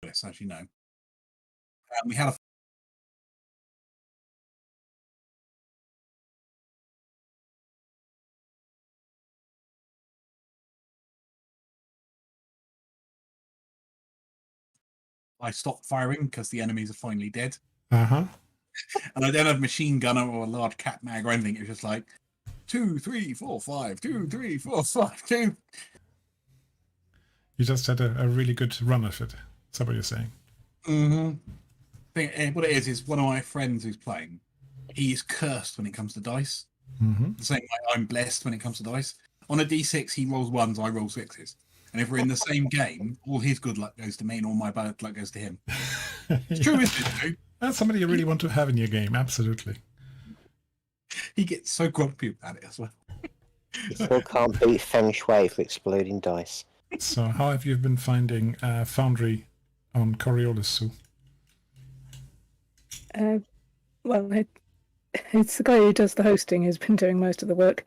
Coriolis, as you know. We had a I stopped firing because the enemies are finally dead. Uh-huh. And I don't have a machine gunner or a large cat mag or anything. It was just like 2, 3, 4, 5, 2, 3, 4, 5, 2. You just had a really good run of it. Is that what you're saying? Mm-hmm. What it is one of my friends who's playing, he is cursed when it comes to dice. Mm-hmm. The same way I'm blessed when it comes to dice. On a d6, he rolls 1s, I roll 6s. And if we're in the same game, all his good luck goes to me and all my bad luck goes to him. It's true, isn't it, Drew? That's somebody you really want to have in your game, absolutely. He gets so grumpy about it as well. You still can't beat Feng Shui for exploding dice. So how have you been finding Foundry on Coriolis, Sue? Well, it's the guy who does the hosting who's been doing most of the work.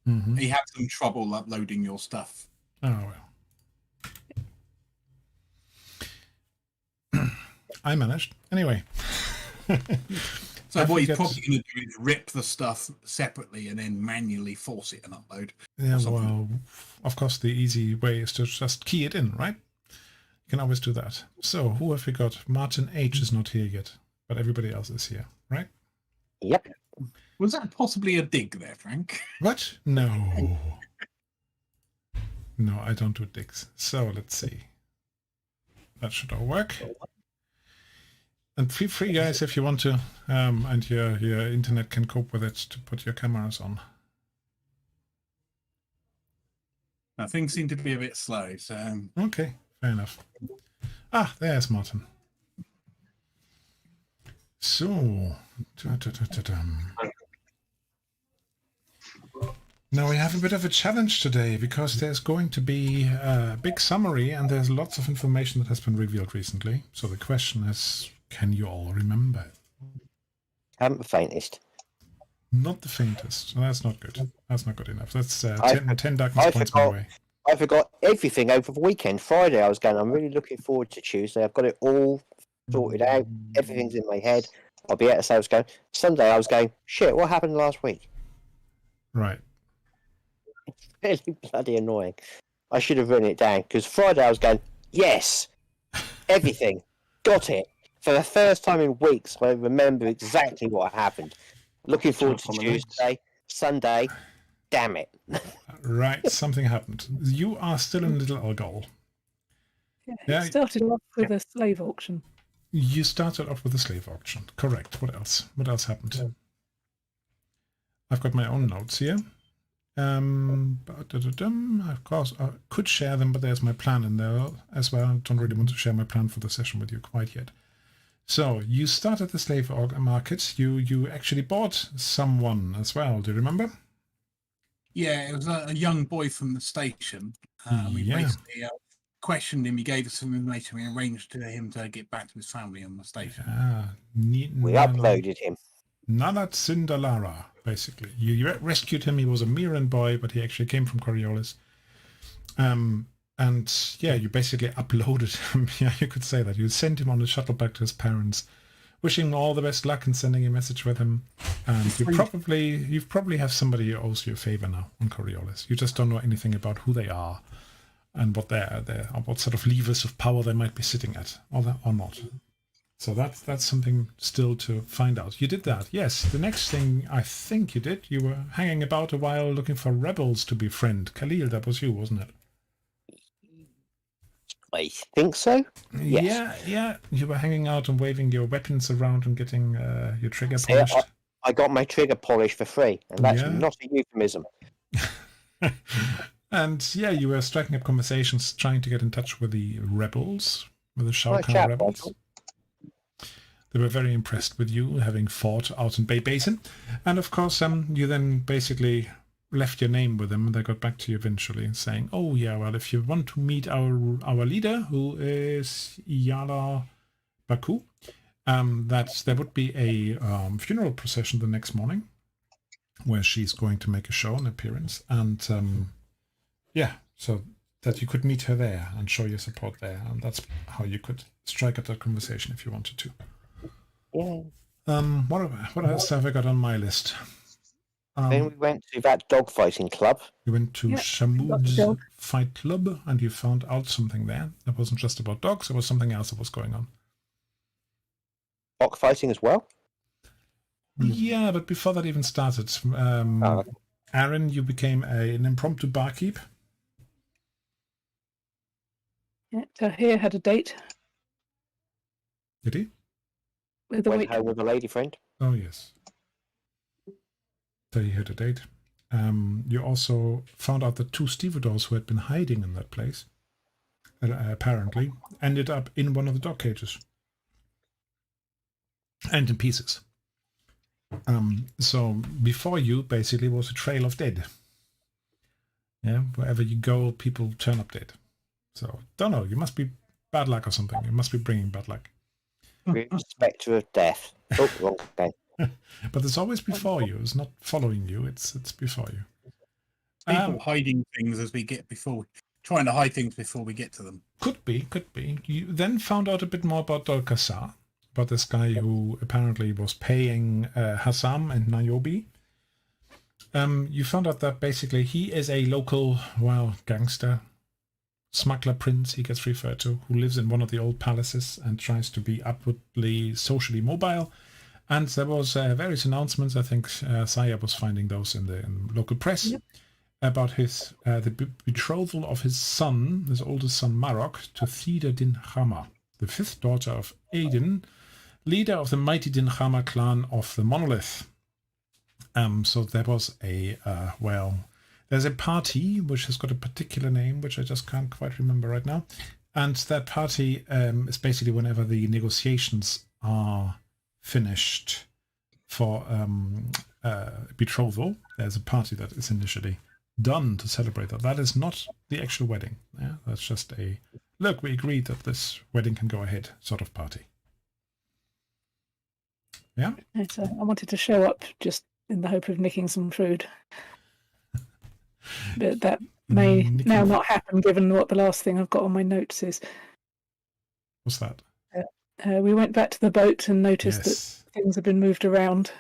Mm-hmm. He had some trouble uploading your stuff. Oh, well. I managed. Anyway. So what he's probably going to do is rip the stuff separately and then manually force it and upload. Yeah, well, of course, the easy way is to just key it in, right? You can always do that. So, who have we got? Martin H. is not here yet, but everybody else is here, right? Yep. Was that possibly a dig there, Frank? What? No. No, I don't do digs. So, let's see. That should all work. And feel free, guys, if you want to, and your internet can cope with it, to put your cameras on. Now, things seem to be a bit slow, so... Okay, fair enough. Ah, there's Martin. So... Now we have a bit of a challenge today, because there's going to be a big summary, and there's lots of information that has been revealed recently. So the question is... Can you all remember? Haven't the faintest. Not the faintest. Well, that's not good. That's not good enough. That's 10 darkness points my way. I forgot everything over the weekend. Friday I was going, I'm really looking forward to Tuesday. I've got it all sorted out. Everything's in my head. I'll be able to say I was going. Sunday I was going, shit, what happened last week? Right. It's really bloody annoying. I should have written it down, because Friday I was going, yes, everything. Got it. For the first time in weeks, I remember exactly what happened. Looking forward to Tuesday, Sunday. Damn it. Right, something happened. You are still in Little Algol. Yeah, it started off with a slave auction. You started off with a slave auction. Correct. What else? What else happened? Yeah. I've got my own notes here. Of course, I could share them, but there's my plan in there as well. I don't really want to share my plan for the session with you quite yet. So, you started the slave market. You actually bought someone as well. Do you remember? Yeah, it was a young boy from the station. We basically questioned him. He gave us some information. We arranged him to get back to his family on the station. We uploaded him. Nalat Sindalara, basically. You rescued him. He was a Miran boy, but he actually came from Coriolis. And yeah, you basically uploaded him. Yeah, you could say that. You sent him on a shuttle back to his parents, wishing him all the best luck and sending a message with him. And you probably have somebody who owes you a favor now on Coriolis. You just don't know anything about who they are and what what sort of levers of power they might be sitting at, or not. So that's something still to find out. You did that, yes. The next thing I think you did, you were hanging about a while looking for rebels to befriend. Khalil, that was you, wasn't it? I think so. Yes. Yeah. You were hanging out and waving your weapons around and getting your trigger polished. I got my trigger polished for free, and that's not a euphemism. And yeah, you were striking up conversations, trying to get in touch with the rebels, with the Shao Kahn rebels. They were very impressed with you, having fought out in Bay Basin. And of course, you then basically left your name with them, and they got back to you eventually saying, oh yeah, well, if you want to meet our leader, who is Yala Baku, that there would be a funeral procession the next morning where she's going to make a show, an appearance. And yeah, so that you could meet her there and show your support there, and that's how you could strike up that conversation if you wanted to. Yeah. What else have I got on my list? Then we went to that dogfighting club. You went to Yep, Shamood's dog. Fight Club, and you found out something there. It wasn't just about dogs, it was something else that was going on. Cockfighting as well. Yeah, but before that even started, Aaron, you became an impromptu barkeep. Yeah, so here had a date Did he? with the Went wait. home with a lady friend. Oh, yes. So you had a date. You also found out that 2 stevedores who had been hiding in that place, apparently, ended up in one of the dog cages. And in pieces. So before you, basically, was a trail of dead. Yeah, wherever you go, people turn up dead. So, don't know, you must be bad luck or something. You must be bringing bad luck. Spectre of death. Oh, wrong thing. But it's always before you. It's not following you. It's before you. People hiding things as we get trying to hide things before we get to them. Could be. You then found out a bit more about Dolkasar, about this guy who apparently was paying Hassam and Niobe. You found out that basically he is a local, gangster, smuggler prince, he gets referred to, who lives in one of the old palaces and tries to be upwardly socially mobile. And there was various announcements, I think Saya was finding those in the local press, about his the betrothal of his son, his oldest son Marok, to Theda Din Hama, the 5th daughter of Aiden, leader of the mighty Din Hama clan of the Monolith. So there was there's a party which has got a particular name, which I just can't quite remember right now. And that party is basically whenever the negotiations are finished for betrothal, there's a party that is initially done to celebrate that. That is not the actual wedding. Yeah, that's just a, look, we agreed that this wedding can go ahead sort of party. Yeah? So I wanted to show up just in the hope of nicking some food. But that may now not happen given what the last thing I've got on my notes is. What's that? We went back to the boat and noticed that things have been moved around.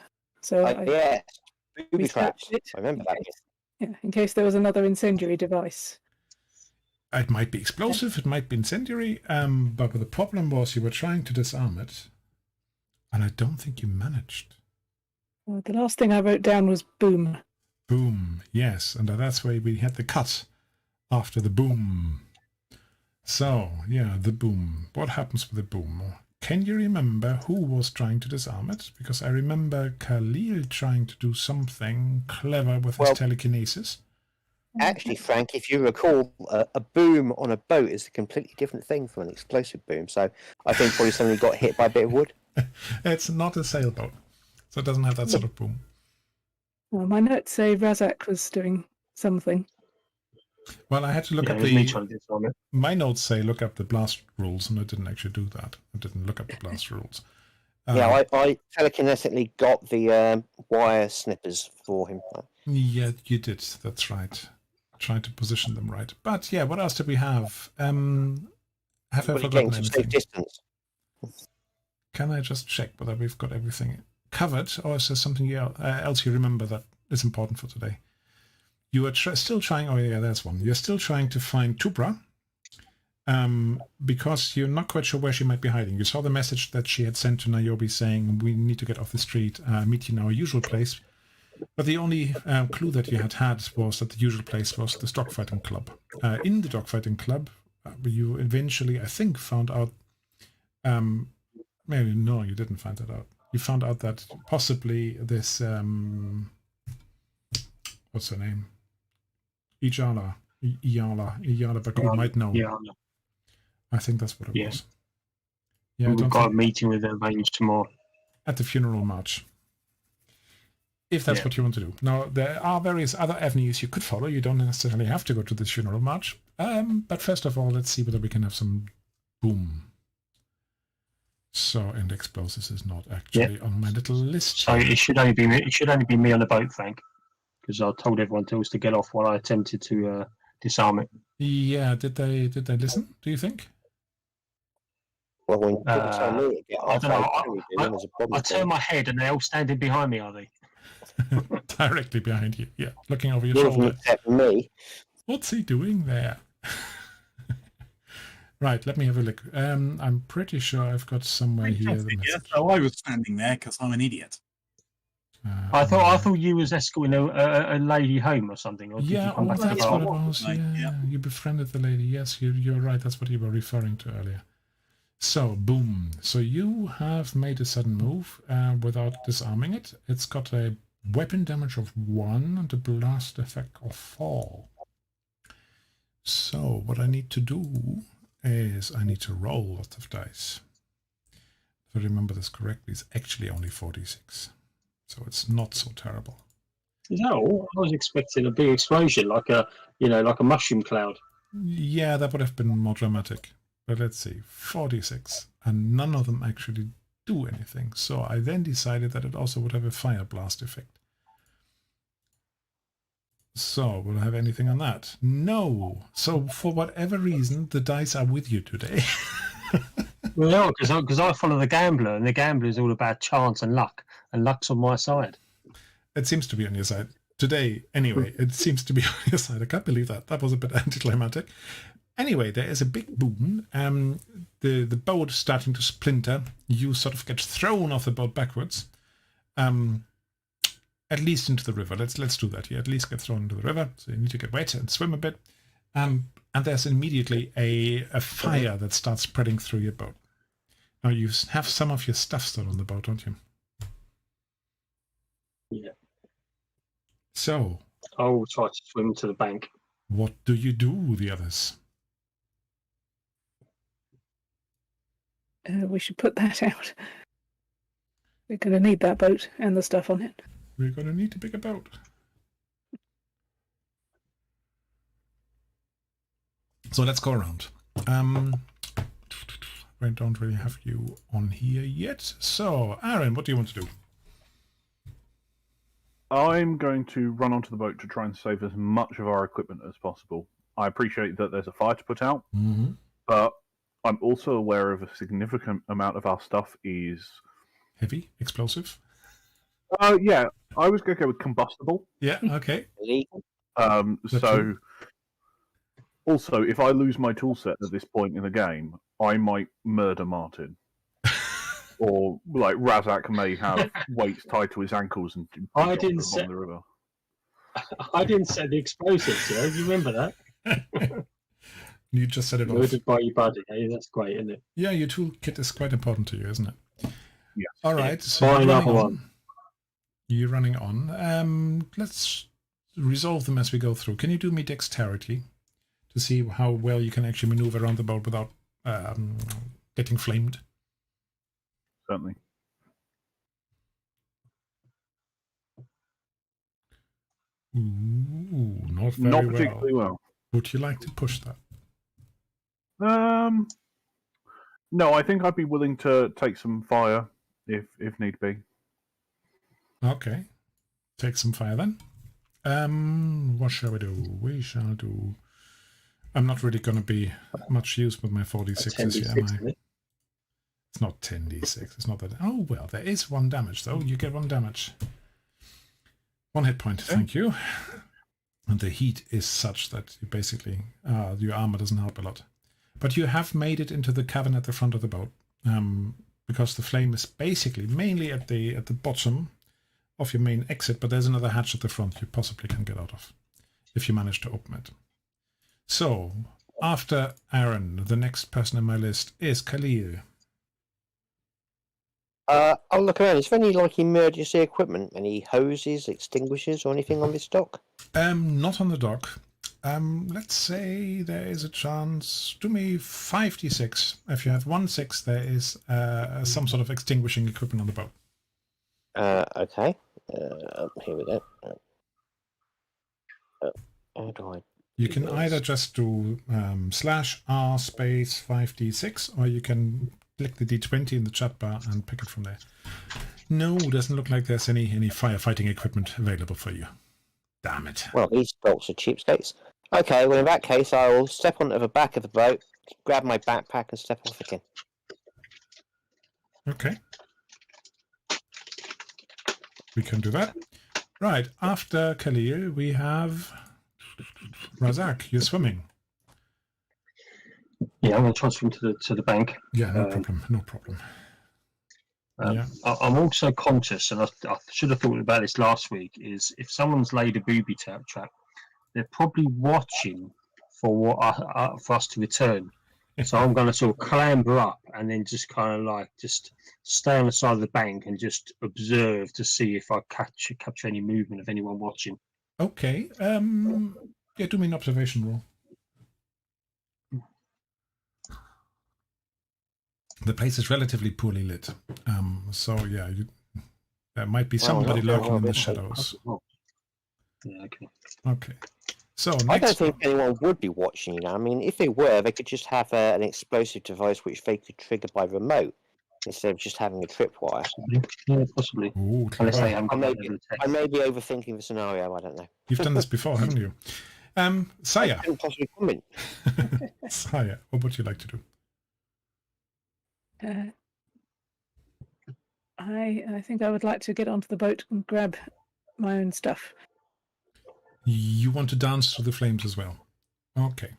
So Booby traps. I remember that. In case there was another incendiary device. It might be explosive, it might be incendiary, but the problem was you were trying to disarm it, and I don't think you managed. The last thing I wrote down was boom. Boom, yes, and that's where we had the cut after the boom. So, the boom. What happens with the boom? Can you remember who was trying to disarm it? Because I remember Khalil trying to do something clever with his telekinesis. Actually, Frank, if you recall, a boom on a boat is a completely different thing from an explosive boom. So I think probably somebody got hit by a bit of wood. It's not a sailboat, so it doesn't have that sort of boom. Well, my notes say Razak was doing something. Well, I had to look up my notes say look up the blast rules, and I didn't actually do that. I didn't look up the blast rules. I telekinetically got the wire snippers for him. Yeah, you did. That's right. Trying to position them right. But what else did we have? Have I forgotten anything? Distance. Can I just check whether we've got everything covered, or is there something else you remember that is important for today? You are still trying. Oh yeah, there's one. You're still trying to find Tubra, because you're not quite sure where she might be hiding. You saw the message that she had sent to Niobe saying, "We need to get off the street, meet you in our usual place." But the only clue that you had was that the usual place was the dogfighting club. In the dogfighting club, you eventually, I think, found out. Maybe no, you didn't find that out. You found out that possibly this what's her name? Iyala Baku might know. Yeah. I think that's what it was. Yeah, we've got a meeting with her arranged tomorrow. At the funeral march. If that's what you want to do. Now, there are various other avenues you could follow. You don't necessarily have to go to this funeral march. But first of all, let's see whether we can have some boom. So, and explosives is not actually on my little list. So it should only be me. It should only be me on the boat, Frank, because I told everyone else to get off while I attempted to disarm it. Yeah, did they listen, do you think? Well, when people tell me to get I don't know. then there's a problem. I turn my head and they're all standing behind me, are they? Directly behind you, yeah, looking over your All of them shoulder. except me. What's he doing there? Right, let me have a look. I'm pretty sure I've got somewhere here the Yeah, message. so I was standing there because I'm an idiot. I thought you was escorting a lady home or something. Or did Yeah, you come back to the that's what it bar? was. Like, Yeah, yeah. you befriended the lady. Yes, you're right. That's what you were referring to earlier. So, boom. So you have made a sudden move without disarming it. It's got a weapon damage of 1 and a blast effect of 4. So what I need to do is I need to roll lots of dice. If I remember this correctly, it's actually only 46. So it's not so terrible. Is that all? I was expecting a big explosion, like a mushroom cloud. Yeah, that would have been more dramatic. But let's see, 46. And none of them actually do anything. So I then decided that it also would have a fire blast effect. So, will I have anything on that? No. So, for whatever reason, the dice are with you today. Well, no, because I follow the gambler, and the gambler is all about chance and luck's on my side. It seems to be on your side. Today, anyway, it seems to be on your side. I can't believe that. That was a bit anticlimactic. Anyway, there is a big boom. The boat is starting to splinter. You sort of get thrown off the boat backwards. At least into the river. Let's do that. You at least get thrown into the river. So you need to get wet and swim a bit. And there's immediately a fire that starts spreading through your boat. Now you have some of your stuff still on the boat, don't you? Yeah. So I will try to swim to the bank. what do you do, the others? We should put that out. We're going to need that boat and the stuff on it. We're going to need a bigger boat. So let's go around. I don't really have you on here yet. So, Aaron, what do you want to do? I'm going to run onto the boat to try and save as much of our equipment as possible. I appreciate that there's a fire to put out, but I'm also aware of a significant amount of our stuff is... Heavy? Explosive? Yeah, I was going to go with combustible. Yeah, okay. Illegal. So, also, if I lose my toolset at this point in the game, I might murder Martin. Or, like, Razak may have weights tied to his ankles and I didn't push say- the river. I didn't set the explosives, yeah? You remember that? You just set it off. Murdered by your buddy, eh? That's great, isn't it? Yeah, your toolkit is quite important to you, isn't it? Yes. All right, so Buy you're another running one. on. You're running on. Let's resolve them as we go through. Can you do me dexterity to see how well you can actually maneuver around the boat without getting flamed? Certainly. Ooh, not very Not well. particularly well. Would you like to push that? No, I think I'd be willing to take some fire if need be. Okay. Take some fire then. What shall we do? We shall do... I'm not really going to be much use with my 46s here, am 10d6, I? isn't it? It's not 10d6. It's not that... Oh, well, there is 1 damage, though. You get 1 damage. 1 hit point, thank you. And the heat is such that you basically... your armor doesn't help a lot. But you have made it into the cavern at the front of the boat. Because the flame is basically mainly at the bottom of your main exit, but there's another hatch at the front you possibly can get out of, if you manage to open it. So, after Aaron, the next person on my list is Khalil. I'll look around. Is there any like emergency equipment? Any hoses, extinguishers, or anything on this dock? Not on the dock. Let's say there is a chance. Do me 5d6. If you have 1/6, there is some sort of extinguishing equipment on the boat. Okay. Here we go. How do I? You can either just do /r space 5d6, or you can click the d20 in the chat bar and pick it from there. No, doesn't look like there's any firefighting equipment available for you. Damn it. Well, these docks are cheapskates. Okay, well in that case, I will step onto the back of the boat, grab my backpack, and step off again. Okay. We can do that. Right, after Khalil, we have Razak. You're swimming. Yeah, I'm going to transfer him to the bank. Yeah, no problem. No problem. Yeah. I'm also conscious, and I should have thought about this last week, is if someone's laid a booby trap, they're probably watching for for us to return. So I'm going to sort of clamber up and then just kind of like just stay on the side of the bank and just observe to see if I capture any movement of anyone watching. Okay. Yeah, do me an observation roll. The place is relatively poorly lit. So yeah, there might be somebody lurking in the shadows. Yeah, okay. Okay. So next, I don't think anyone would be watching. You know, I mean, if they were, they could just have an explosive device which they could trigger by remote instead of just having a tripwire. Yeah, possibly. Ooh, Unless they clever. haven't got that level of tech. I may be overthinking the scenario. I don't know. You've done this before, haven't you? Saya. I couldn't possibly comment. Saya, what would you like to do? I think I would like to get onto the boat and grab my own stuff. You want to dance through the flames as well? Okay.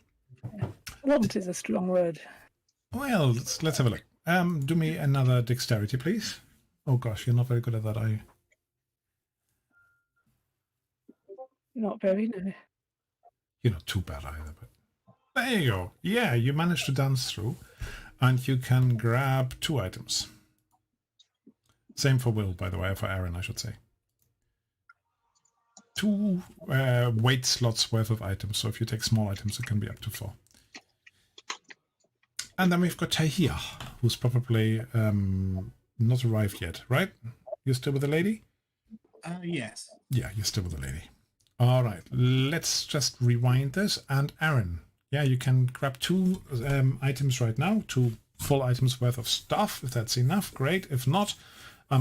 Want is a strong word. Well, let's have a look. Do me another dexterity, please. Oh gosh, you're not very good at that, are you? Not very, no. You're not too bad either, but there you go. Yeah, you managed to dance through, and you can grab 2 items. Same for Will, by the way, for Aaron, I should say. 2 weight slots worth of items, so if you take small items, it can be up to 4. And then we've got Tahir, who's probably not arrived yet, right? You're still with the lady? Yes. Yeah, you're still with the lady. All right, let's just rewind this. And Aaron, yeah, you can grab 2 items right now, 2 full items worth of stuff. If that's enough, great. If not, I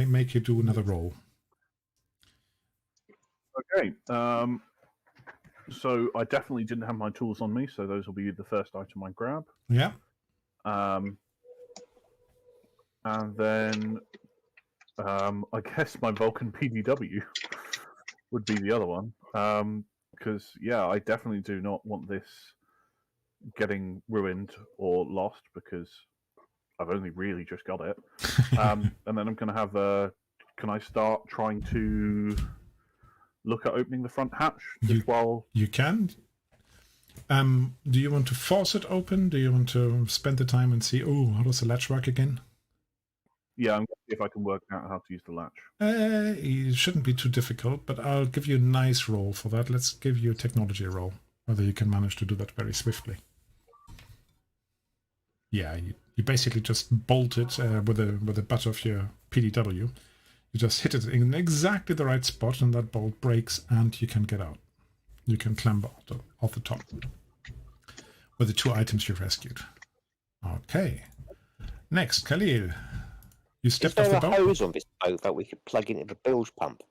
make you do another roll. Okay. So I definitely didn't have my tools on me, so those will be the first item I grab. Yeah. And then I guess my Vulcan PDW would be the other one. Because, yeah, I definitely do not want this getting ruined or lost because I've only really just got it. And then I'm going to have can I start trying to look at opening the front hatch while... You can. Do you want to force it open? Do you want to spend the time and see, oh, how does the latch work again? Yeah, I'm going to see if I can work out how to use the latch. It shouldn't be too difficult, but I'll give you a nice roll for that. Let's give you a technology roll, whether you can manage to do that very swiftly. Yeah, you basically just bolt it with the butt of your PDW. You just hit it in exactly the right spot, and that bolt breaks, and you can get out. You can clamber off the top with the 2 items you've rescued. Okay. Next, Khalil. You stepped off the boat. Is there a hose on this boat that we could plug into the bilge pump?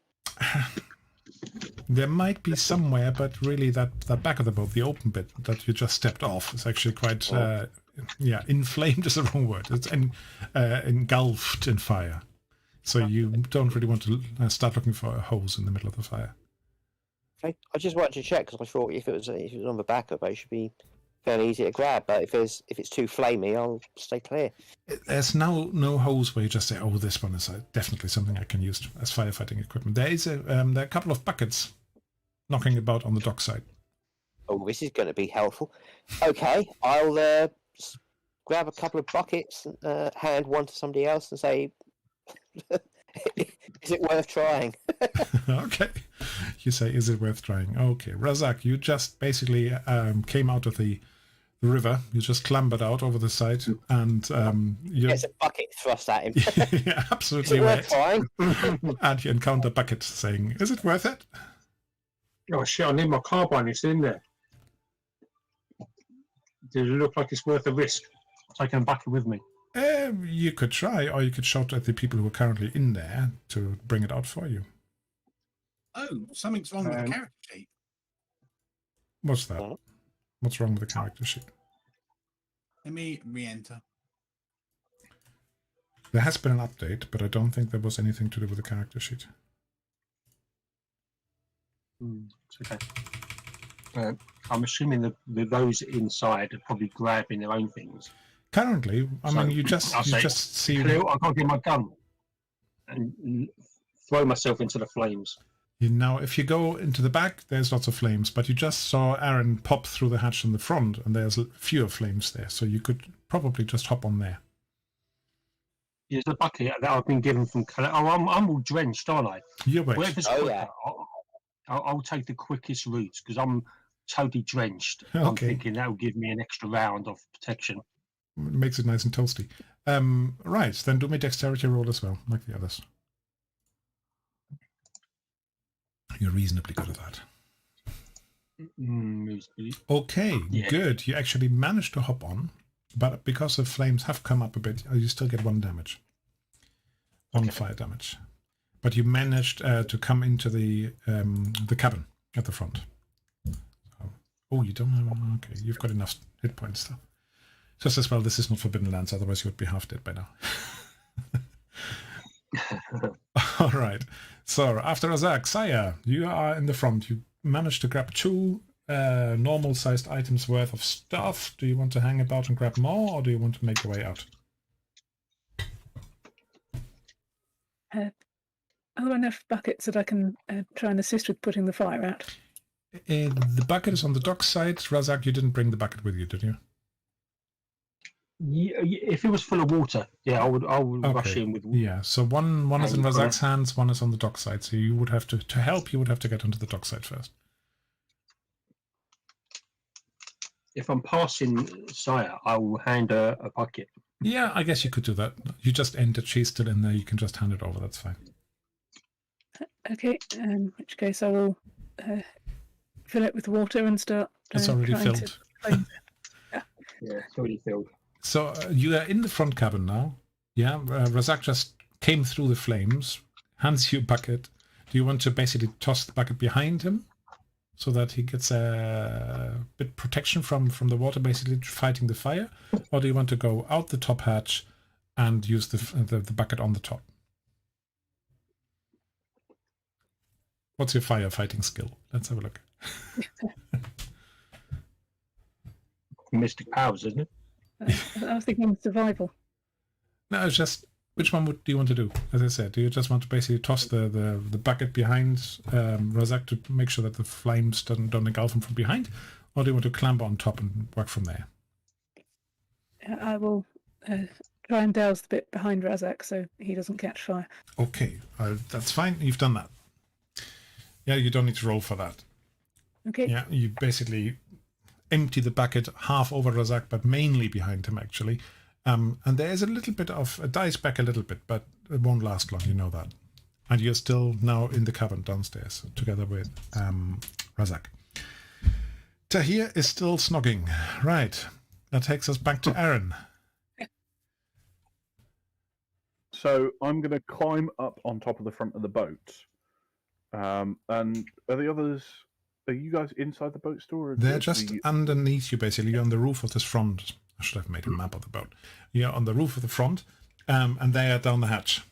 There might be somewhere, but really the back of the boat, the open bit that you just stepped off, is actually quite, inflamed is the wrong word. It's engulfed in fire. So you don't really want to start looking for a hose in the middle of the fire. Okay, I just wanted to check because I thought if it was on the back of it, it should be fairly easy to grab. But if it's too flamey, I'll stay clear. There's no hose where you just say, "Oh, this one is definitely something I can use as firefighting equipment." There are a couple of buckets knocking about on the dock side. Oh, this is going to be helpful. Okay, I'll grab a couple of buckets, hand one to somebody else, and say, "Is it worth trying?" Okay. You say, is it worth trying? Okay. Razak, you just basically came out of the river. You just clambered out over the side and you Gets a bucket thrust at him. yeah, Is absolutely it worth wet. trying? And you encounter Bucket saying, is it worth it? Oh shit, I need my carbine, it's in there. Does it look like it's worth the risk? So I can back it with me. You could try, or you could shout at the people who are currently in there to bring it out for you. Oh, something's wrong with the character sheet. What's that? Oh. What's wrong with the character sheet? Let me re-enter. There has been an update, but I don't think there was anything to do with the character sheet. It's okay. I'm assuming that those inside are probably grabbing their own things. Currently, I So, mean, you just see. I've got to get my gun and throw myself into the flames. Now, if you go into the back, there's lots of flames, but you just saw Aaron pop through the hatch in the front, and there's fewer flames there, so you could probably just hop on there. There's a bucket that I've been given from. I'm all drenched, aren't I? You're wet. Whatever's Oh, quicker, yeah. I'll take the quickest route because I'm totally drenched. I'm Okay. thinking that will give me an extra round of protection. Makes it nice and toasty. Right, then do me dexterity roll as well, like the others. You're reasonably good at that. Okay, Yeah. good. You actually managed to hop on, but because the flames have come up a bit, you still get 1 damage. 1 fire damage. But you managed to come into the cabin at the front. Oh, you don't have... Okay, you've got enough hit points though. Just as well, this is not Forbidden Lands, otherwise you would be half dead by now. All right. So after Razak, Saya, you are in the front. You managed to grab 2 normal-sized items worth of stuff. Do you want to hang about and grab more, or do you want to make your way out? Are there enough buckets that I can try and assist with putting the fire out? The bucket is on the dock side. Razak, you didn't bring the bucket with you, did you? Yeah, if it was full of water, yeah, I would rush in with. Yeah, so one is in Razak's hands, one is on the dock side. So you would have to help, you would have to get onto the dock side first. If I'm passing Saya, I will hand her a bucket. Yeah, I guess you could do that. You just entered, she's still in there, you can just hand it over, that's fine. Okay, in which case I will fill it with water and start. It's already filled. Yeah, it's already filled. So you are in the front cabin now. Yeah, Razak just came through the flames, hands you a bucket. Do you want to basically toss the bucket behind him so that he gets a bit protection from the water, basically fighting the fire? Or do you want to go out the top hatch and use the bucket on the top? What's your firefighting skill? Let's have a look. Mystic powers, isn't it? I was thinking survival. No, it's just, which one do you want to do? As I said, do you just want to basically toss the bucket behind Razak to make sure that the flames don't engulf him from behind? Or do you want to clamber on top and work from there? I will try and douse the bit behind Razak so he doesn't catch fire. Okay, that's fine. You've done that. Yeah, you don't need to roll for that. Okay. Yeah, you basically empty the bucket half over Razak, but mainly behind him, actually. And there is a little bit of... It dies back a little bit, but it won't last long, you know that. And you're still now in the cabin downstairs, together with Razak. Tahir is still snogging. Right. That takes us back to Aaron. So I'm going to climb up on top of the front of the boat. And are the others... Are you guys inside the boat store? Or They're just underneath you, basically. You're on the roof of this front. I should have made a map of the boat. You're on the roof of the front, and they are down the hatch.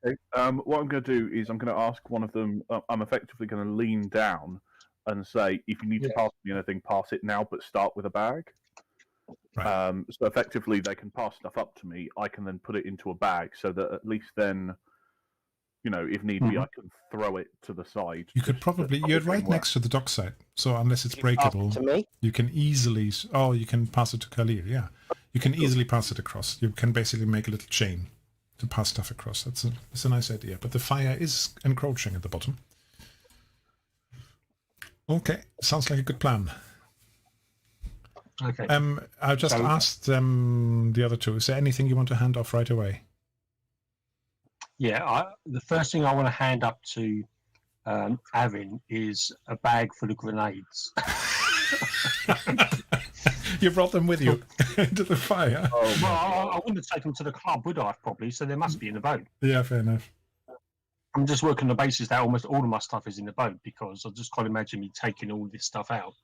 Okay. What I'm going to do is I'm going to ask one of them. I'm effectively going to lean down and say, if you need to pass me anything, pass it now, but start with a bag. Right. So effectively, they can pass stuff up to me. I can then put it into a bag, so that at least then, you know, if need be, I can throw it to the side. You could probably... You're right next to the dock side, so unless it's breakable, to me? you can easily... Oh, you can pass it to Khalil, yeah. You can easily pass it across. You can basically make a little chain to pass stuff across. That's a nice idea, but the fire is encroaching at the bottom. Okay, sounds like a good plan. Okay. I just asked the other two, is there anything you want to hand off right away? Yeah, the first thing I want to hand up to Aaron is a bag full of grenades. You brought them with you into the fire. Oh, Well, I wouldn't have taken them to the club, would I? Probably, so they must be in the boat. Yeah, fair enough. I'm just working on the basis that almost all of my stuff is in the boat because I just can't imagine me taking all this stuff out.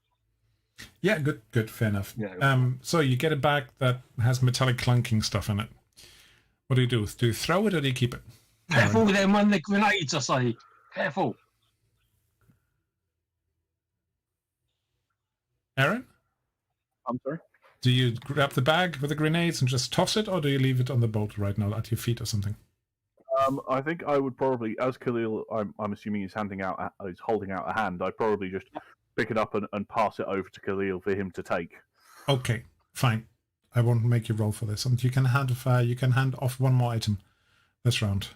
Yeah, good, fair enough. Yeah. So you get a bag that has metallic clunking stuff in it. What do you do? Do you throw it or do you keep it? Careful with them when the grenades, I say. Careful. Aaron? I'm sorry. Do you grab the bag with the grenades and just toss it, or do you leave it on the boat right now at your feet or something? I think I would probably, as Khalil, I'm assuming he's holding out a hand. I'd probably just pick it up and pass it over to Khalil for him to take. Okay, fine. I won't make you roll for this, and you can hand off one more item this round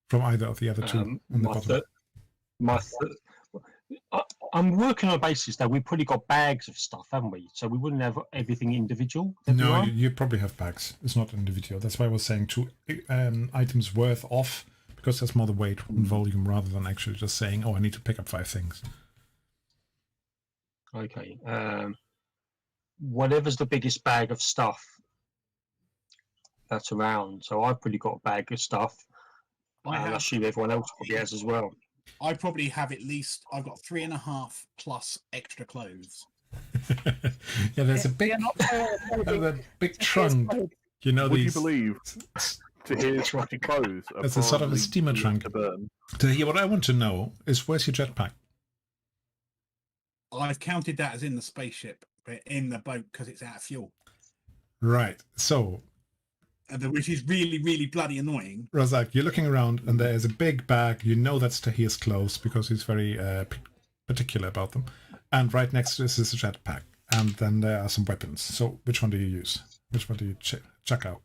from either of the other two in the bottom. I'm working on a basis that we've probably got bags of stuff, haven't we? So we wouldn't have everything individual. No, you probably have bags. It's not individual. That's why I was saying 2 items worth off, because that's more the weight and volume rather than actually just saying, oh, I need to pick up 5 things. Okay. Whatever's the biggest bag of stuff that's around. So I've pretty got a bag of stuff. I assume everyone else probably has as well. I probably have at least, I've got 3.5 plus extra clothes. Yeah, there's a big, big trunk. You know, would you believe to hear clothes? It's a sort of a steamer trunk. To hear what I want to know is, where's your jetpack? I've counted that as in the spaceship, but in the boat because it's out of fuel. Right. So, which is really, really bloody annoying. Razak, you're looking around and there is a big bag. You know that's Tahir's clothes because he's very particular about them. And right next to this is a jetpack. And then there are some weapons. So which one do you use? Which one do you check out?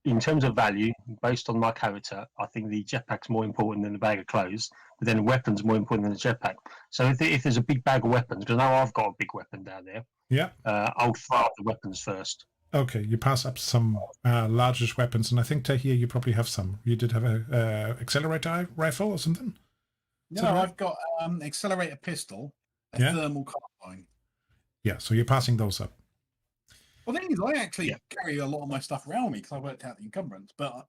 In terms of value, based on my character, I think the jetpack's more important than the bag of clothes. But then the weapon's more important than the jetpack. So if there's a big bag of weapons, because now I've got a big weapon down there, yeah, I'll fire up the weapons first. Okay, you pass up some largish weapons, and I think Tahir, you probably have some. You did have a accelerator rifle or something? No, I've got accelerator pistol, a thermal carbine. Yeah, so you're passing those up. Well, the thing is, I actually carry a lot of my stuff around me because I worked out the encumbrance. But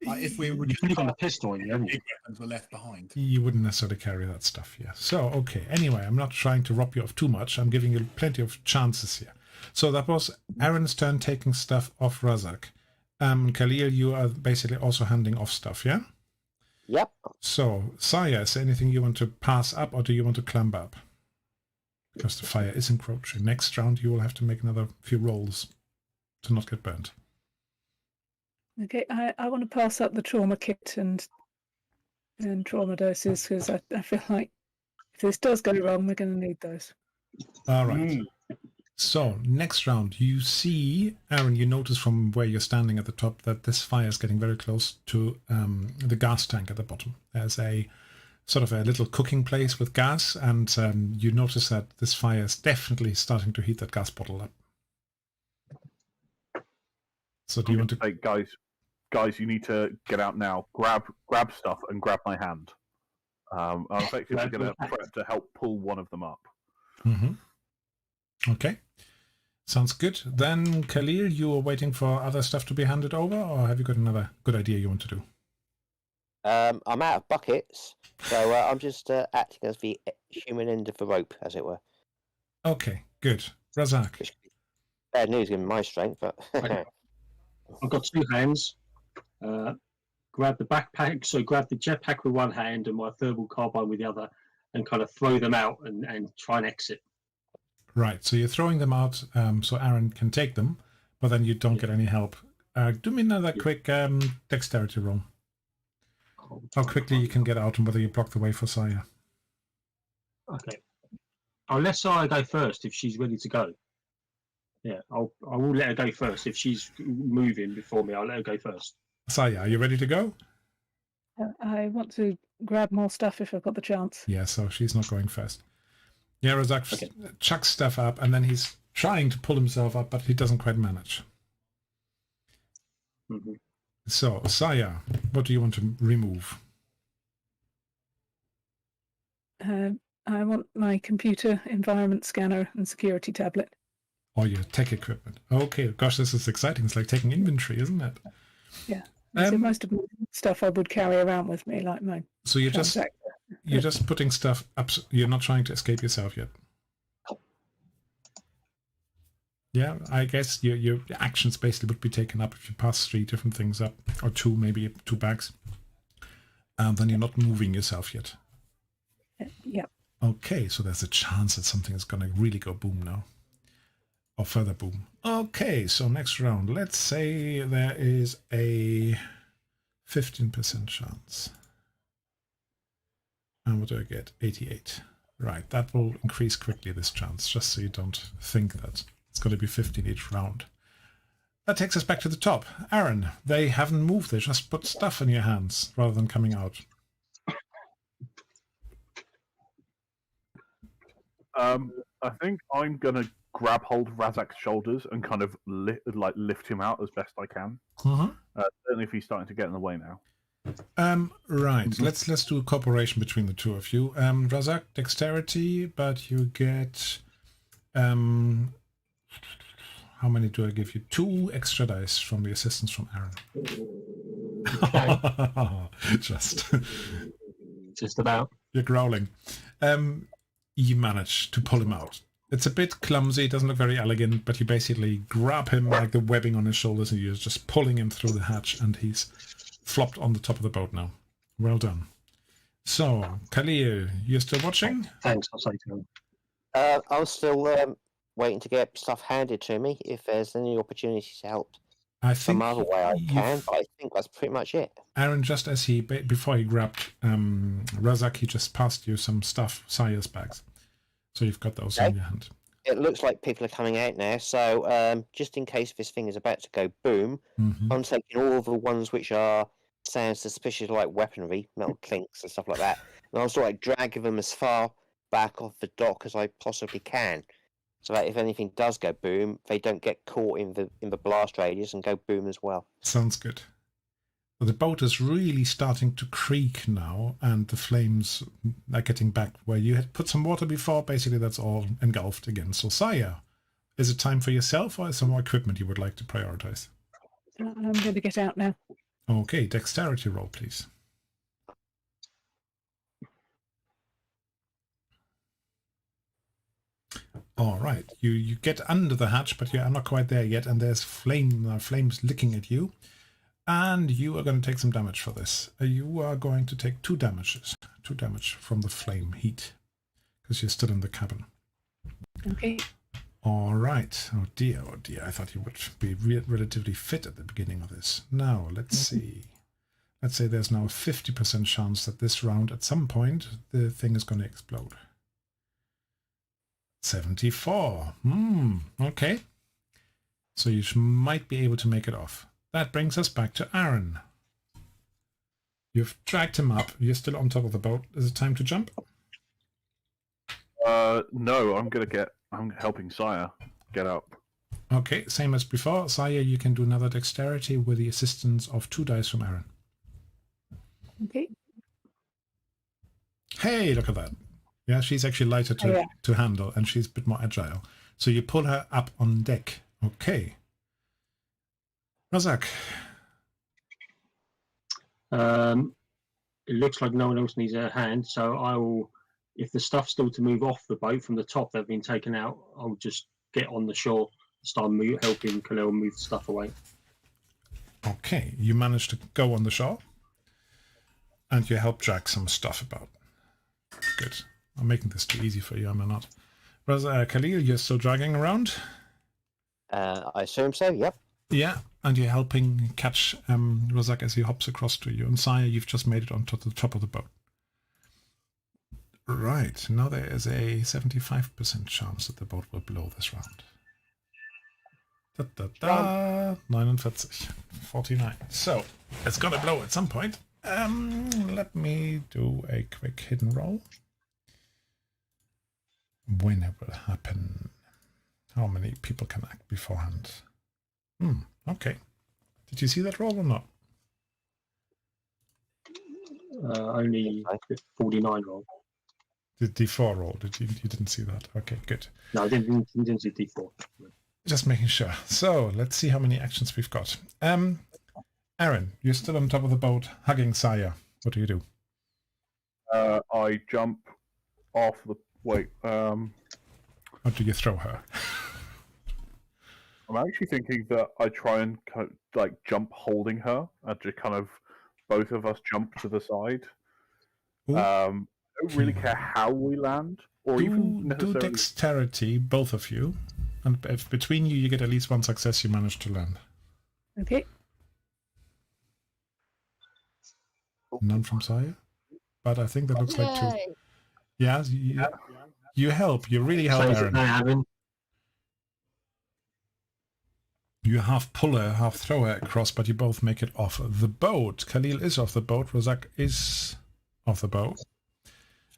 if we were just on a pistol, big weapons were left behind. You wouldn't necessarily carry that stuff, yeah. So, okay. Anyway, I'm not trying to rob you of too much. I'm giving you plenty of chances here. So that was Aaron's turn taking stuff off Razak. Khalil, you are basically also handing off stuff, yeah? Yep. So, Saya, is there anything you want to pass up or do you want to clamber up? Because the fire is encroaching. Next round, you will have to make another few rolls to not get burnt. Okay, I want to pass up the trauma kit and trauma doses because I feel like if this does go wrong, we're going to need those. All right. So, next round, you see, Aaron, you notice from where you're standing at the top that this fire is getting very close to the gas tank at the bottom. There's a sort of a little cooking place with gas, and you notice that this fire is definitely starting to heat that gas bottle up. So do you want to... Hey, guys, you need to get out now. Grab stuff and grab my hand. I'm effectively going to prep to help pull one of them up. Mm-hmm. Okay. Sounds good. Then, Khalil, you are waiting for other stuff to be handed over, or have you got another good idea you want to do? I'm out of buckets, so I'm just acting as the human end of the rope, as it were. Okay, good. Razak. Bad news given my strength, but... I've got 2 hands. Grab the backpack, so grab the jetpack with one hand and my thermal carbine with the other, and kind of throw them out and try and exit. Right, so you're throwing them out so Aaron can take them, but then you don't get any help. Do me another quick dexterity roll. How quickly you can get out and whether you block the way for Saya. Okay. I'll let Saya go first if she's ready to go. Yeah, I will let her go first. If she's moving before me, I'll let her go first. Saya, are you ready to go? I want to grab more stuff if I've got the chance. Yeah, so she's not going first. Yeah, Razak chucks stuff up and then he's trying to pull himself up, but he doesn't quite manage. Mm-hmm. So, Saya, what do you want to remove? I want my computer environment scanner and security tablet. Or your tech equipment. Okay, gosh, this is exciting. It's like taking inventory, isn't it? Yeah. So most of my stuff I would carry around with me, like my So you're just putting stuff up. You're not trying to escape yourself yet. Yeah, I guess your actions basically would be taken up if you pass 3 different things up, or 2, maybe 2 bags. And then you're not moving yourself yet. Yeah. Okay, so there's a chance that something is going to really go boom now. Or further boom. Okay, so next round. Let's say there is a 15% chance. And what do I get? 88. Right, that will increase quickly, this chance, just so you don't think that it's going to be 15 each round. That takes us back to the top. Aaron, they haven't moved. They just put stuff in your hands rather than coming out. I think I'm going to grab hold of Razak's shoulders and kind of lift him out as best I can. Certainly if he's starting to get in the way now. Right. Let's do a cooperation between the two of you. Razak, dexterity, but you get how many do I give you? 2 extra dice from the assistance from Aaron. Just about. You're growling. You manage to pull him out. It's a bit clumsy, it doesn't look very elegant, but you basically grab him like the webbing on his shoulders and you're just pulling him through the hatch and he's flopped on the top of the boat now. Well done. So, Khalil, you're still watching? Thanks, I'll say to him. I was still waiting to get stuff handed to me if there's any opportunity to help. I think Some other way I can, but I think that's pretty much it. Aaron, just as before he grabbed Razak, he just passed you some stuff, Saya's bags. So you've got those in your hand. It looks like people are coming out now, so just in case this thing is about to go boom, I'm taking all the ones which sound suspicious, like weaponry, metal clinks and stuff like that, and I'm sort of dragging them as far back off the dock as I possibly can, so that if anything does go boom, they don't get caught in the blast radius and go boom as well. Sounds good. The boat is really starting to creak now, and the flames are getting back where you had put some water before. Basically, that's all engulfed again. So, Saya, is it time for yourself, or is there more equipment you would like to prioritize? I'm going to get out now. Okay, dexterity roll, please. All right, you get under the hatch, but you are not quite there yet, and there's flames licking at you. And you are going to take some damage for this. You are going to take 2 damages. 2 damage from the flame heat. Because you're still in the cabin. Okay. All right. Oh dear. I thought you would be relatively fit at the beginning of this. Now, let's see. Let's say there's now a 50% chance that this round, at some point, the thing is going to explode. 74. Okay. So you might be able to make it off. That brings us back to Aaron. You've dragged him up. You're still on top of the boat. Is it time to jump? No, I'm helping Saya get up. Okay, same as before. Saya, you can do another dexterity with the assistance of 2 dice from Aaron. Okay. Hey, look at that. Yeah, she's actually lighter to handle, and she's a bit more agile. So you pull her up on deck. Okay. Razak. It looks like no one else needs a hand, so I will, if the stuff's still to move off the boat from the top that have been taken out, I'll just get on the shore, start helping Khalil move the stuff away. Okay, you managed to go on the shore, and you help drag some stuff about. Good. I'm making this too easy for you, am I not? Khalil, you're still dragging around? I assume so, yep. Yeah, and you're helping catch Razak as he hops across to you. And Saya, you've just made it onto the top of the boat. Right, now there is a 75% chance that the boat will blow this round. 49. 49. So, it's gonna blow at some point. Let me do a quick hidden roll. When it will happen. How many people can act beforehand? Okay. Did you see that roll or not? Only the 49 roll. The D4 roll. You didn't see that? Okay, good. No, I didn't see D4. Just making sure. So let's see how many actions we've got. Aaron, you're still on top of the boat, hugging Saya. What do you do? I jump off the. Wait. Or do you throw her? I'm actually thinking that I try and jump holding her, and just kind of both of us jump to the side. Ooh. I don't really care how we land, or even Do necessarily. dexterity, both of you. And if between you get at least one success, you manage to land. Okay. None from Saya? But I think that looks like two. Yeah, you help. You really help, Aaron. You half pull her, half throw her across, but you both make it off the boat. Khalil is off the boat. Razak is off the boat.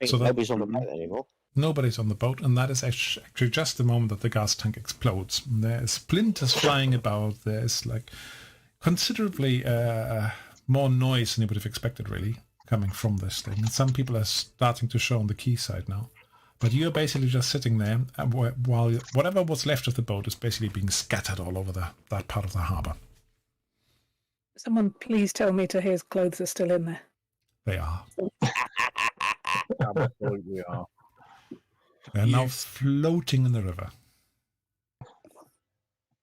So nobody's on the boat anymore. Nobody's on the boat, and that is actually just the moment that the gas tank explodes. There is splinters flying about. There's like considerably more noise than you would have expected, really, coming from this thing. And some people are starting to show on the quay side now. But you're basically just sitting there while whatever was left of the boat is basically being scattered all over that part of the harbour. Someone please tell me Tahir's clothes are still in there. They are. Absolutely are. They're now floating in the river.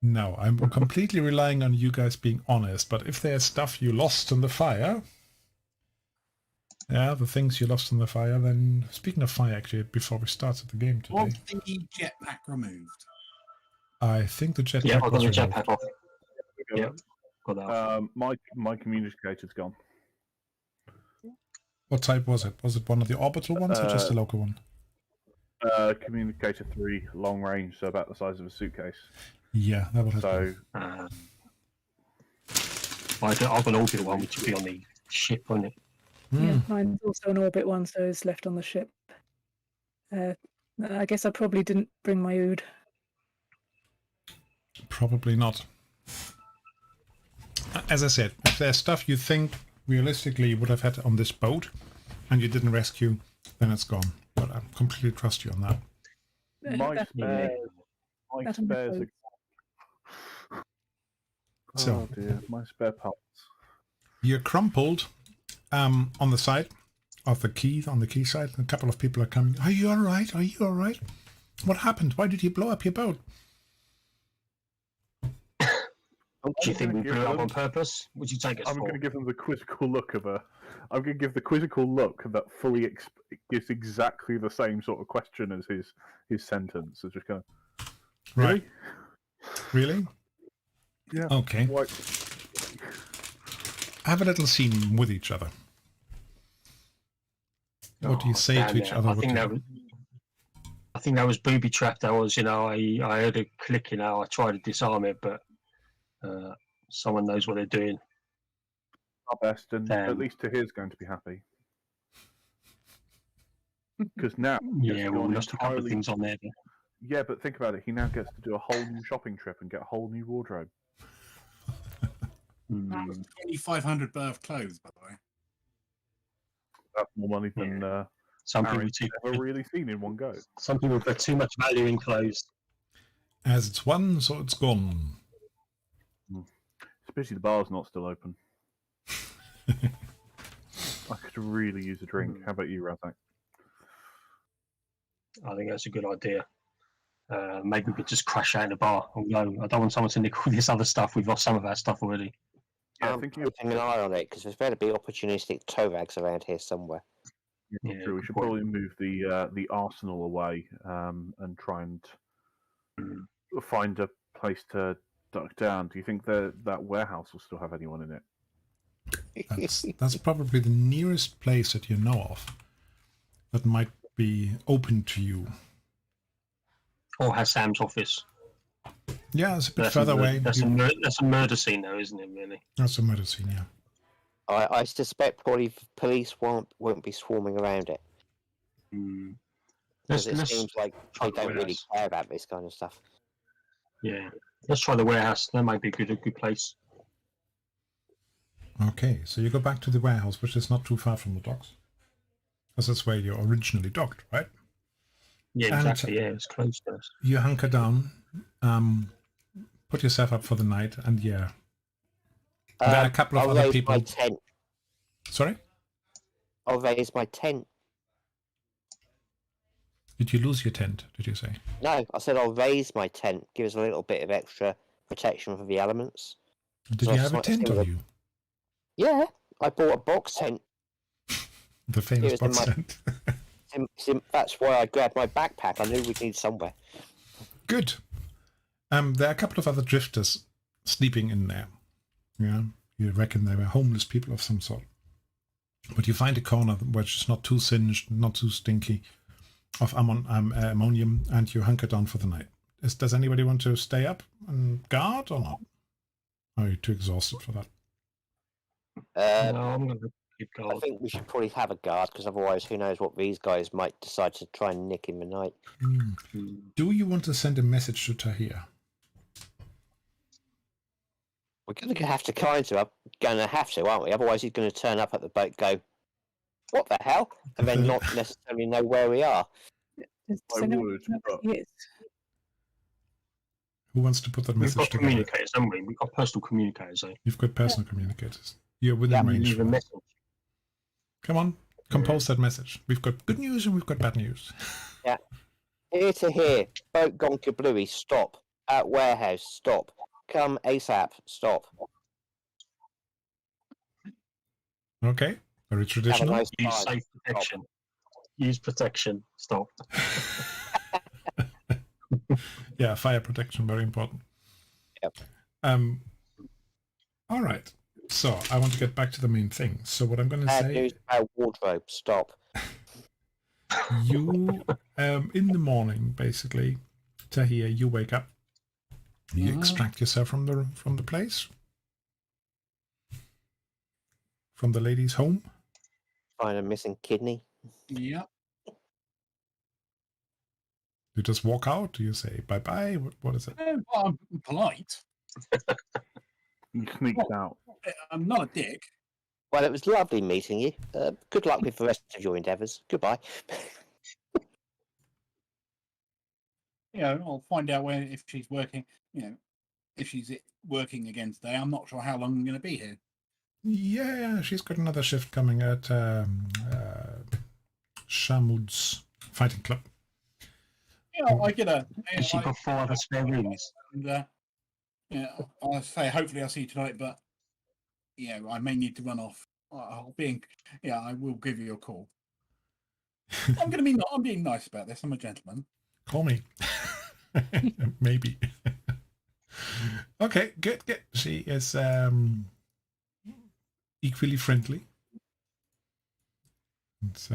No, I'm completely relying on you guys being honest, but if there's stuff you lost in the fire... Yeah, the things you lost in the fire, then... Speaking of fire, actually, before we started the game today... Was the jetpack removed? I think the jetpack Yeah, I got the was removed. jetpack off. Yeah, got that off. My communicator's gone. What type was it? Was it one of the orbital ones or just a local one? Communicator 3, long range, so about the size of a suitcase. Yeah, that would have So, I've got an orbital one, which would be on the ship, wouldn't it? Yeah, mine's also an orbit one, so it's left on the ship. I guess I probably didn't bring my ood. Probably not. As I said, if there's stuff you think realistically you would have had on this boat and you didn't rescue, then it's gone. But I completely trust you on that. my spares are... So, oh dear, my spare parts. you're crumpled on the side of the quay, on the quay side. A couple of people are coming. Are you all right? Are you all right? What happened? Why did you blow up your boat? Do you think we blew it up on purpose? Would you take us I'm for? going to give them the quizzical look of a... I'm going to give the quizzical look that fully gives exactly the same sort of question as his sentence. It's just kind of... Right. Really? Yeah. Okay. Why? Have a little scene with each other. What do you say to each other? I think that was booby trapped. That was, I heard a click. I tried to disarm it, but someone knows what they're doing. Our best, and at least Tahir's going to be happy. Because now... Yeah, we lost a couple of things on there. But... Yeah, but think about it. He now gets to do a whole new shopping trip and get a whole new wardrobe. That was 2,500 birth clothes, by the way. That's more money than some people Aaron's ever really seen in one go. Some people put too much value in clothes. As it's won, so it's gone. It's a pity the bar's not still open. I could really use a drink. How about you, Razak? I think that's a good idea. Maybe we could just crash out in a bar. Although I don't want someone to nick all this other stuff. We've lost some of our stuff already. Yeah, I'm keeping an eye on it because there's better be opportunistic tow rags around here somewhere. Yeah, true. We should probably move the arsenal away and try and find a place to duck down. Do you think that warehouse will still have anyone in it? That's probably the nearest place that you know of that might be open to you. Or has Sam's office. Yeah, it's a bit further away. That's a murder scene, though, isn't it? Really. That's a murder scene, yeah. I suspect probably police won't be swarming around it. Because it seems like they don't really care about this kind of stuff. Yeah, let's try the warehouse. That might be a good place. Okay, so you go back to the warehouse, which is not too far from the docks. Because that's where you originally docked, right? Yeah, exactly. Yeah, it's close to us. You hunker down. put yourself up for the night, and yeah. There are a couple of I'll other raise people. my tent. Sorry? I'll raise my tent. Did you lose your tent, did you say? No, I said I'll raise my tent. Give us a little bit of extra protection from the elements. Did So you I have a might tent see on what- you? Yeah, I bought a box tent. The famous It was in box my- tent. That's why I grabbed my backpack. I knew we'd need somewhere. Good. There are a couple of other drifters sleeping in there. Yeah, you reckon they were homeless people of some sort. But you find a corner which is not too singed, not too stinky, of ammonium, and you hunker down for the night. Does anybody want to stay up and guard or not? Are you too exhausted for that? No, I'm going to keep I guard. think we should probably have a guard because otherwise, who knows what these guys might decide to try and nick in the night. Do you want to send a message to Tahir? We're going to have to aren't we? Otherwise, he's going to turn up at the boat, go, "What the hell?" and then not necessarily know where we are. Does I anyone would, know but- who he is? Who wants to put that We've message got together? communicators, haven't we? We've got personal communicators, eh? You've got personal communicators. You're within We range. leave for a that. message. Come on, compose that message. We've got good news and we've got bad news. Here to here, boat gone kablooey, stop. At warehouse, stop. Come ASAP, stop. Okay, very Have a traditional. nice Use time. safe protection. Use protection. Stop. Yeah, fire protection, very important. Yep. All right. So I want to get back to the main thing. So what I'm going to Bad say, news about wardrobe, stop. you in the morning, basically, Tahir, you wake up, you extract yourself from the place, from the lady's home. Find a missing kidney. Yeah. You just walk out. Do you say bye bye? What is it? Well, I'm polite. He sneaked out. I'm not a dick. Well, it was lovely meeting you. Good luck with the rest of your endeavours. Goodbye. You know, I'll find out if she's working. You know, if she's working again today. I'm not sure how long I'm going to be here. Yeah, she's got another shift coming at Shamud's fighting club. You know, I get a. Has she got 4 other spare rooms? And, yeah, I'll say hopefully I'll see you tonight, but yeah, I may need to run off. I'll be in, yeah, I will give you a call. I'm being nice about this. I'm a gentleman. Call me. Maybe. Okay, good. She is equally friendly. It's,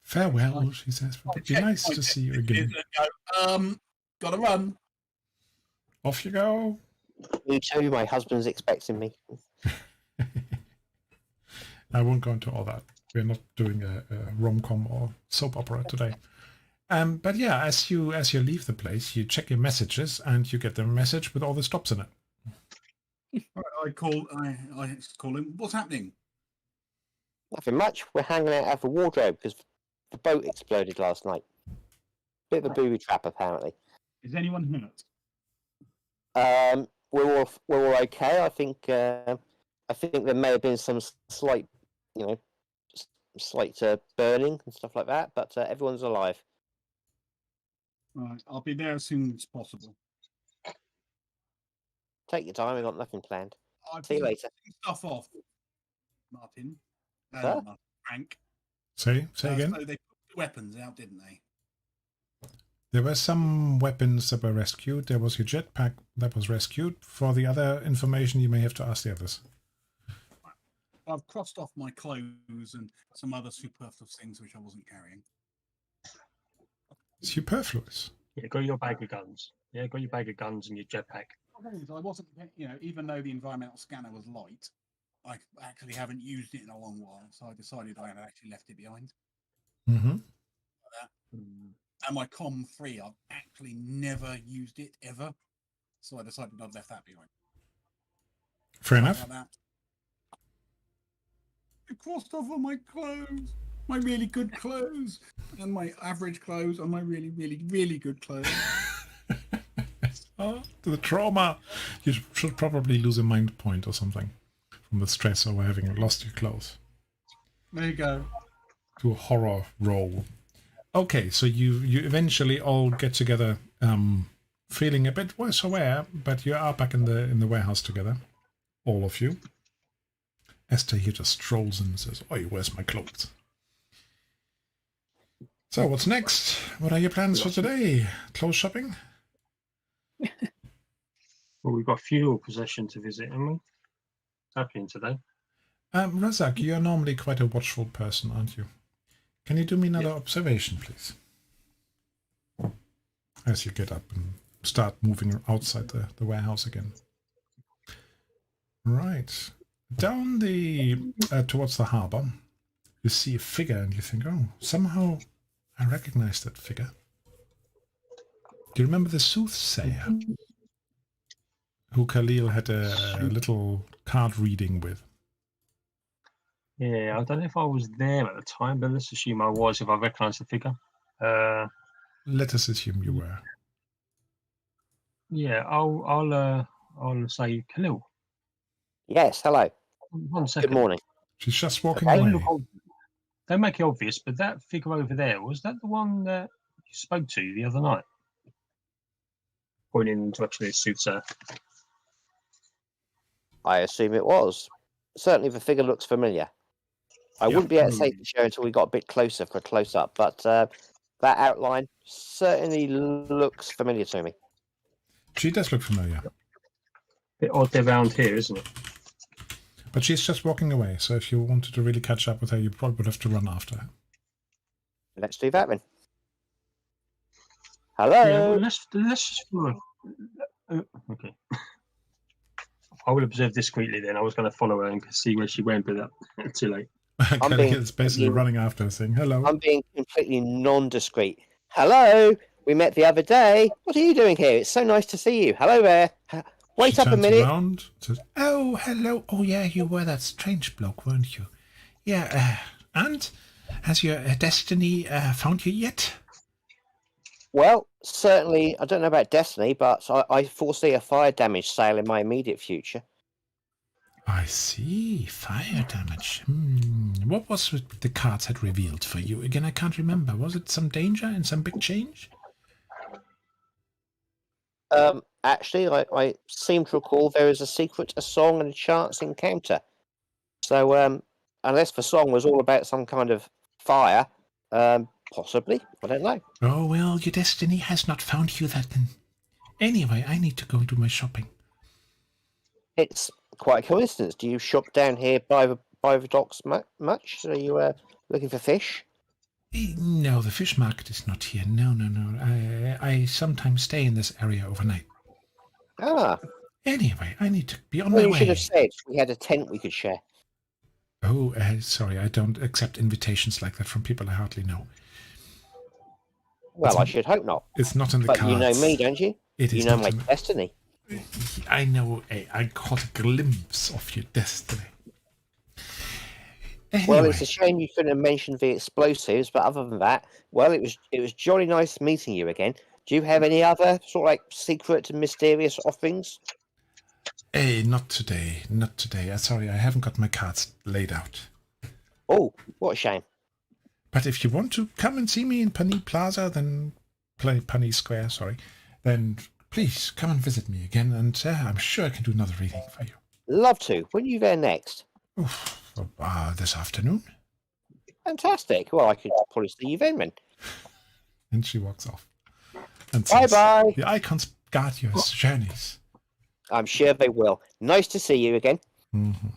farewell, she says. It'd be nice to see you again. Gotta run. Off you go. You too, my husband's expecting me. I won't go into all that. We're not doing a rom-com or soap opera today. But yeah, as you leave the place, you check your messages and you get the message with all the stops in it. I call him. What's happening? Nothing much. We're hanging out at the wardrobe because the boat exploded last night. Bit of a booby trap, apparently. Is anyone hurt? We're all okay. I think there may have been some slight, burning and stuff like that, but everyone's alive. Right, I'll be there as soon as possible. Take your time. We've got nothing planned. I've See you been later. taking stuff off, Martin. Huh? Not Frank. Say again. So they put the weapons out, didn't they? There were some weapons that were rescued. There was your jetpack that was rescued. For the other information, you may have to ask the others. I've crossed off my clothes and some other superfluous things which I wasn't carrying. Superfluous. Yeah, got your bag of guns. Yeah, got your bag of guns and your jetpack. I wasn't, even though the environmental scanner was light, I actually haven't used it in a long while, so I decided I had actually left it behind. Mm-hmm. And my COM3, I've actually never used it ever, so I decided I'd left that behind. Fair enough. Like that. I crossed off all my clothes, my really good clothes, and my average clothes, and my really, really, really good clothes. Oh, the trauma. You should probably lose a mind point or something from the stress over having lost your clothes. There you go. To a horror roll. Okay, so you eventually all get together, feeling a bit worse aware, but you are back in the warehouse together, all of you. Esther here just strolls in and says, "Oi, where's my clothes?" So what's next? What are your plans for today? Clothes shopping? Well, we've got funeral procession to visit, haven't we? Happening today. Razak, you're normally quite a watchful person, aren't you? Can you do me another Yeah. observation, please? As you get up and start moving outside the warehouse again. Right. Down towards the harbor, you see a figure and you think, oh, somehow I recognize that figure. Do you remember the soothsayer who Khalil had a little card reading with? Yeah, I don't know if I was there at the time, but let's assume I was if I recognise the figure. Let us assume you were. Yeah, I'll say Khalil. Yes, hello. 1 second. Good morning. She's just walking Okay. away. Don't make it obvious, but that figure over there, was that the one that you spoke to the other night? Pointing to actually a soothsayer. I assume it was. Certainly the figure looks familiar. I Yeah. wouldn't be able to say for sure until we got a bit closer for a close-up, but that outline certainly looks familiar to me. She does look familiar. Bit odd they're around here, isn't it? But she's just walking away, so if you wanted to really catch up with her, you probably would have to run after her. Let's do that then. Hello. Yeah, well, let's just follow. Okay. I will observe discreetly then. I was going to follow her and see where she went, but too late. Kelly is basically running after her, saying, "Hello." I'm being completely non-discreet. Hello. We met the other day. What are you doing here? It's so nice to see you. Hello there. Wait She up a turns minute. around, says, "Oh, hello. Oh, yeah, you were that strange bloke, weren't you? Yeah, and has your destiny found you yet?" Well, certainly, I don't know about destiny, but I foresee a fire damage sale in my immediate future. I see. Fire damage. What was it the cards had revealed for you? Again, I can't remember. Was it some danger and some big change? Actually, I seem to recall there is a secret, a song, and a chance encounter. So, unless the song was all about some kind of fire, possibly, I don't know. Oh, well, your destiny has not found you that then. Anyway, I need to go do my shopping. It's quite a coincidence. Do you shop down here by the docks much? Are you looking for fish? No, the fish market is not here. No. I sometimes stay in this area overnight. Ah, Anyway, I need to be on well, my you way. should have said we had a tent we could share. Oh, sorry, I don't accept invitations like that from people I hardly know. Well, I should hope not. It's not in the But cards. you know me, don't you? It is You know not my in destiny. I know. I caught a glimpse of your destiny. Anyway, Well, it's a shame you couldn't have mentioned the explosives, but other than that, well, it was jolly nice meeting you again. Do you have any other sort of like secret and mysterious offerings? hey, not today. Not today. Sorry, I haven't got my cards laid out. Oh, what a shame. But if you want to come and see me in Pani Plaza, then Pani Square, sorry, then please come and visit me again, and I'm sure I can do another reading for you. Love to. When are you there next? This afternoon. Fantastic. Well, I could probably see you then. And she walks off. And Bye says, bye. The icons guard your journeys. I'm sure they will. Nice to see you again. Mm-hmm.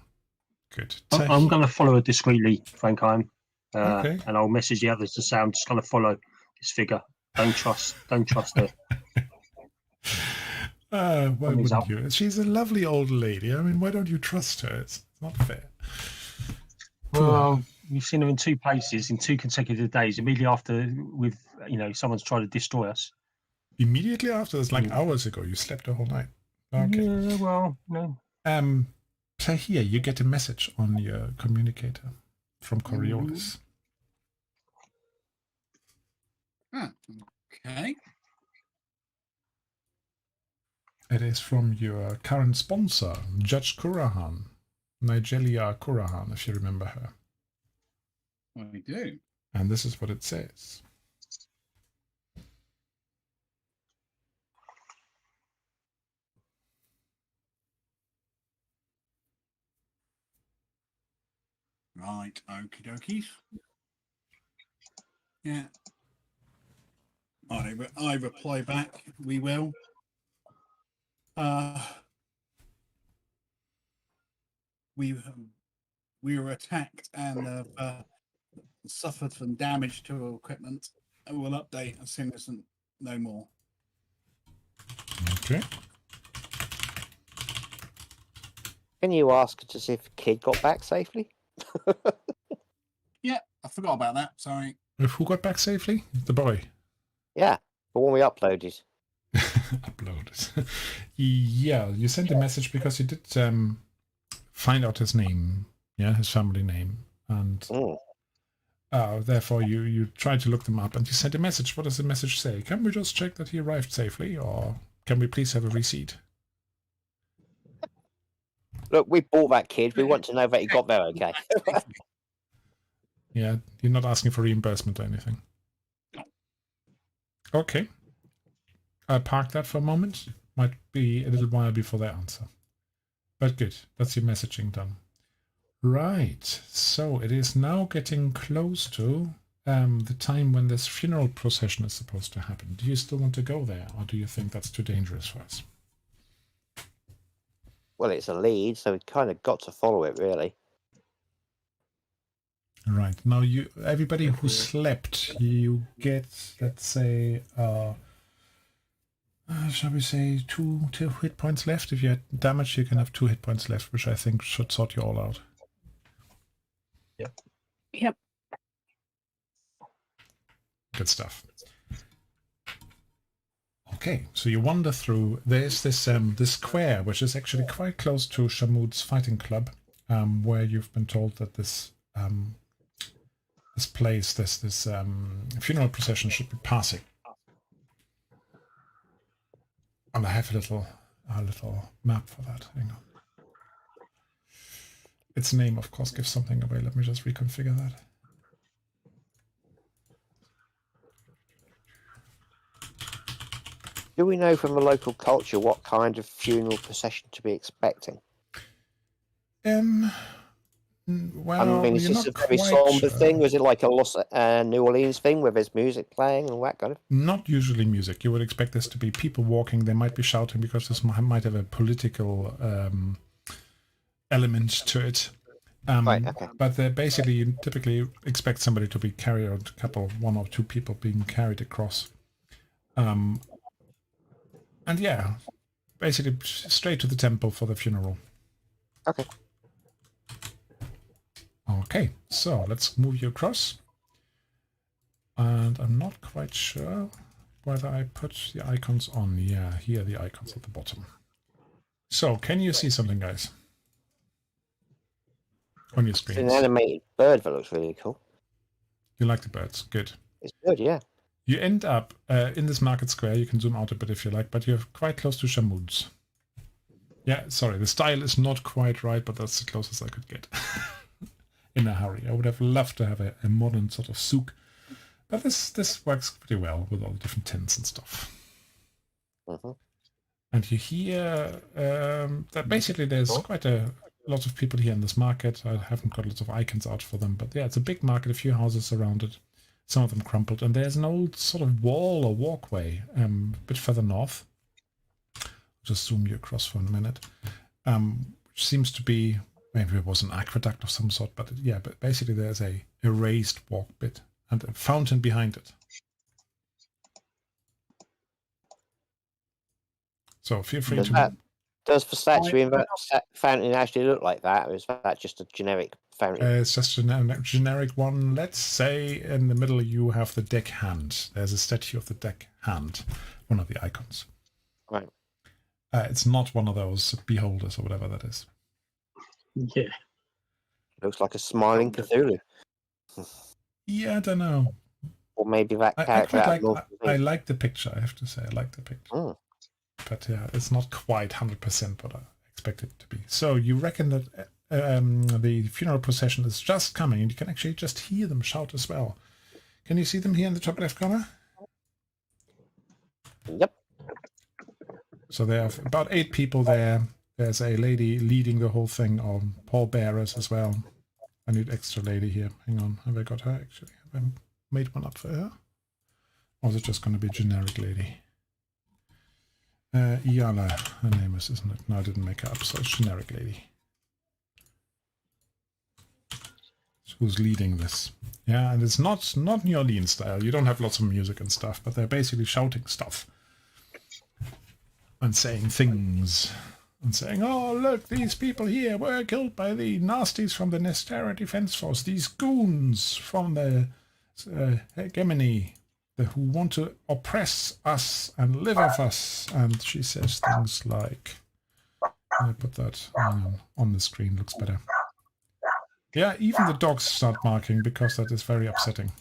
Good. I'm going to follow her discreetly, Frank. Okay. And I'll message the others to say I'm just going to follow this figure. Don't trust her. Why Something's wouldn't up. you? She's a lovely old lady. I mean, why don't you trust her? It's not fair. Well, we've seen her in 2 places in 2 consecutive days. Immediately after, someone's tried to destroy us. Immediately after, it's like hours ago. You slept the whole night. Okay. Yeah, well, no. So here you get a message on your communicator from Coriolis. Okay. is from your current sponsor, Judge Kurahan, Nigelia Kurahan, if you remember her. I do. And this is what it says. Right, okie dokies. Yeah. I reply back, we will. We were attacked and suffered some damage to our equipment. And we'll update as soon as no more. Okay. Can you ask to see if the kid got back safely? Yeah, I forgot about that. Sorry. If who got back safely? The boy. Yeah, the one we uploaded. Uploaded. Yeah, you sent a message because you did find out his name, yeah, his family name, and therefore you tried to look them up, and you sent a message. What does the message say? Can we just check that he arrived safely, or can we please have a receipt? Look, we bought that kid. We want to know that he got there okay. Yeah, you're not asking for reimbursement or anything. Okay. I'll park that for a moment. Might be a little while before the answer. But good. That's your messaging done. Right. So it is now getting close to the time when this funeral procession is supposed to happen. Do you still want to go there, or do you think that's too dangerous for us? Well, it's a lead, so we kind of got to follow it, really. Right. Now, everybody who slept, you get, let's say, shall we say, two hit points left. If you had damage, you can have 2 hit points left, which I think should sort you all out. Yep. Good stuff. Okay, so you wander through. There's this this square, which is actually quite close to Shamud's fighting club, where you've been told that this place, this funeral procession should be passing. And I have a little map for that. Hang on. Its name, of course, gives something away. Let me just reconfigure that. Do we know from the local culture what kind of funeral procession to be expecting? Well, I mean, is you're this not a very quite somber sure. thing? Was it like a New Orleans thing where there's music playing and all that kind of? Not usually music. You would expect this to be people walking. They might be shouting because this might have a political element to it. Right, okay. But basically, you typically expect somebody to be carried, one or two people being carried across. And yeah, basically straight to the temple for the funeral. Okay. Okay, so let's move you across. And I'm not quite sure whether I put the icons on. Yeah, here are the icons at the bottom. So, can you see something, guys? On your It's screens. an animated bird that looks really cool. You like the birds? Good. It's good, yeah. You end up in this market square. You can zoom out a bit if you like, but you're quite close to Shamud's. Yeah, sorry, the style is not quite right, but that's the closest I could get. In a hurry. I would have loved to have a modern sort of souk, but this works pretty well with all the different tents and stuff. Mm-hmm. And you hear that basically there's quite a lot of people here in this market. I haven't got lots of icons out for them, but yeah, it's a big market, a few houses around it, some of them crumpled, and there's an old sort of wall or walkway a bit further north. I'll just zoom you across for a minute, which seems to be, maybe it was an aqueduct of some sort, but yeah, but basically there's a raised walk bit and a fountain behind it. So feel free to... Does the statue in that fountain actually look like that, or is that just a generic fountain? It's just a generic one. Let's say in the middle you have the deck hand. There's a statue of the deck hand, one of the icons. Right. It's not one of those beholders or whatever that is. Yeah. Looks like a smiling Cthulhu. Yeah, I don't know. Or maybe that I character. like the picture, I have to say. I like the picture. Mm. but yeah, it's not quite 100% what I expected it to be. So you reckon that the funeral procession is just coming, and you can actually just hear them shout as well. Can you see them here in the top left corner? Yep. So there are about 8 people there. There's a lady leading the whole thing, or pallbearers as well. I need extra lady here. Hang on, have I got her actually? Have I made one up for her? Or is it just going to be generic lady? Iala, her name is, isn't it? No, I didn't make her up, so it's generic lady. Who's leading this? Yeah, and it's not New Orleans style. You don't have lots of music and stuff, but they're basically shouting stuff and saying things and saying, "Oh, look, these people here were killed by the nasties from the Nestera Defense Force. These goons from the hegemony who want to oppress us and live off us." And she says things like, I put that on the screen, looks better. Yeah, even the dogs start barking because that is very upsetting.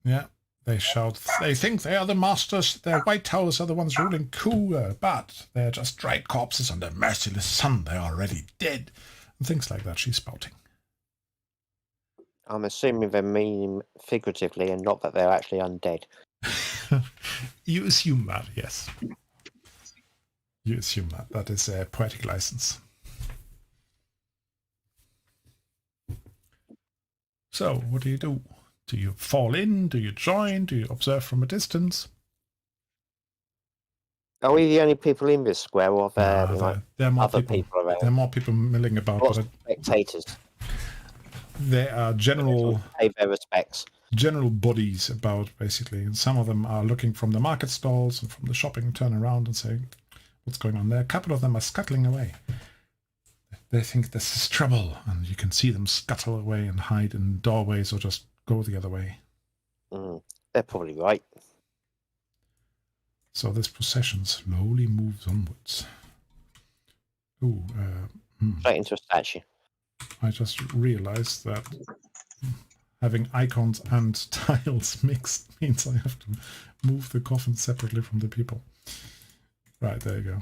Yeah, they shout, they think they are the masters, their white towers are the ones ruling Kua, but they're just dried corpses under merciless sun, they're already dead. And things like that she's spouting. I'm assuming they mean figuratively and not that they're actually undead. You assume that, yes. You assume that. That is a poetic license. So, what do you do? Do you fall in? Do you join? Do you observe from a distance? Are we the only people in this square, or are there are more other people around? there are more people milling about, Lots but of spectators. there are general Pay their respects. general bodies about, basically, and some of them are looking from the market stalls and from the shopping, turn around and say, what's going on there? A couple of them are scuttling away. They think this is trouble, and you can see them scuttle away and hide in doorways or just go the other way. They're probably right. So this procession slowly moves onwards. Ooh, Straight into a statue. I just realized that having icons and tiles mixed means I have to move the coffin separately from the people. Right, there you go.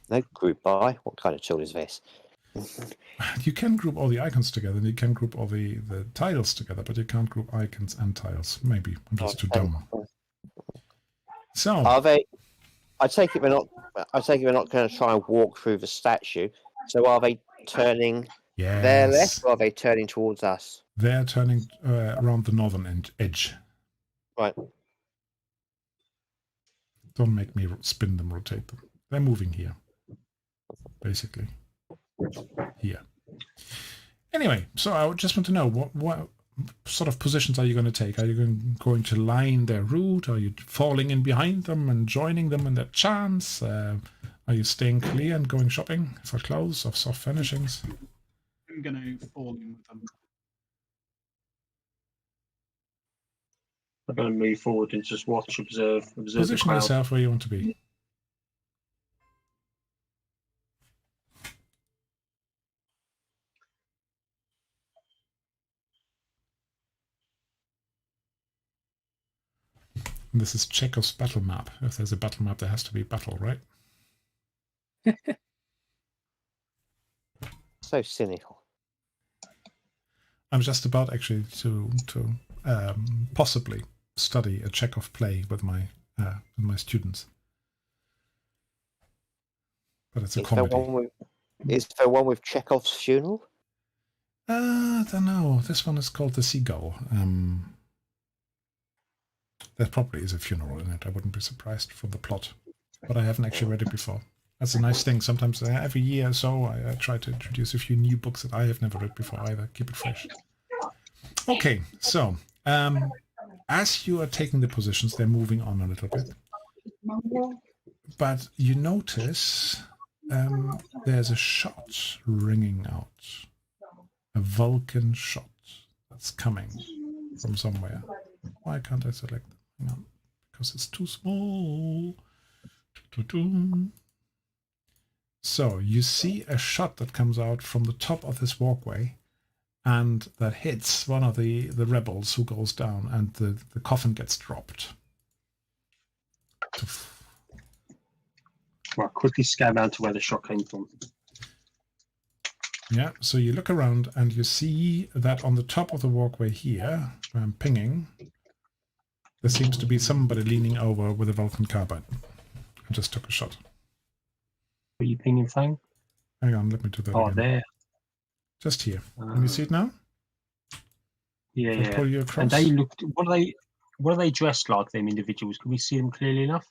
No group buy. What kind of tool is this? You can group all the icons together, and you can group all the tiles together, but you can't group icons and tiles. Maybe I'm just too dumb. So Are they? I take it they're not. I take it they're not going to try and walk through the statue. So are they turning their left, or are they turning towards us? They're turning around the northern edge. Right. Don't make me spin them, rotate them. They're moving here, basically. Here. Anyway, so I just want to know what sort of positions are you going to take? Are you going to line their route? Are you falling in behind them and joining them in their chance? Are you staying clear and going shopping for clothes or soft furnishings? I'm going to fall in with them. I'm going to move forward and just watch, observe Position the crowd. yourself where you want to be. And this is Chekhov's battle map. If there's a battle map, there has to be battle, right? So cynical. I'm just about actually to possibly study a Chekhov play with my students. But it's a comedy. Is there one with Chekhov's funeral? I don't know. This one is called The Seagull. There probably is a funeral in it. I wouldn't be surprised from the plot. But I haven't actually read it before. That's a nice thing. Sometimes every year or so I try to introduce a few new books that I have never read before either. Keep it fresh. Okay, so as you are taking the positions, they're moving on a little bit. But you notice there's a shot ringing out. A Vulcan shot that's coming from somewhere. Why can't I select them? Hang on. Because it's too small. So you see a shot that comes out from the top of this walkway, and that hits one of the rebels who goes down, and the coffin gets dropped. Well, quickly scan down to where the shot came from. Yeah, so you look around and you see that on the top of the walkway here, where I'm pinging, there seems to be somebody leaning over with a Vulcan carbine. I just took a shot. Are you pinging, Fang? Hang on, let me do that Oh, again. there. Just here. Can you see it now? Yeah, If I yeah. pull you across. And they looked. What are they dressed like? Them individuals? Can we see them clearly enough?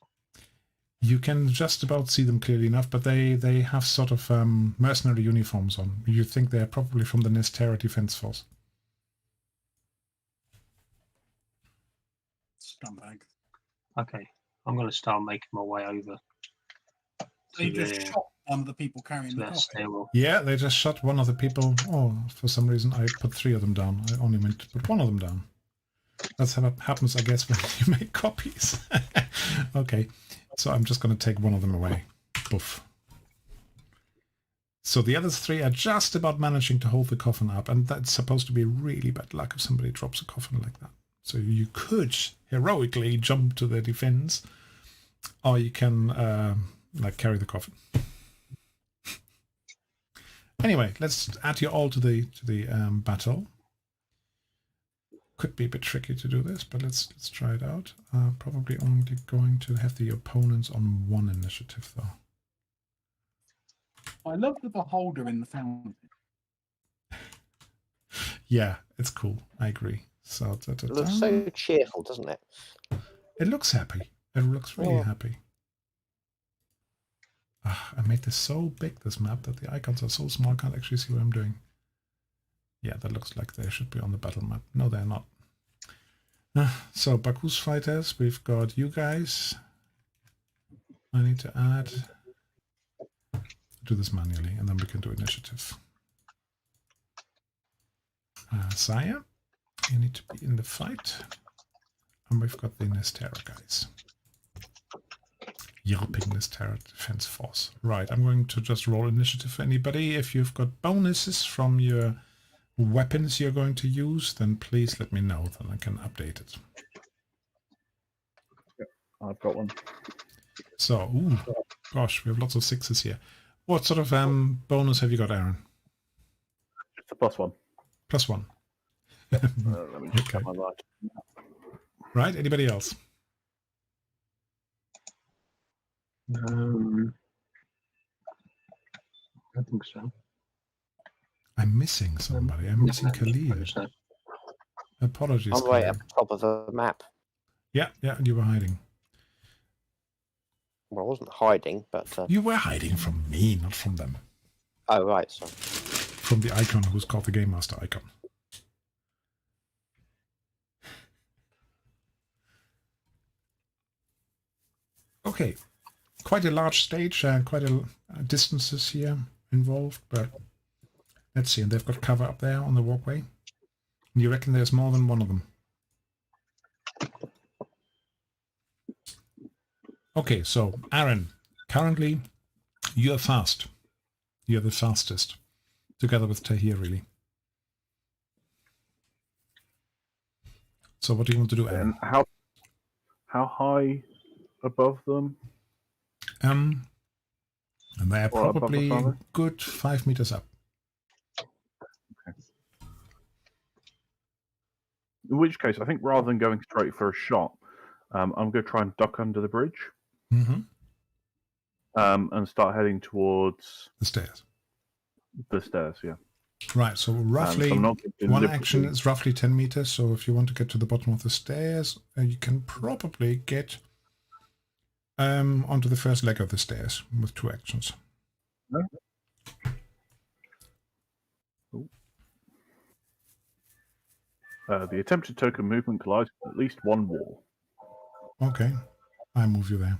You can just about see them clearly enough, but they have sort of mercenary uniforms on. You think they're probably from the Nestera Defense Force. Scumbag. Okay, I'm going to start making my way over. They to just there, shot one of the people carrying to the that coffin. stairwell. Yeah, they just shot one of the people. Oh, for some reason I put 3 of them down. I only meant to put 1 of them down. That's what happens, I guess, when you make copies. Okay, so I'm just going to take 1 of them away. Poof. So the other 3 are just about managing to hold the coffin up, and that's supposed to be really bad luck if somebody drops a coffin like that. So you could heroically jump to their defense, or you can like carry the coffin. Anyway, let's add you all to the battle. Could be a bit tricky to do this, but let's try it out. Probably only going to have the opponents on 1 initiative, though. I love the beholder in the fountain. Yeah, it's cool. I agree. So It looks so cheerful, doesn't it? it looks happy. It looks really Yeah. happy. I made this so big, this map, that the icons are so small I can't actually see what I'm doing. Yeah, that looks like they should be on the battle map. No, they're not. So, Baku's fighters, we've got you guys. I need to add... do this manually, and then we can do initiative. Saya, you need to be in the fight. And we've got the Nestera guys. Yelping Nestera Defense Force. Right, I'm going to just roll initiative for anybody. If you've got bonuses from your weapons you're going to use, then please let me know, then I can update it. I've got one. So, ooh, gosh, we have lots of 6s here. What sort of bonus have you got, Aaron? Just a +1. +1. Let me just Okay. get my light. Right, anybody else? I think so. I'm missing somebody. I'm missing Khalil. Apologies, I'm right Khalil. at the top of the map. Yeah, you were hiding. Well, I wasn't hiding, but... You were hiding from me, not from them. Oh, right, sorry. From the icon who's called the Game Master icon. Okay, quite a large stage and quite a distances here involved, but let's see. And they've got cover up there on the walkway. And you reckon there's more than 1 of them? Okay, so Aaron, currently you're fast. You're the fastest, together with Tahir, really. So what do you want to do, Aaron? And how high above them? And they're Or above the probably father? good 5 meters up. In which case, I think rather than going straight for a shot, I'm going to try and duck under the bridge Mm-hmm. and start heading towards The stairs. the stairs. Yeah. Right, so roughly So I'm not getting one deliberately- action is roughly 10 meters. So if you want to get to the bottom of the stairs, you can probably get onto the first leg of the stairs with 2 actions. The attempted token movement collides with at least 1 wall. Okay, I move you there.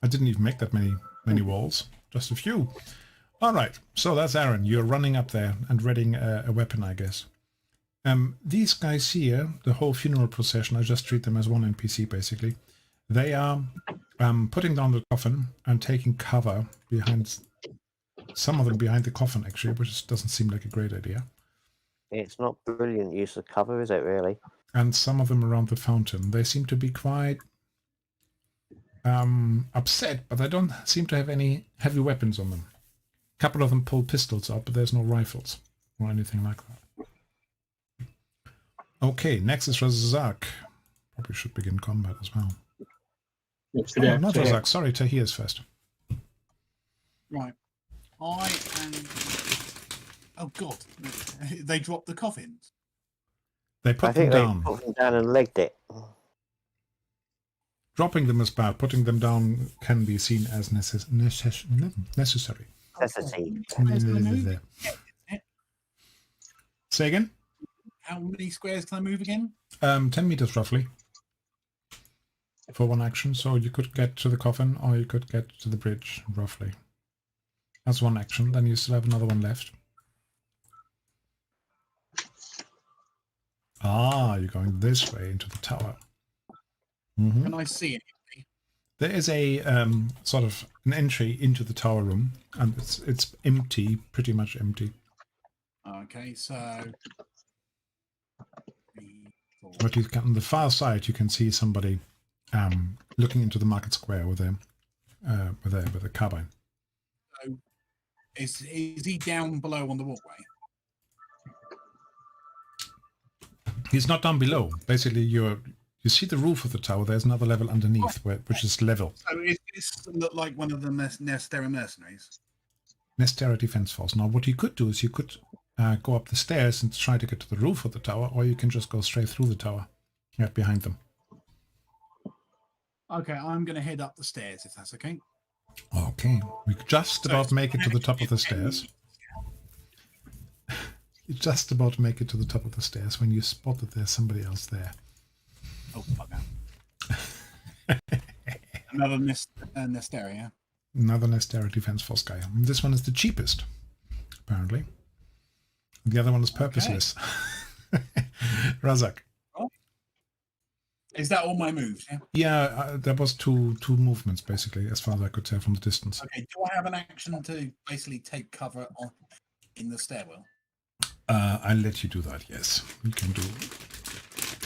I didn't even make that many walls, just a few. All right, so that's Aaron. You're running up there and readying a weapon, I guess. These guys here, the whole funeral procession, I just treat them as 1 NPC basically. They are putting down the coffin and taking cover behind, some of them behind the coffin actually, which doesn't seem like a great idea. It's not brilliant use of cover, is it, really? And some of them around the fountain. They seem to be quite upset, but they don't seem to have any heavy weapons on them. A couple of them pull pistols out, but there's no rifles or anything like that. Okay, next is Razak. Probably should begin combat as well. Yes, Oh, not Razak. Sorry, Tahir's first. Right. I am. Oh God! They dropped the coffins. They I put them think they down. put them down and legged it. Dropping them is bad. Putting them down can be seen as necessary. Necessity. Squares can I move? Say again? How many squares can I move again? 10 meters roughly for one action. So you could get to the coffin or you could get to the bridge roughly. That's one action. Then you still have another one left. Ah, you're going this way into the tower. Mm-hmm. Can I see anything? There is a sort of an entry into the tower room, and it's empty, pretty much empty. Okay, so. But you can, on the far side, you can see somebody looking into the market square with a carbine. So is he down below on the walkway? He's not down below. Basically, you see the roof of the tower. There's another level underneath, which is level. So is this look like one of the Nestera mercenaries? Nestera Defense Force. Now, what you could do is you could go up the stairs and try to get to the roof of the tower, or you can just go straight through the tower, right behind them. Okay, I'm going to head up the stairs if that's okay. Okay, we just about make it to the top of the stairs. You just about make it to the top of the stairs when you spot that there's somebody else there. Oh, fuck that. Another Nestera, yeah? Another Nestera Defense Force guy. This one is the cheapest, apparently. The other one is purposeless. Okay. Razak. Oh. Is that all my moves, yeah? Yeah, there was two movements, basically, as far as I could tell from the distance. Okay, do I have an action to basically take cover in the stairwell? I'll let you do that, yes. You can do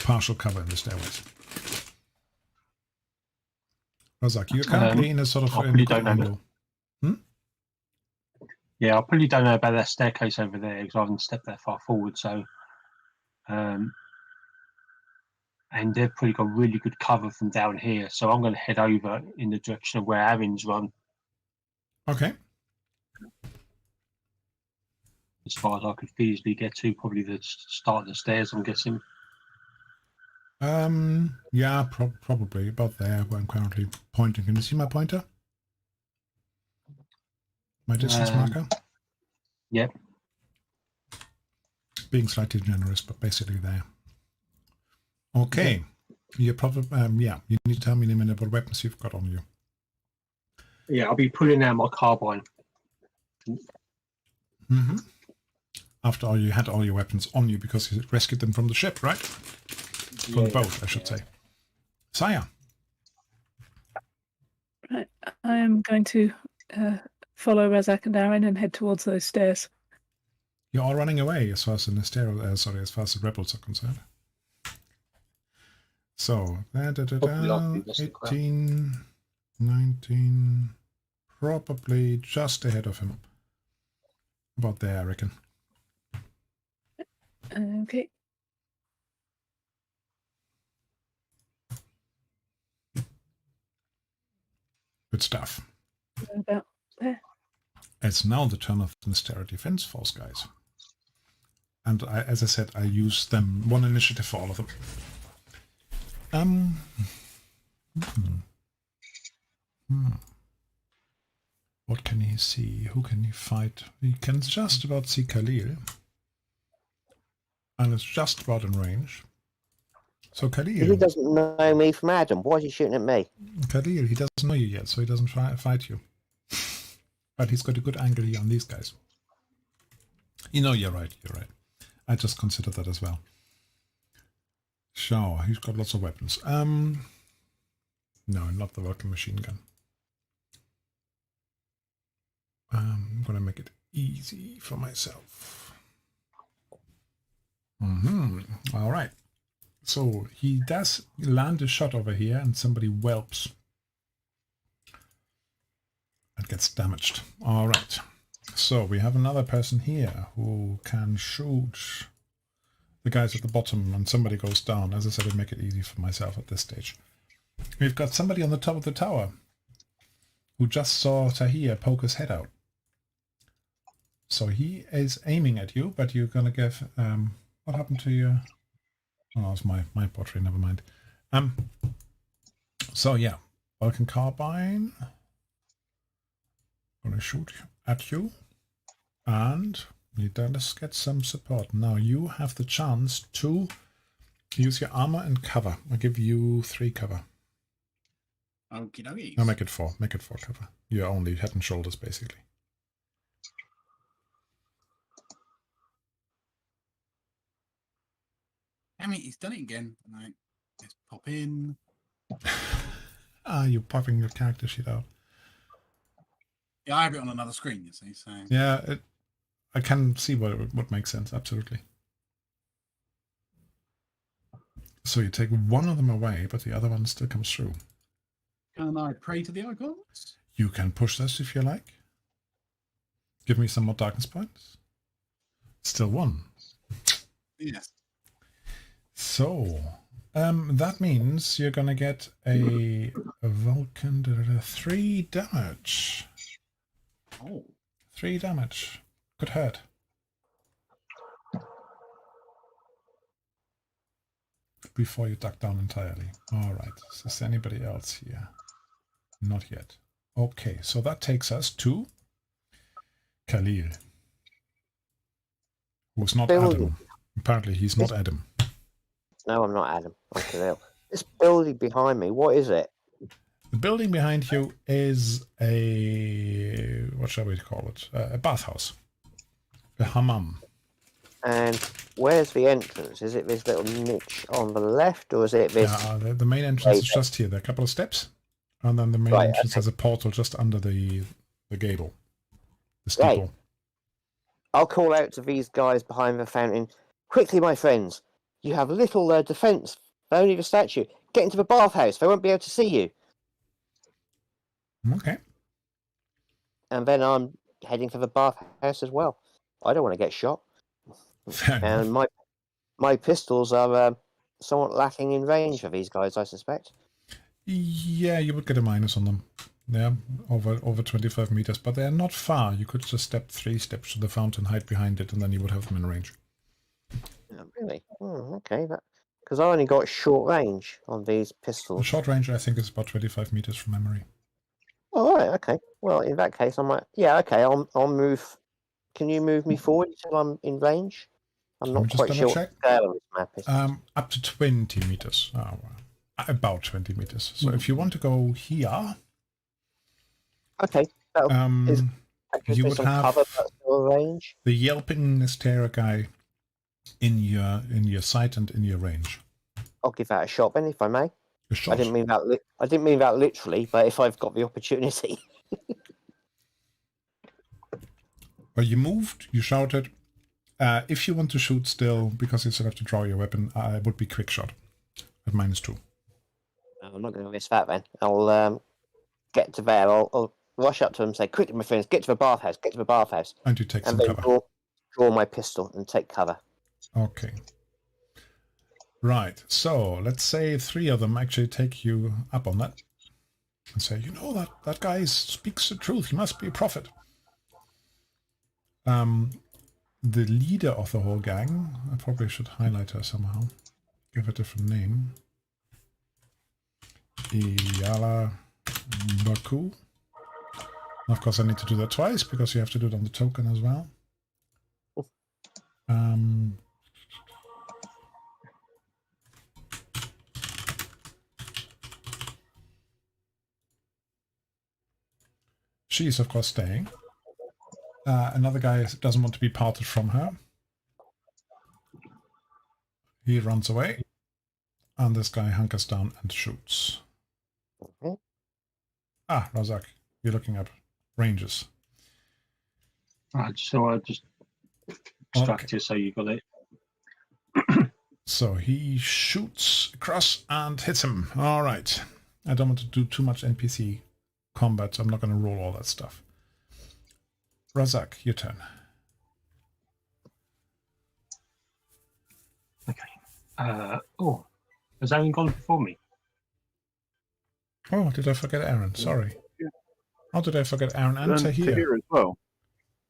partial cover in the stairways. Razak, you're currently in a sort of... I really don't know. Hmm? Yeah, I probably don't know about that staircase over there because I haven't stepped that far forward. So, and they've probably got really good cover from down here. So I'm going to head over in the direction of where Aaron's run. Okay. As far as I could feasibly get to, probably the start of the stairs, I'm guessing. Yeah, probably about there where I'm currently pointing. Can you see my pointer? My distance marker? Yep. Being slightly generous, but basically there. Okay. You're probably, yeah, you need to tell me in a minute what weapons you've got on you. Yeah, I'll be pulling out my carbine. Mm-hmm. After you had all your weapons on you because you rescued them from the ship, right? From the boat, I should say. Saya. Right, I am going to follow Razak and Aaron and head towards those stairs. You're all running away as far as the Nestero, as far as the rebels are concerned. So, 18, 19, probably just ahead of him. About there, I reckon. Okay. Good stuff. About there. It's now the turn of the Nestera Defense Force guys. And as I said, I use them one initiative for all of them. What can he see? Who can he fight? He can just about see Khalil. And it's just about in range. So Khalil... He doesn't know me from Adam. Why is he shooting at me? Khalil, he doesn't know you yet, so he doesn't fight you. But he's got a good angle here on these guys. You know, you're right. I just considered that as well. So, he's got lots of weapons. No, not the Vulcan machine gun. I'm going to make it easy for myself. All right. So he does land a shot over here, and somebody whelps and gets damaged. All right. So we have another person here who can shoot the guys at the bottom, and somebody goes down. As I said, I make it easy for myself at this stage. We've got somebody on the top of the tower who just saw Tahir poke his head out. So he is aiming at you, but you're gonna give what happened to your... Oh, it's my pottery, never mind. So yeah, Vulcan Carbine. Gonna shoot at you. And let's get some support. Now you have the chance to use your armor and cover. I'll give you 3 cover. Okie dokie. I'll make it 4. Make it 4 cover. You're only head and shoulders, basically. Damn it, he's done it again. Right, let's pop in. You're popping your character sheet out. Yeah, I have it on another screen, you see. So Yeah, I can see what makes sense, absolutely. So you take one of them away, but the other one still comes through. can I pray to the icons? You can push this if you like. Give me some more darkness points. Still 1. Yes. So, that means you're gonna get a Vulcan 3 damage. Oh. 3 damage. Could hurt. Before you duck down entirely. Alright, is there anybody else here? Not yet. Okay, so that takes us to Khalil. Who's not Adam. Apparently he's not Adam. No, I'm not Adam. I'm Khalil. This building behind me, what is it? The building behind you is a... what shall we call it? A bathhouse. A hammam. And where's the entrance? Is it this little niche on the left, or is it this? Yeah, the main entrance is just here. There are a couple of steps. And then the main entrance has a portal just under the gable. The steeple. Right. I'll call out to these guys behind the fountain. Quickly, my friends. You have little defense. Only the statue. Get into the bathhouse. They won't be able to see you. Okay. And then I'm heading for the bathhouse as well. I don't want to get shot. Fair And enough. my pistols are somewhat lacking in range for these guys, I suspect. Yeah, you would get a minus on them. Yeah, over 25 meters, but they're not far. You could just step 3 steps to the fountain, hide behind it, and then you would have them in range. Oh, really? Okay. Because I only got short range on these The pistols. short range, I think, is about 25 meters from memory. Oh, right. Okay. Well, in that case, I might. Yeah. Okay. I'll move. Can you move me forward until I'm in range? I'm Let me not just quite double sure what check. the scale of this map is. Up to 20 meters. Oh, well, about 20 meters. So if you want to go here, Okay. That gives you me would some have cover, but still range. the yelping Nistera guy in your sight and in your range. I'll give that a shot then, if I may. A shot. I didn't mean that. I didn't mean that literally, but if I've got the opportunity. Well, you moved, you shouted. If you want to shoot still, because you still have to draw your weapon, it would be quick shot at -2. I'm not going to miss that then. I'll get to there. I'll rush up to them and say, quickly, my friends, get to the bathhouse, get to the bathhouse. And you take And some then cover. draw my pistol and take cover. Okay. Right. So let's say 3 of them actually take you up on that and say, you know, that guy speaks the truth. He must be a prophet. The leader of the whole gang, I probably should highlight her somehow. Give her a different name. Iyala Baku. Of course, I need to do that twice because you have to do it on the token as well. She is, of course, staying. Another guy doesn't want to be parted from her. He runs away. And this guy hunkers down and shoots. Okay. Ah, Razak, you're looking up ranges. Right, so I just extract it so you got it. So he shoots across and hits him. All right. I don't want to do too much NPC combat, so I'm not going to roll all that stuff. Razak, your turn. Okay. Has Aaron gone before me? Oh, did I forget Aaron? Sorry. Yeah. How did I forget Aaron and And Tahir? as well.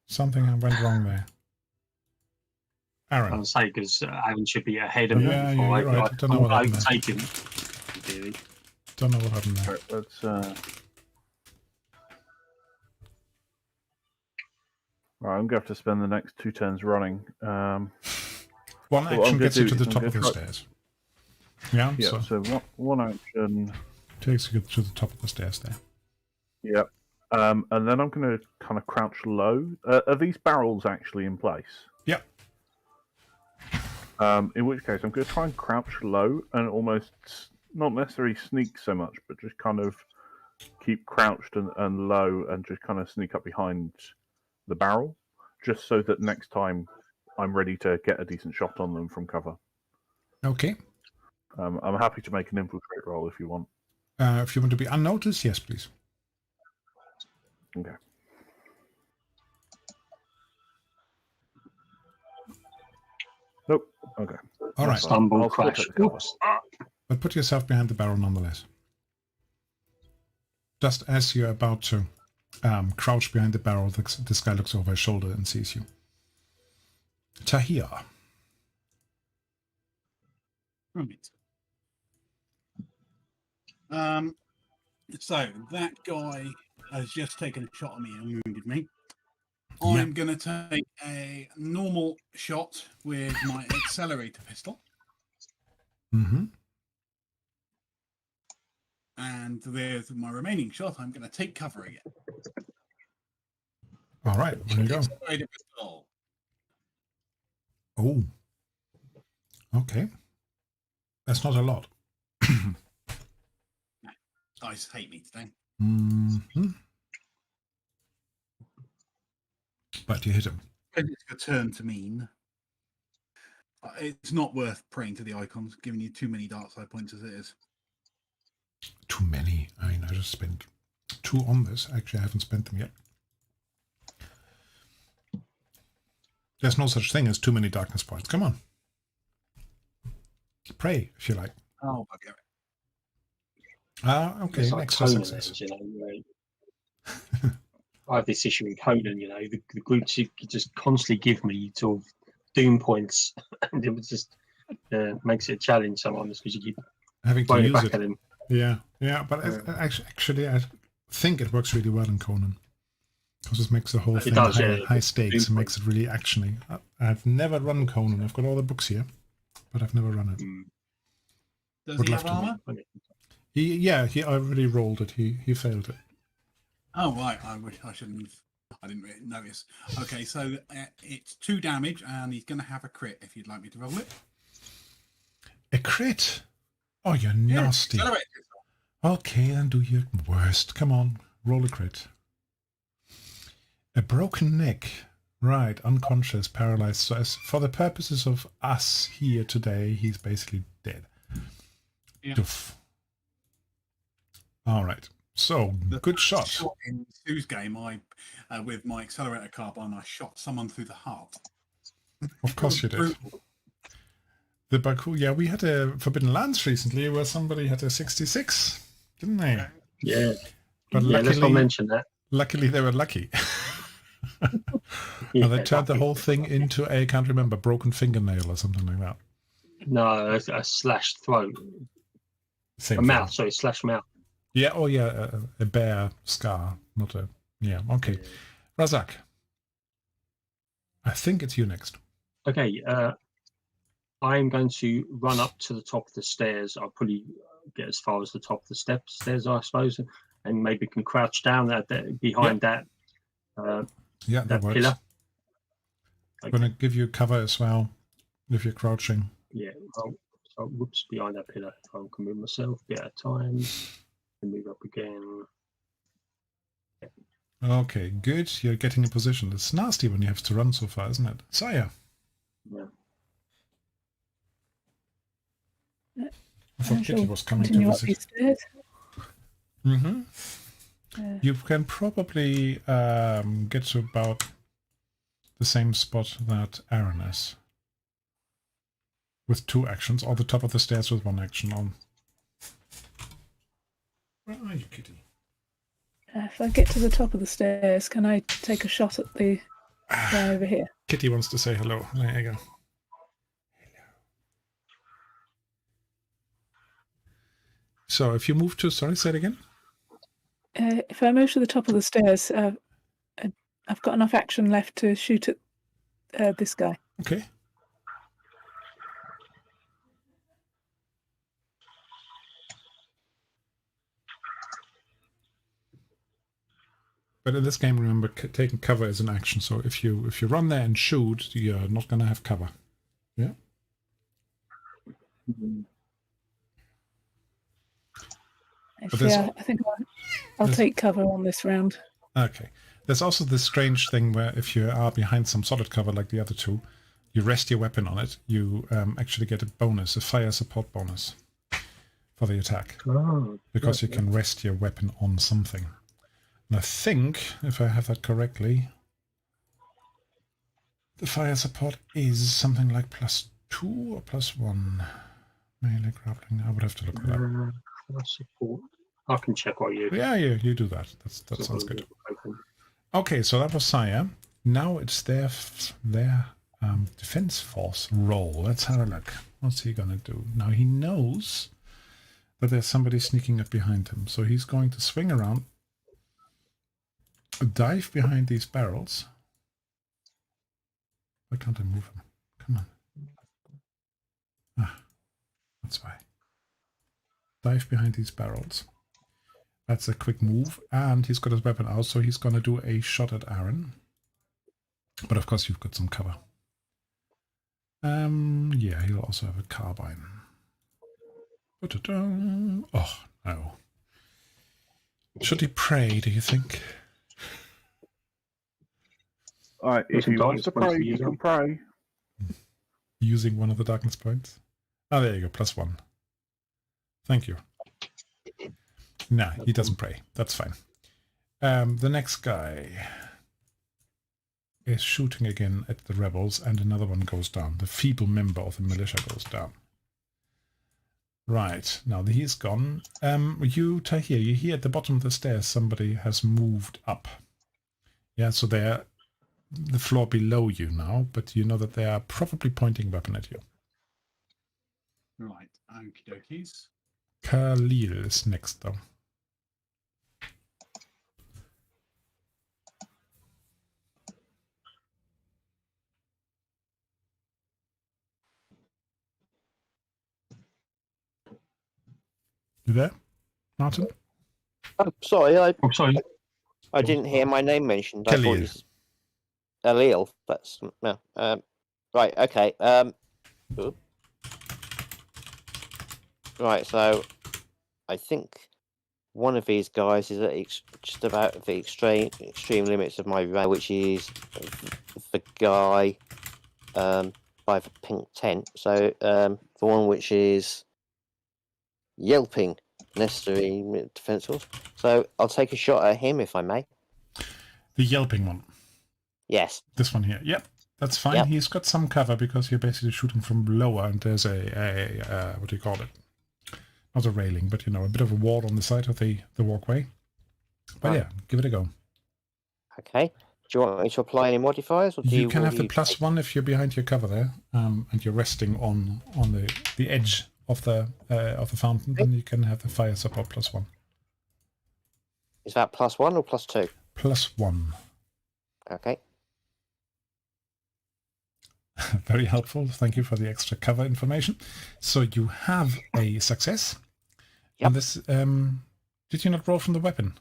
Something went wrong there. Aaron. I'll say because Aaron should be ahead of me Yeah, before you're right. I don't know what happened there. overtake him. In theory. Don't know what happened there. Right, let's. Right, I'm going to have to spend the next 2 turns running. One So what I'm action gonna gets you do to the is I'm top gonna of the try- stairs. Yeah, Yeah, so so one action. takes you to the top of the stairs there. Yep. And then I'm going to kind of crouch low. Are these barrels actually in place? Yep. In which case, I'm going to try and crouch low and almost not necessarily sneak so much, but just kind of keep crouched and low and just kind of sneak up behind the barrel, just so that next time I'm ready to get a decent shot on them from cover. Okay. I'm happy to make an infiltrate roll if you want. If you want to be unnoticed, yes, please. Okay. Nope. Okay. All right. Stumble, I'll still crash. take the cover. Oops. But put yourself behind the barrel nonetheless. Just as you're about to crouch behind the barrel, this guy looks over his shoulder and sees you. Tahir. Right. So that guy has just taken a shot at me and wounded me. I'm going to take a normal shot with my accelerator pistol. Mm-hmm. And with my remaining shot, I'm going to take cover again. All right, there you go. Accelerator pistol. Oh. Okay. That's not a lot. Dice hate me today. Mm-hmm. But you hit him. It's a turn to mean. It's not worth praying to the icons, giving you too many dark side points as it is. Too many. I mean, I just spent 2 on this. Actually, I haven't spent them yet. There's no such thing as too many darkness points. Come on. Pray, if you like. Oh, bugger. Okay, It's like extra Conan, success. you know, right? I have this issue with Conan, you know, the group just constantly give me sort of doom points, and it was just makes it a challenge sometimes because you keep Having to throwing it use back it. at him. Yeah, but actually, I think it works really well in Conan. Because it makes the whole thing does, high stakes and Doom makes it really actiony. I've never run Conan. I've got all the books here, but I've never run it. Does Would he love have to. armor? He already rolled it. He failed it. Oh, right. I wish I shouldn't have. I didn't really notice. Okay, so it's 2 damage, and he's going to have a crit if you'd like me to roll it. A crit? Oh, you're Yeah, nasty. accelerate it. Okay, then do your worst. Come on, roll a crit. A broken neck. Right, unconscious, paralyzed. So as for the purposes of us here today, he's basically dead. Yeah. Doof. All right. So, good shot. In Sue's game, I with my accelerator carbine, I shot someone through the heart. Of course you did. The Baku, yeah, we had a Forbidden Lands recently where somebody had a 66, didn't they? Yeah, But yeah. Let's not mention that. Luckily, they were lucky. Yeah, And they turned the lucky. whole thing into a, I can't remember, broken fingernail or something like that. No, a slashed throat, Same a thing. mouth. Sorry, slashed mouth. Yeah, oh yeah, a bare scar, not a, yeah, okay. Razak, I think it's you next. Okay, I'm going to run up to the top of the stairs. I'll probably get as far as the top of the stairs, I suppose, and maybe can crouch down behind that Yeah, that works. pillar. I'm going to give you cover as well if you're crouching. Yeah, so whoops, behind that pillar. If I can move myself, bit at a time, and move up again. Okay, good. You're getting in position. It's nasty when you have to run so far, isn't it? Saya. Yeah. I thought I Kitty shall was coming to continue up visit. these stairs. Mm-hmm. Uh, You can probably get to about the same spot that Aaron is. With 2 actions, or the top of the stairs with 1 action on. Where are you, Kitty? if I get to the top of the stairs, can I take a shot at the guy over here? Kitty wants to say hello. There you go. So if you move to, sorry, say it again. If I move to the top of the stairs, I've got enough action left to shoot at this guy. Okay. But in this game, remember, taking cover is an action. So if you run there and shoot, you're not going to have cover. Yeah. Actually, I think I'll take cover on this round. Okay. There's also this strange thing where if you are behind some solid cover like the other 2, you rest your weapon on it, you actually get a bonus, a fire support bonus for the attack. Oh, Because you can rest your weapon on something. And I think, if I have that correctly, the fire support is something like +2 or +1. Melee grappling. I would have to look at that. support. I can check while you. Yeah, you do that. That sounds good. Okay, so that was Saya. Now it's their defense force roll. Let's have a look. What's he gonna do? Now he knows that there's somebody sneaking up behind him, so he's going to swing around, dive behind these barrels. Why can't I move him? Come on. Ah, that's why. Dive behind these barrels. That's a quick move, and he's got his weapon out, so he's going to do a shot at Aaron. But of course, you've got some cover. Yeah, he'll also have a carbine. Oh, no. Should he pray, do you think? If you want to pray, you can pray. Using one of the darkness points? Oh, there you go, +1. Thank you. No, he doesn't pray. That's fine. The next guy is shooting again at the rebels, and another one goes down. The feeble member of the militia goes down. Right, now that he's gone. You, Tahir, you hear at the bottom of the stairs somebody has moved up. Yeah, so they're the floor below you now, but you know that they are probably pointing a weapon at you. Right, okie dokies. Khalil is next, though. You there, Martin? Oh, sorry, I'm sorry. I didn't hear my name mentioned. I thought Khalil. you Alil. That's no. Right. Okay. Ooh. Right. So, I think one of these guys is at just about the extreme limits of my range, which is the guy by the pink tent. So, the one which is yelping necessary defense force. So, I'll take a shot at him if I may. The yelping one. Yes. This one here. Yep, that's fine. Yep. He's got some cover because you're basically shooting from lower, and there's a what do you call it? Not a railing, but you know, a bit of a wall on the side of the walkway. But Right. yeah, give it a go. Okay. Do you want me to apply any modifiers, or do You can have the you +1 if you're behind your cover there, and you're resting on the edge of the fountain. Then you can have the fire support +1. Is that +1 or +2? +1. Okay. Very helpful. Thank you for the extra cover information. So you have a success. Yep. And this, did you not roll from the weapon?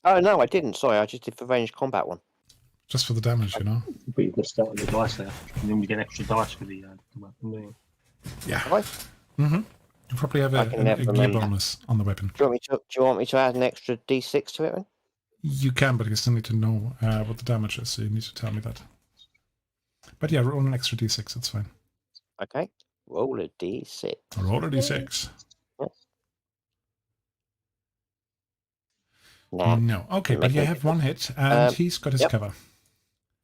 Oh no, I didn't. Sorry, I just did the ranged combat one. Just for the damage, you know? But you missed out on the dice there. And then you get extra dice for the weapon, don't you? Yeah. Have I? Mm-hmm. You probably have I a can never gear remember. bonus on the weapon. Do you want me to add an extra D6 to it then? You can, but you still need to know what the damage is, so you need to tell me that. But yeah, roll an extra d6, it's fine. Okay. Roll a d6. Roll a d6. Nah. No. Okay, Doesn't but make you any have one hit, and he's got his yep. cover.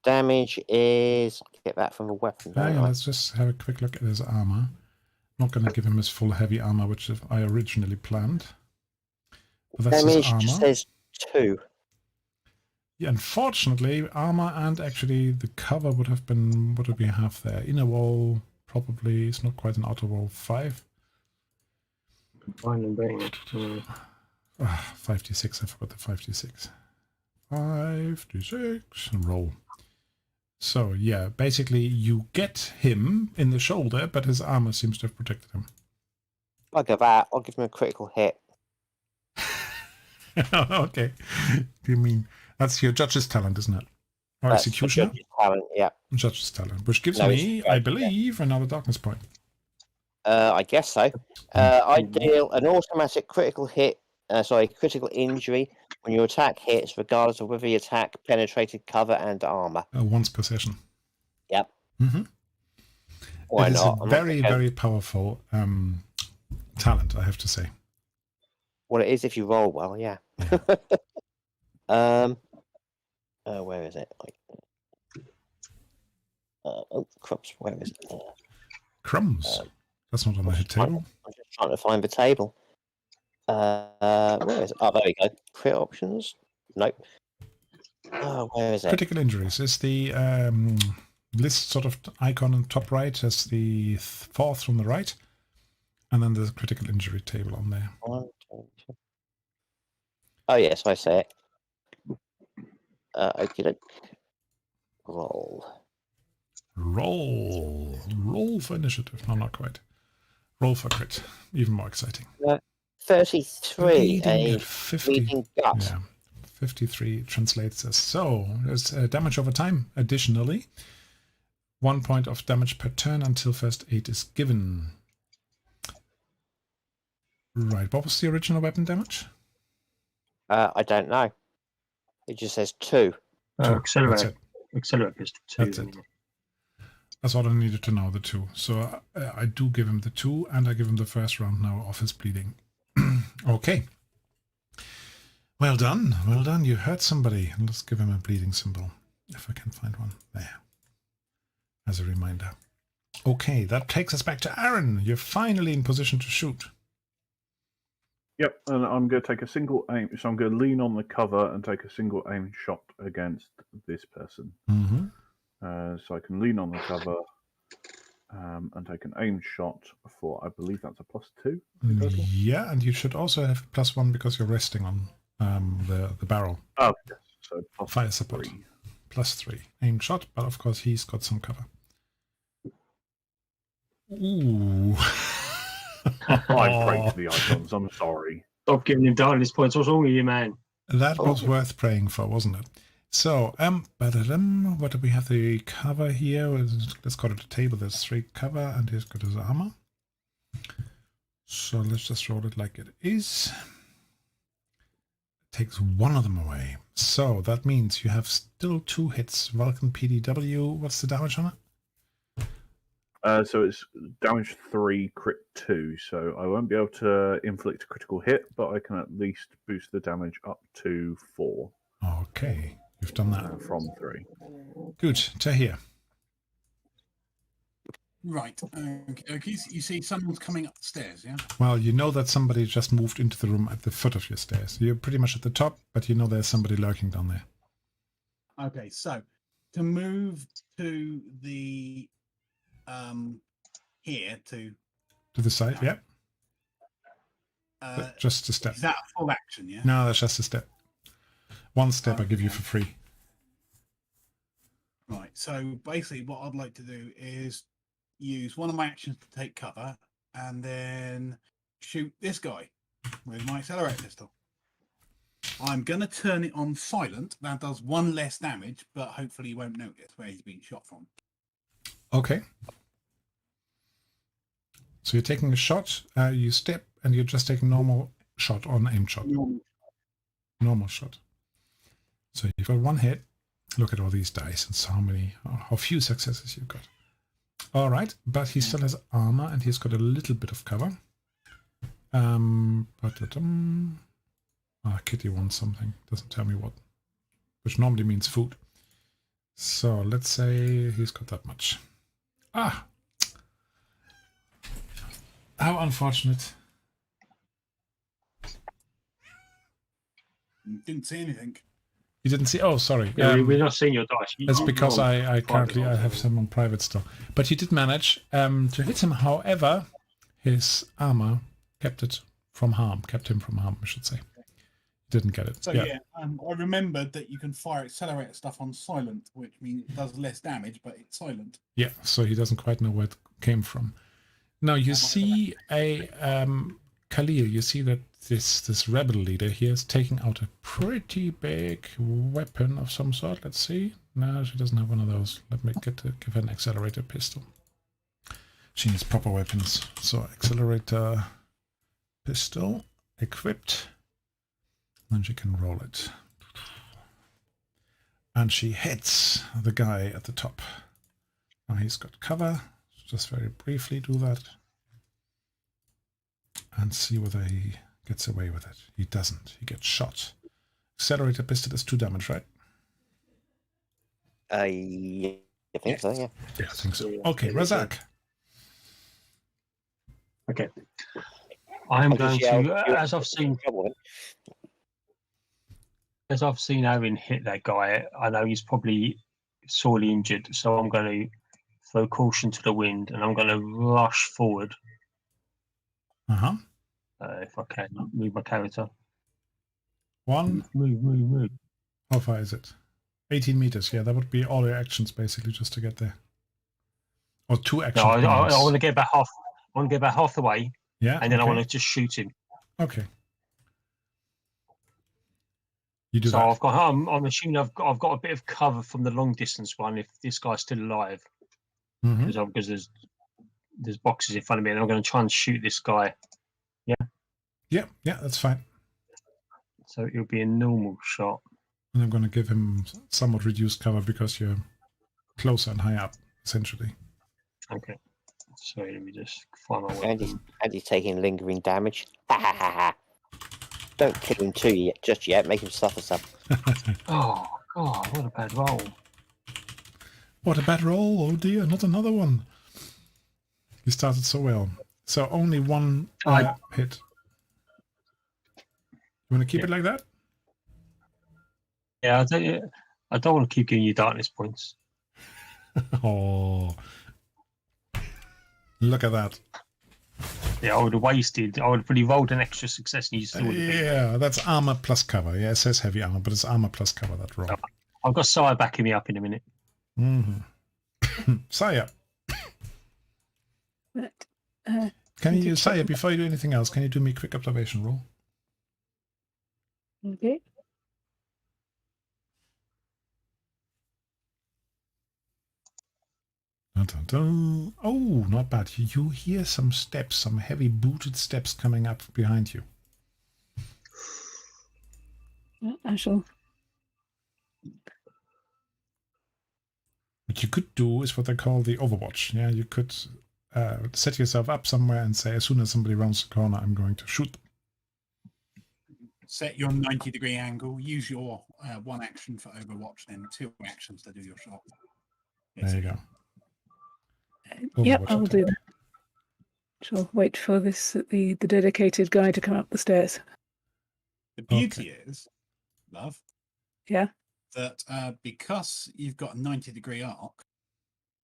Damage is... Get that from the weapon, don't Yeah, I? let's just have a quick look at his armor. Not going to give him his full heavy armor, which I originally planned. But that's his Damage armor. just says 2. Yeah, unfortunately, armor and actually the cover would have been... What did we have there? Inner wall, probably. It's not quite an outer wall. 5. Fine and bang. 5d6, I forgot the 5d6. 5d6, and roll. So, yeah, basically you get him in the shoulder, but his armor seems to have protected him. Bugger that. I'll give him a critical hit. Okay. You mean, that's your judge's talent, isn't it? Or That's the executioner? judge's talent, yeah. Judge's talent, which gives No, me, it's I judge, believe, another darkness point. I guess so. I deal an automatic critical hit, critical injury when your attack hits, regardless of whether the attack penetrated cover and armor. Once per session. Yep. Mm-hmm. Why it is not? a very, very powerful talent, I have to say. Well, it is if you roll well, yeah. Where is it? Crumbs. Where is it? Crumbs. That's not on the hit table. I'm just trying to find the table. Where is it? Oh, there we go. Crit options. Nope. Oh, where is it? Critical injuries is the list sort of icon on top right as the fourth from the right, and then there's a critical injury table on there. 1, 2, 3. Oh yes, I see it. Okay. Roll. Roll for initiative. No, not quite. Roll for crit. Even more exciting. 33. A 50. bleeding gut. Yeah. 53 translates as so. There's damage over time. Additionally, 1 point of damage per turn until first aid is given. Right. What was the original weapon damage? I don't know. It just says 2. Accelerate pistol 2. That's it. That's all I needed to know, the 2. So I do give him the 2, and I give him the first round now of his bleeding. Okay. Well done. Well done. You hurt somebody. Let's give him a bleeding symbol, if I can find one. There. As a reminder. Okay, that takes us back to Aaron. You're finally in position to shoot. Yep, and I'm going to take a single aim. So I'm going to lean on the cover and take a single aim shot against this person. Mm-hmm. So I can lean on the cover and take an aim shot for, I believe that's a +2. Yeah, and you should also have +1 because you're resting on the barrel. Oh, yes. So Fire support. +3. Aim shot, but of course he's got some cover. Ooh. I prayed to the icons. I'm sorry. Stop giving him darkness points. What's wrong with you, man? That was worth praying for, wasn't it? So, what do we have? The cover here. Let's go to the table. There's 3 cover, and he's got his armor. So let's just roll it like it is. Takes 1 of them away. So that means you have still 2 hits. Vulcan PDW. What's the damage on it? So it's damage 3, crit 2. So I won't be able to inflict a critical hit, but I can at least boost the damage up to 4. Okay, you've done that. From 3. Good. Tahir. Right. Okay. You see someone's coming up the stairs, yeah? Well, you know that somebody just moved into the room at the foot of your stairs. You're pretty much at the top, but you know there's somebody lurking down there. Okay, so to move to the here to the side, yeah. Just a step. Is that a full action, yeah? No, that's just a step. 1 step I give you for free. Right, so basically what I'd like to do is use one of my actions to take cover and then shoot this guy with my accelerate pistol. I'm going to turn it on silent. That does 1 less damage, but hopefully you won't notice where he's being shot from. Okay. So you're taking a shot, you step, and you're just taking normal shot on aim shot. Normal shot. So you've got 1 hit. Look at all these dice and how few successes you've got. All right, but he still has armor and he's got a little bit of cover. Kitty wants something. Doesn't tell me what, which normally means food. So let's say he's got that much. Ah, how unfortunate. Didn't see anything. You didn't see? Oh, sorry. Yeah, we're not seeing your dice. That's because I currently private have some on private still. But you did manage to hit him. However, his armor kept him from harm, I should say. Didn't get it. So yeah, I remembered that you can fire accelerator stuff on silent, which means it does less damage, but it's silent. Yeah, so he doesn't quite know where it came from. Now you see a Khalil, you see that this rebel leader here is taking out a pretty big weapon of some sort. Let's see. No, she doesn't have one of those. Let me give her an accelerator pistol. She needs proper weapons. So accelerator pistol equipped. Then she can roll it. And she hits the guy at the top. Now he's got cover. Just very briefly do that. And see whether he gets away with it. He doesn't. He gets shot. Accelerator pistol is 2 damage, right? Yeah, I think so, yeah. Yeah, I think so. Okay, Razak. Okay. I'm going to, as I've seen Aaron hit that guy, I know he's probably sorely injured, so I'm going to throw caution to the wind and I'm going to rush forward. If I can, move my character. Move. How far is it? 18 meters. Yeah, that would be all your actions basically just to get there. Or 2 actions. No, I want to get about half. I want to get about half the way. Yeah. And then I want to just shoot him. Okay. You do so that. I've got. I'm assuming I've got a bit of cover from the long distance one if this guy's still alive. Because there's boxes in front of me and I'm going to try and shoot this guy. Yeah, that's fine. So it'll be a normal shot. And I'm going to give him somewhat reduced cover because you're closer and higher up, essentially. Okay. So let me just find my way. And he's taking lingering damage. Don't kill him just yet. Make him suffer some. Oh, God, what a bad roll. What a bad roll. Oh, dear, not another one. You started so well. So only 1 hit. You want to keep it like that? Yeah, I don't want to keep giving you darkness points. Oh, look at that. Yeah, I would have wasted. I would have probably rolled an extra success and you still would have been. Yeah, that's armor plus cover. Yeah, it says heavy armor, but it's armor plus cover, that roll. I've got Sire backing me up in a minute. Sire. Can you, Sire, before you do anything else, can you do me a quick observation roll? Okay. Dun, dun, dun. Oh, not bad. You hear some steps, some heavy booted steps coming up behind you. I shall. What you could do is what they call the overwatch. Yeah, you could set yourself up somewhere and say, as soon as somebody rounds the corner, I'm going to shoot them. Set your 90-degree angle. Use your 1 action for overwatch, then 2 actions to do your shot. There you go. Yep, I will do that. Shall wait for the dedicated guy to come up the stairs. The beauty is, love. Yeah. That because you've got a 90-degree arc,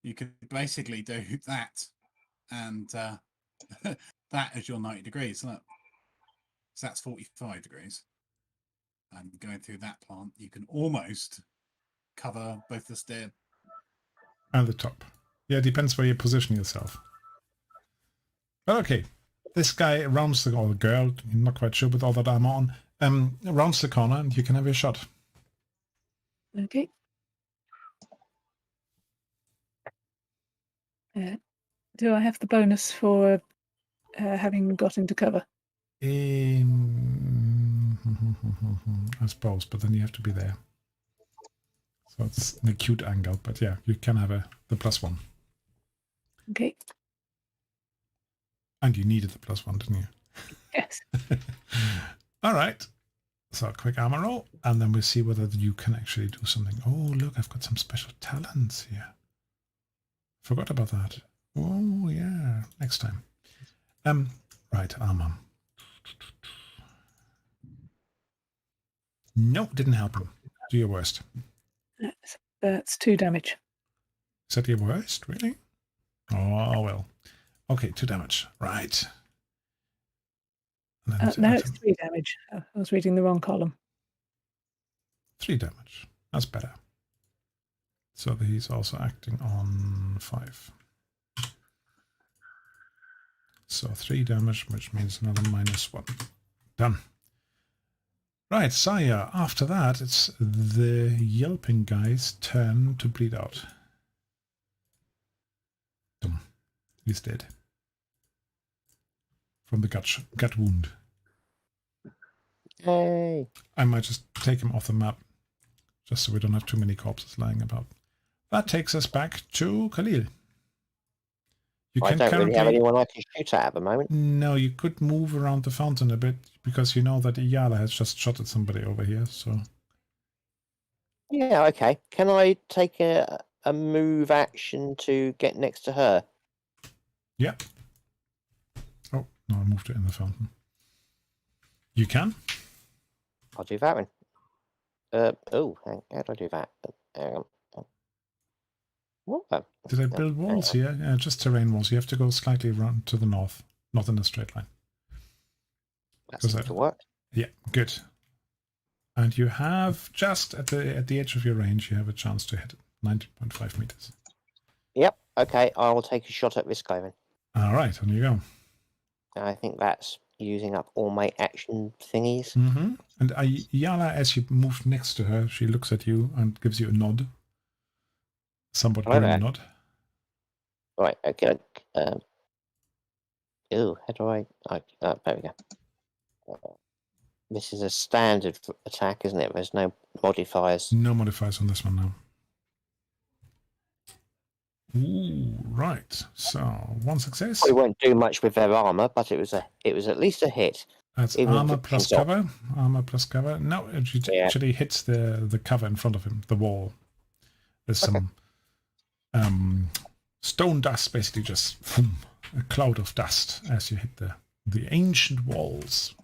you could basically do that and that as your 90 degrees. Look. So that's 45 degrees. And going through that plant, you can almost cover both the stair and the top. Yeah, it depends where you position yourself. But okay, this guy rounds the, or the girl, I'm not quite sure with all that armor on, rounds the corner and you can have your shot. Okay. Do I have the bonus for having got into cover? I suppose, but then you have to be there. So it's an acute angle, but yeah, you can have the +1. Okay. And you needed the +1, didn't you? Yes. All right. So quick armor roll, and then we'll see whether you can actually do something. Oh, look, I've got some special talents here. Forgot about that. Oh, yeah. Next time. Right, armor. No, didn't help him. Do your worst. That's 2 damage. Is that your worst? Really? Oh, well. Okay, 2 damage. Right. And then No, it's 3 damage. I was reading the wrong column. 3 damage. That's better. So he's also acting on 5. So 3 damage, which means another -1. Done. Right, Saya. After that, it's the yelping guy's turn to bleed out. Dum. He's dead. From the gut wound. Hey. I might just take him off the map, just so we don't have too many corpses lying about. That takes us back to Khalil. You I don't really have anyone I can shoot at the moment. No, you could move around the fountain a bit, because you know that Iyala has just shot at somebody over here, so... Yeah, okay. Can I take a move action to get next to her? Yeah. Oh, no, I moved it in the fountain. You can? I'll do that one. Oh, how do I do that? Hang on. What the? Did I build walls here? Yeah, just terrain walls. You have to go slightly around to the north, not in a straight line. That seems to work. Yeah, good. And you have just at the edge of your range, you have a chance to hit it. 90.5 meters. Yep. Okay, I will take a shot at this guy then. All right, on you go. I think that's using up all my action thingies. Mm-hmm. And Yala, as you move next to her, she looks at you and gives you a nod. Somewhat grim nod. Right, okay. Ew, how do I... there we go. This is a standard attack, isn't it? There's no modifiers. No modifiers on this one now. Ooh, right. So 1 success. Probably won't do much with their armor, but it was at least a hit. That's armor plus cover. Armor plus cover. No, it actually hits the cover in front of him, the wall. There's some stone dust, basically just a cloud of dust as you hit the ancient walls.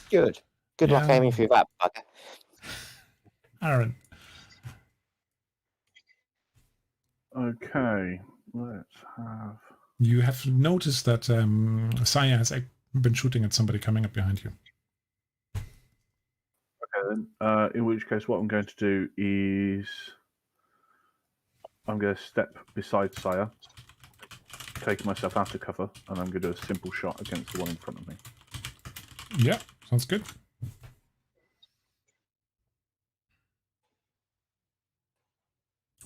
Good. Good luck aiming through that bugger. Aaron. Okay, let's have... You have noticed that Saya has been shooting at somebody coming up behind you. Okay, then. In which case, what I'm going to do is... I'm going to step beside Saya, take myself out of cover, and I'm going to do a simple shot against the one in front of me. Yeah, sounds good.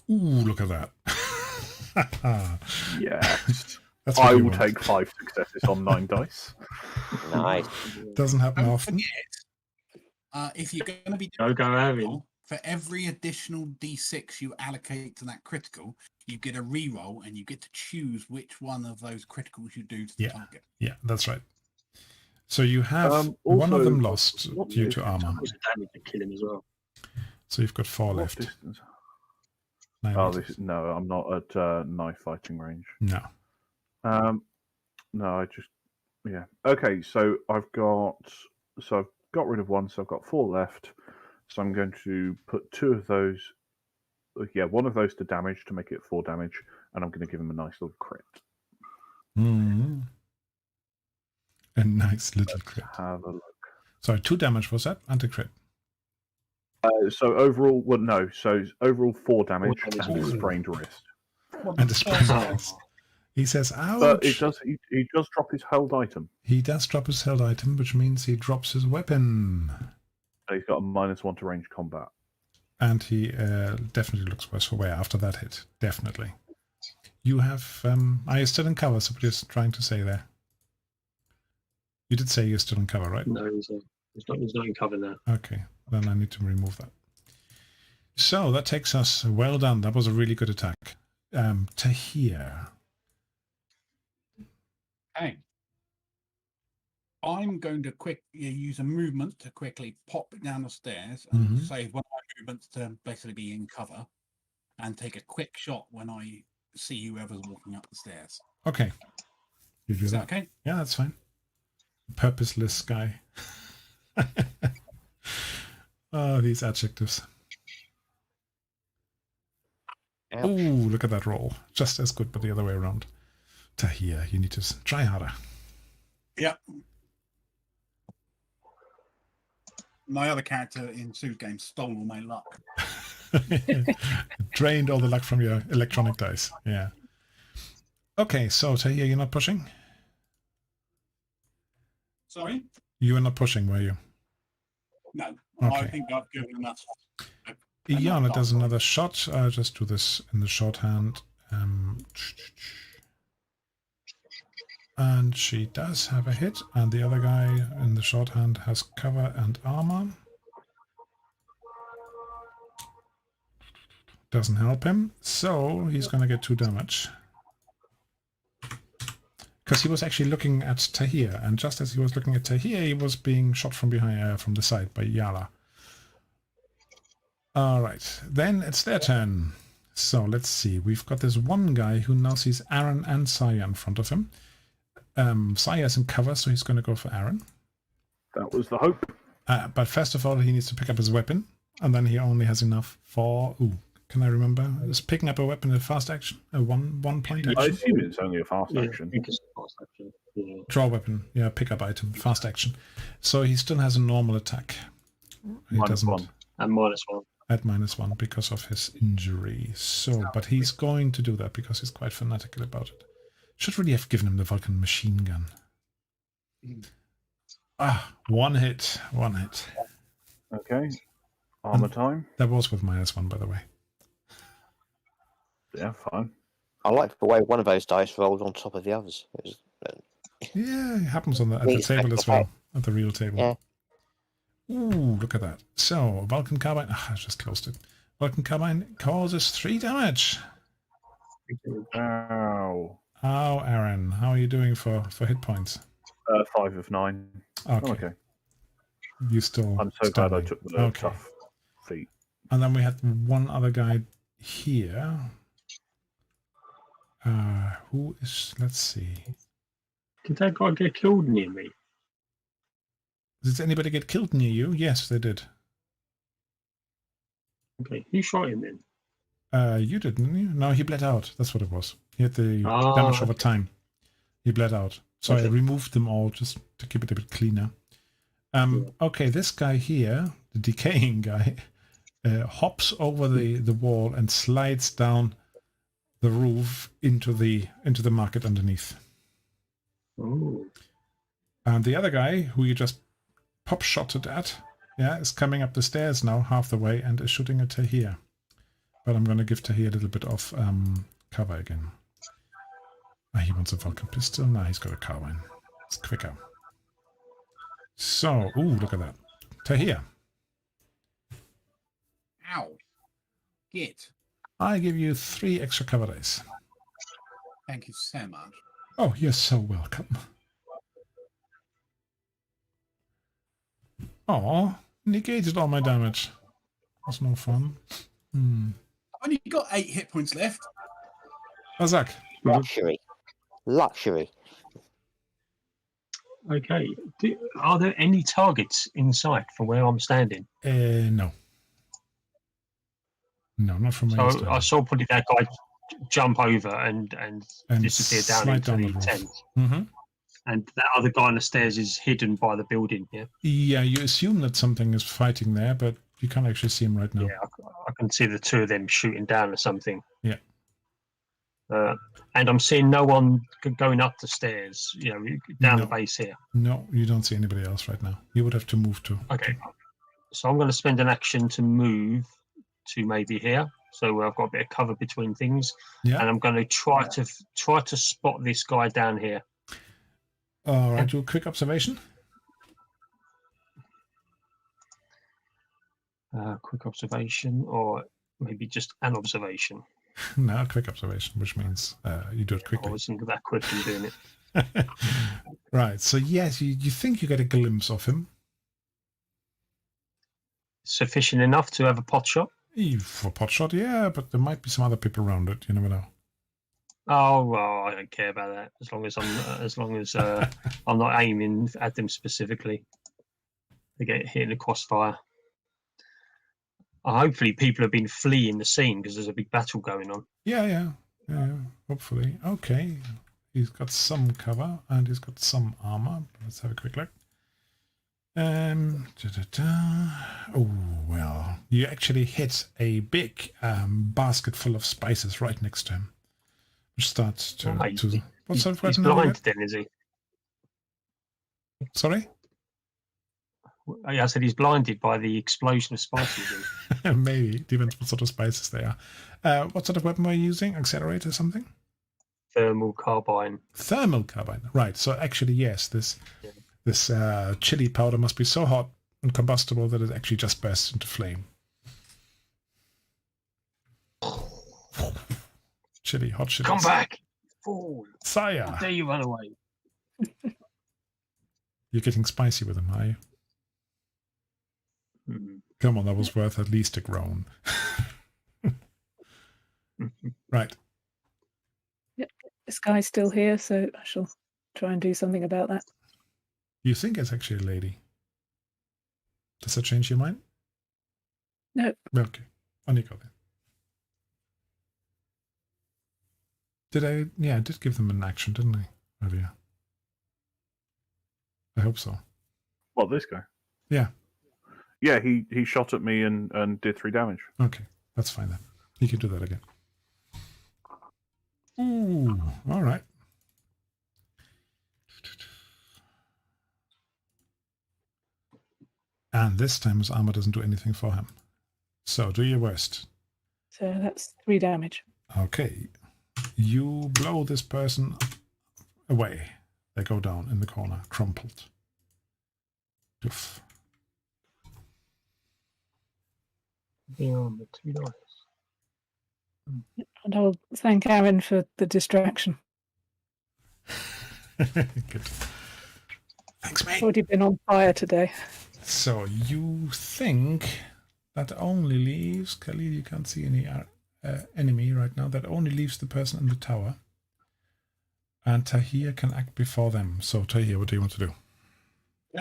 Ooh, look at that. Yes. I will take 5 successes on 9 dice. Nice. Doesn't happen Don't often. forget, if you're going to be Go, Aaron. for every additional d6 you allocate to that critical, you get a reroll and you get to choose which one of those criticals you do to the target. Yeah, that's right. So you have one of them lost due to armor. That was a damage to kill him as well. So you've got 4 left. Distance? 9 Oh, meters. no, I'm not at knife fighting range. No. No, I just... Yeah. Okay, so I've got rid of 1, so I've got 4 left. So I'm going to put 2 of those... Yeah, 1 of those to damage to make it 4 damage, and I'm going to give him a nice little crit. Mm-hmm. A nice little crit. Have a look. Sorry, 2 damage was that? And a crit. So overall, well, no. So overall 4 damage damage. and a sprained wrist. And a sprained wrist. He says, ouch. But it does. He does drop his held item. He does drop his held item, which means he drops his weapon. So he's got a -1 to range combat. And he definitely looks worse for wear after that hit. Definitely. You have... are you still in cover? So what are you trying to say there? You did say you're still in cover, right? No, he's not in cover now. Okay, then I need to remove that. So that takes us... Well done. That was a really good attack. To here. Okay. I'm going to use a movement to quickly pop down the stairs and Mhm. save one of my movements to basically be in cover and take a quick shot when I see whoever's walking up the stairs. Okay. You do Is that that. okay? Yeah, that's fine. Purposeless guy. Oh, these adjectives. Ouch. Ooh, look at that roll. Just as good, but the other way around. Tahir, you need to try harder. Yeah. My other character in Sue's game stole all my luck. Drained all the luck from your electronic dice. Yeah. Okay, so Tahir, you're not pushing? Sorry? You were not pushing, were you? No. Okay. I think I've given enough. Iana does another shot. I'll just do this in the shorthand. And she does have a hit, and the other guy in the shorthand has cover and armor. Doesn't help him, so he's going to get 2 damage. Because he was actually looking at Tahir, and just as he was looking at Tahir, he was being shot from behind, from the side by Yala. All right, then it's their turn. So let's see. We've got this one guy who now sees Aaron and Saya in front of him. Saya's in cover, so he's going to go for Aaron. That was the hope. But first of all, he needs to pick up his weapon, and then he only has enough for... Ooh, can I remember? Is picking up a weapon a fast action? A one point I action? assume it's only a fast Yeah, I action. think it's a fast action. Yeah. Draw weapon. Yeah, pick up item. Fast action. So he still has a normal attack. He Minus doesn't 1. And -1. at -1 because of his injury. So, but he's going to do that because he's quite fanatical about it. Should really have given him the Vulcan machine gun. One hit. Okay. Armor time. That was with -1, by the way. Yeah, fine. I like the way one of those dice rolled on top of the others. It was, Yeah, it happens at the Neat table as special well, at the real table. Yeah. Ooh, look at that. So, Vulcan Carbine... I just closed it. Vulcan Carbine causes 3 damage. Ow. Oh, Aaron, how are you doing for hit points? 5 of 9. Okay. Okay. You still... I'm so glad I stumbling. took the Okay. tough feat. And then we had one other guy here. Who is... Let's see. Did that guy get killed near me? Did anybody get killed near you? Yes, they did. Okay, who shot him then? You did, didn't you? No, he bled out. That's what it was. He had the Ah, damage over time. He bled out. So I Okay. removed them all just to keep it a bit cleaner. Okay, this guy here, the decaying guy, hops over the wall and slides down the roof into the market underneath. Oh, And the other guy, who you just pop-shotted at, is coming up the stairs now, half the way, and is shooting at Tahir. But I'm going to give Tahir a little bit of cover again. He wants a Vulcan pistol. Now he's got a carbine. It's quicker. So, ooh, look at that. Tahir, Ow. Git. I give you 3 extra cover dice. Thank you so much. Oh, you're so welcome. Oh, negated all my damage. That's no fun. I've only got 8 hit points left. Razak. luxury. Luxury. okay. Are there any targets in sight from where I'm standing? No. No, not from where So you're I standing. saw probably that guy jump over and And disappear down slide into down the the roof. tent. Mm-hmm. And that other guy on the stairs is hidden by the building. Yeah, Yeah, you assume that something is fighting there, but you can't actually see him right now. yeah. I can see the 2 of them shooting down or something. Yeah. And I'm seeing no one going up the stairs. You know, down the No. base here. No, you don't see anybody else right now. You would have to move to. Okay. So I'm going to spend an action to move to maybe here. So I've got a bit of cover between things, Yeah. and I'm going to try to spot this guy down here. All right, do a quick observation. Quick observation, or maybe just an observation. No, quick observation, which means you do it I quickly. wasn't that quick in doing it. Right. So yes, you think you get a glimpse of him. Sufficient enough to have a pot shot? For pot shot, yeah, but there might be some other people around it. You never know. Oh well, I don't care about that as long as I'm not aiming at them specifically. They get hit in the crossfire. Hopefully, people have been fleeing the scene because there's a big battle going on. Yeah. Hopefully. Okay. He's got some cover and he's got some armor. Let's have a quick look. Oh, well, you actually hit a big basket full of spices right next to him, which starts to... What sort of He's weapon have you blind got? then, is he? Sorry? I said he's blinded by the explosion of spices. Maybe. Depends what sort of spices they are. What sort of weapon were you using? Accelerator or something? Thermal carbine. Thermal carbine. Right. So actually, yes, this chili powder must be so hot and combustible that it actually just bursts into flame. Chili, hot chili. Come back! Fool! Sire! How dare you run away? You're getting spicy with him, are you? Mm-hmm. Come on, that was worth at least a groan. Right. Yep, this guy's still here, so I shall try and do something about that. You think it's actually a lady? Does that change your mind? No. Okay. On you go then. I did give them an action, didn't I? Earlier. I hope so. What, this guy? Yeah. Yeah, he shot at me and did 3 damage. Okay, that's fine then. You can do that again. Ooh, all right. And this time his armor doesn't do anything for him. So do your worst. So that's 3 damage. Okay. You blow this person away. They go down in the corner, crumpled. Oof. Beyond the 2 dice. And I'll thank Aaron for the distraction. Good. Thanks, mate. Already been on fire today. So you think that only leaves... Khalil, you can't see any enemy right now. That only leaves the person in the tower. And Tahir can act before them. So Tahir, what do you want to do?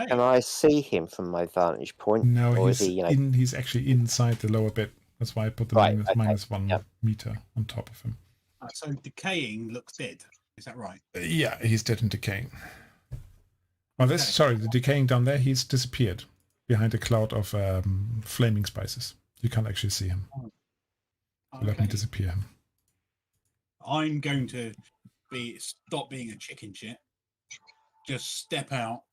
Can I see him from my vantage point? No, or he's is he, he's actually inside the lower bit. That's why I put the Right, -1 meter on top of him. So decaying looks dead. Is that right? Yeah, he's dead and decaying. Well, Okay. sorry, the decaying down there, he's disappeared behind a cloud of flaming spices. You can't actually see him. Let me Okay. disappear him. I'm going to stop being a chicken shit. Just step out,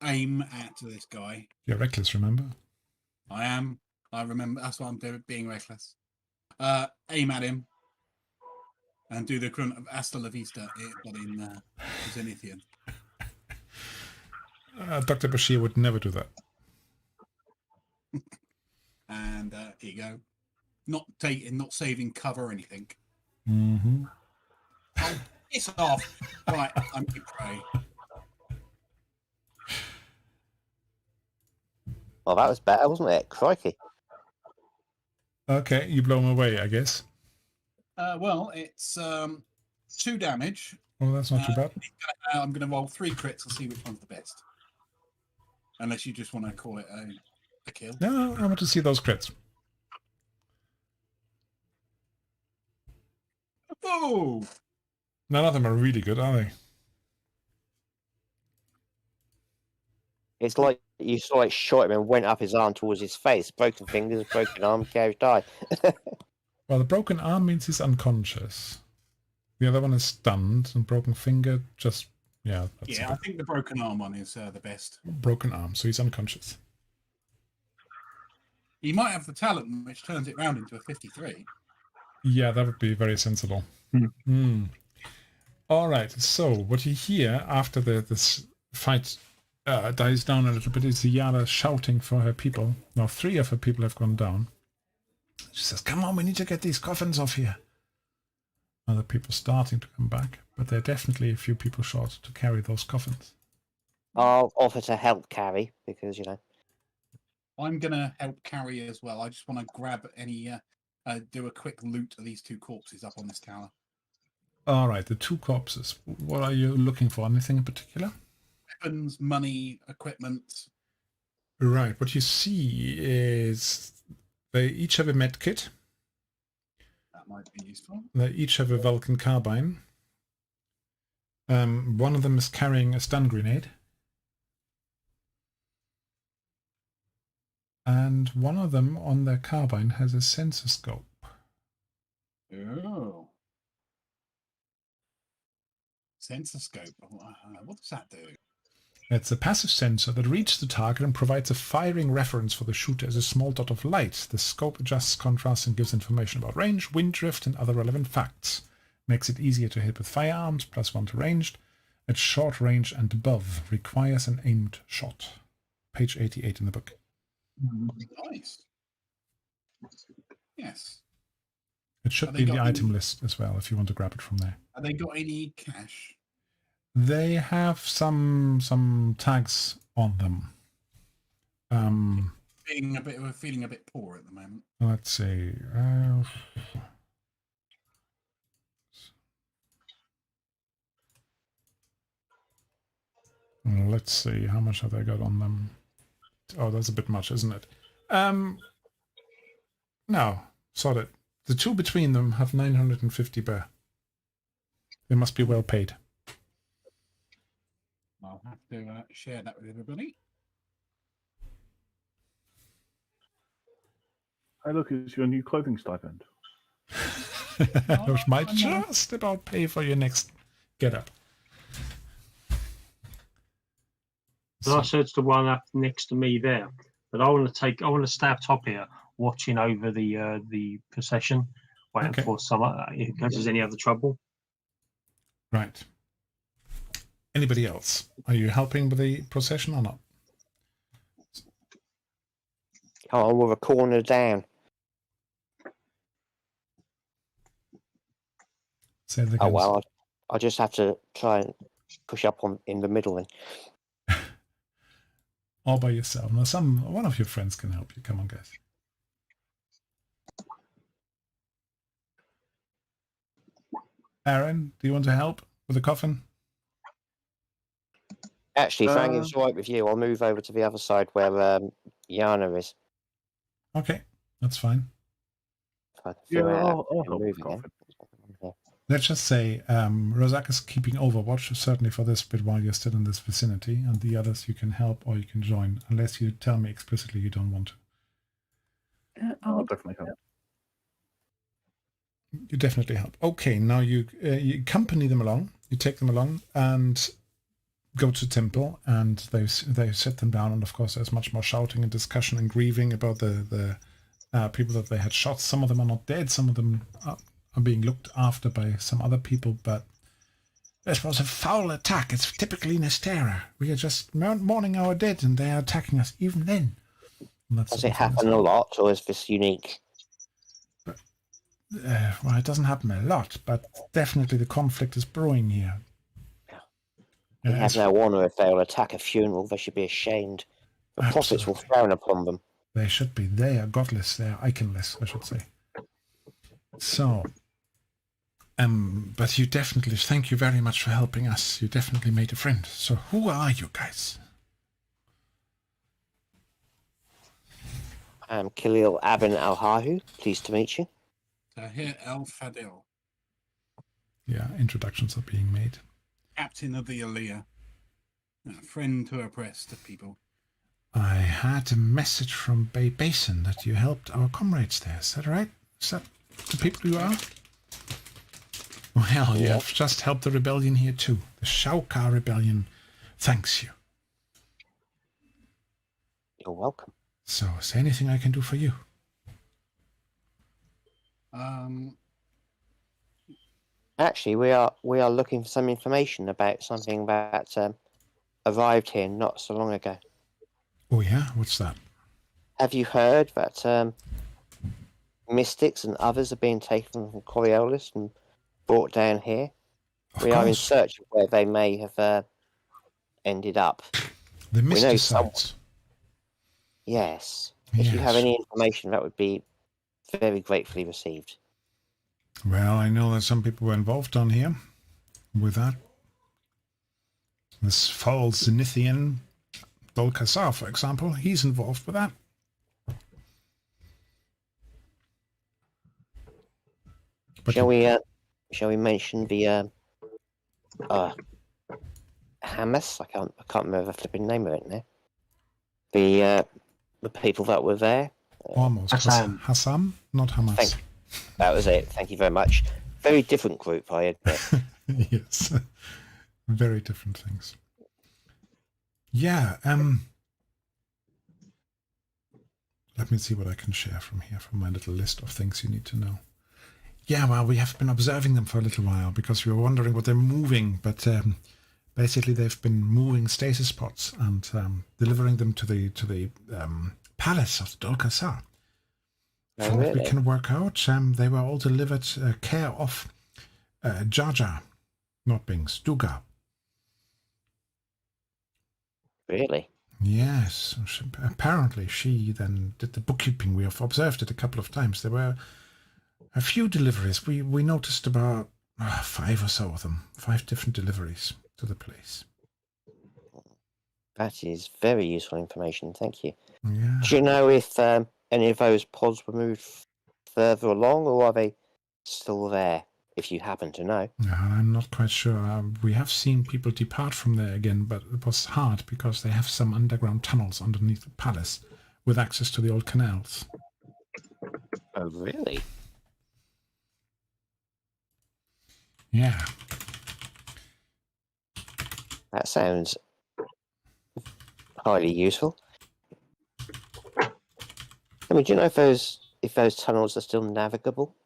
aim at this guy. You're reckless, remember? I am. I remember. That's why I'm doing, being reckless. Aim at him and do the grunt of Hasta la Vista, but in Zenithian. Dr. Bashir would never do that. And here you go. Not saving cover or anything. Mm-hmm. Oh, piss off! Right, I'm your prey. Well, that was better, wasn't it? Crikey. Okay, you blow him away, I guess. Well, it's 2 damage. Well, that's not too bad. I'm going to roll 3 crits and see which one's the best. Unless you just want to call it a kill. No, I want to see those crits. Oh! None of them are really good, are they? It's like you saw it shot him and went up his arm towards his face. Broken fingers, broken arm, gouged eye. Well, the broken arm means he's unconscious. The other one is stunned, and broken finger just... Yeah, that's Yeah, I think the broken arm one is the best. broken arm, so he's unconscious. He might have the talent which turns it round into a 53. Yeah, that would be very sensible. All right, so what you hear after this fight dies down a little bit is Yara shouting for her people. Now 3 of her people have gone down. She says, come on, we need to get these coffins off here. Other people starting to come back, but there are definitely a few people short to carry those coffins. I'll offer to help carry because I'm gonna help carry as well. I just want to grab any, do a quick loot of these 2 corpses up on this tower. All right, the 2 corpses. What are you looking for? Anything in particular? Weapons, money, equipment. Right, what you see is they each have a med kit. That might be useful. They each have a Vulcan carbine. One of them is carrying a stun grenade. And one of them on their carbine has a sensor scope. Oh. Sensor scope. What does that do? It's a passive sensor that reads the target and provides a firing reference for the shooter as a small dot of light. The scope adjusts contrast and gives information about range, wind drift, and other relevant facts. Makes it easier to hit with firearms, +1 to ranged. At short range and above, requires an aimed shot. Page 88 in the book. Nice. Yes. It should Have be they in the got item any- list as well if you want to grab it from there. Have they got any cash? They have some tags on them. We're feeling a bit poor at the moment. Let's see. Let's see. How much have they got on them? Oh, that's a bit much, isn't it? No, sort it. The 2 between them have 950 bear. They must be well paid. I'll have to share that with everybody. Hey, look, it's your new clothing stipend. Which might just about pay for your next get-up. I searched the one up next to me there, but I want to stay up top here, watching over the procession, waiting Okay. for some in case there's any other trouble. Right. Anybody else? Are you helping with the procession or not? oh, we're a corner down. Say it again. Oh well, I just have to try and push up in the middle then. All by yourself. Now, one of your friends can help you. Come on, guys. Aaron, do you want to help with the coffin? Actually, if it's all right with you, I'll move over to the other side where Yana is. Okay, that's fine. If I can Yeah, figure it out, I'll I can help move with it then. coffin. Let's just say Rozak is keeping overwatch, certainly for this bit while you're still in this vicinity, and the others you can help or you can join, unless you tell me explicitly you don't want to. I'll definitely help. You definitely help. Okay, now you accompany them along, you take them along, and go to temple, and they sit them down, and of course there's much more shouting and discussion and grieving about the people that they had shot. Some of them are not dead, some of them are being looked after by some other people, but this was a foul attack. It's typically Nestera. We are just mourning our dead, and they are attacking us even then. Does it happen a lot, or is this unique? Well, it doesn't happen a lot, but definitely the conflict is brewing here. They have no honour if they'll attack a funeral. They should be ashamed. The prophets will frown upon them. They should be. They are godless. They are iconless, I should say. So, but you definitely, thank you very much for helping us. You definitely made a friend. So who are you guys? I'm Khalil Abin Al-Hahu. Pleased to meet you. Tahir Al-Fadil, Yeah, introductions are being made. captain of the Aliyah, a friend to oppressed people. I had a message from Bay Basin that you helped our comrades there. Is that right? Is that the people you are? Well, you have just helped the rebellion here too. The Shaukar rebellion thanks you. You're welcome. So, is there anything I can do for you? Actually, we are looking for some information about something that arrived here not so long ago. Oh yeah? What's that? Have you heard that mystics and others are being taken from Coriolis and brought down here? Of We are in course, search of where they may have ended up. the we know someone- mysticides. Yes. If you have Yes. any information, that would be very gratefully received. Well, I know that some people were involved on here with that. This foul Zenithian Dolkasar, for example, he's involved with that. But Shall we mention the Hamas? I can't remember the flipping name of it now. The people that were there. almost Hassan. Hassam, not Hamas. That was it. Thank you very much. Very different group, I admit. Yes, very different things. Yeah. Let me see what I can share from here, from my little list of things you need to know. Yeah, well, we have been observing them for a little while because we were wondering what they're moving, but basically they've been moving stasis pods and delivering them to the palace of Dolkasar. From what we Really? can work out, they were all delivered care of Jar Jar, not Binks, Duga. Really? Yes, apparently she then did the bookkeeping. We have observed it a couple of times. There were a few deliveries. We noticed about 5 or so of them, 5 different deliveries to the place. That is very useful information. Thank you. Yeah. Do you know if any of those pods were moved further along, or are they still there? If you happen to know. I'm not quite sure. We have seen people depart from there again, but it was hard because they have some underground tunnels underneath the palace with access to the old canals. Oh, really? Yeah. That sounds highly useful. I mean, do you know if those tunnels are still navigable?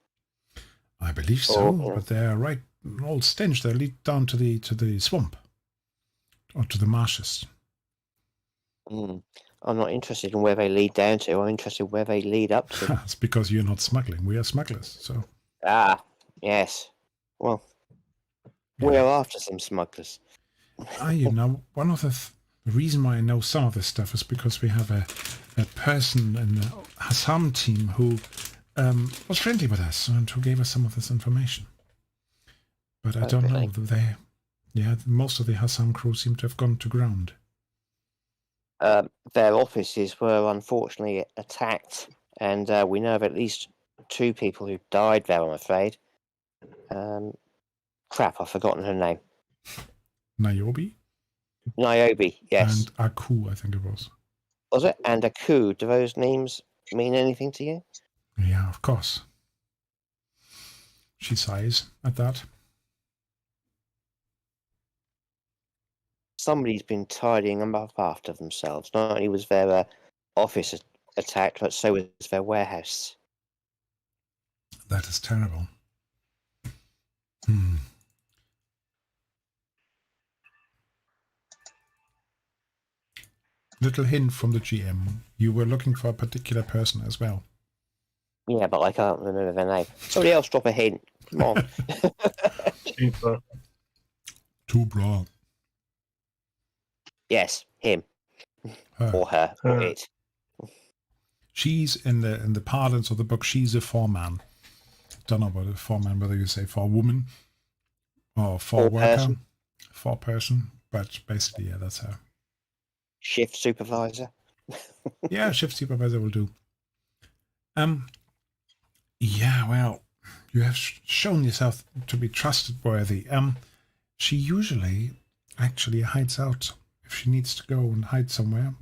I believe so, yeah. but they're right all stenged. They lead down to the swamp or to the marshes. I'm not interested in where they lead down to. I'm interested in where they lead up to. It's because you're not smuggling. We are smugglers, so. Yes. Well, Yeah. we're after some smugglers. One of the reason why I know some of this stuff is because we have a person in the Hassam team who was friendly with us and who gave us some of this information. But I don't know. Most of the Hassam crew seem to have gone to ground. Their offices were unfortunately attacked, and we know of at least 2 people who died there, I'm afraid. Crap, I've forgotten her name. Niobe? Niobe, yes. And Aku, I think it was. Was it? And Aku, do those names mean anything to you? Yeah, of course. She sighs at that. Somebody's been tidying them up after themselves. Not only was their office attacked, but so was their warehouse. That is terrible. Little hint from the GM. You were looking for a particular person as well. Yeah, but I can't remember their name. Somebody else drop a hint. Come on. Super. Too broad. Yes, him. Her. Or her. Or Her. it. She's in the parlance of the book. She's a foreman. Don't know about a foreman, whether you say forewoman or foreworker, foreperson. But basically, yeah, that's her. Shift supervisor. Yeah, shift supervisor will do. Yeah, well, you have shown yourself to be trustworthy. She usually actually hides out if she needs to go and hide somewhere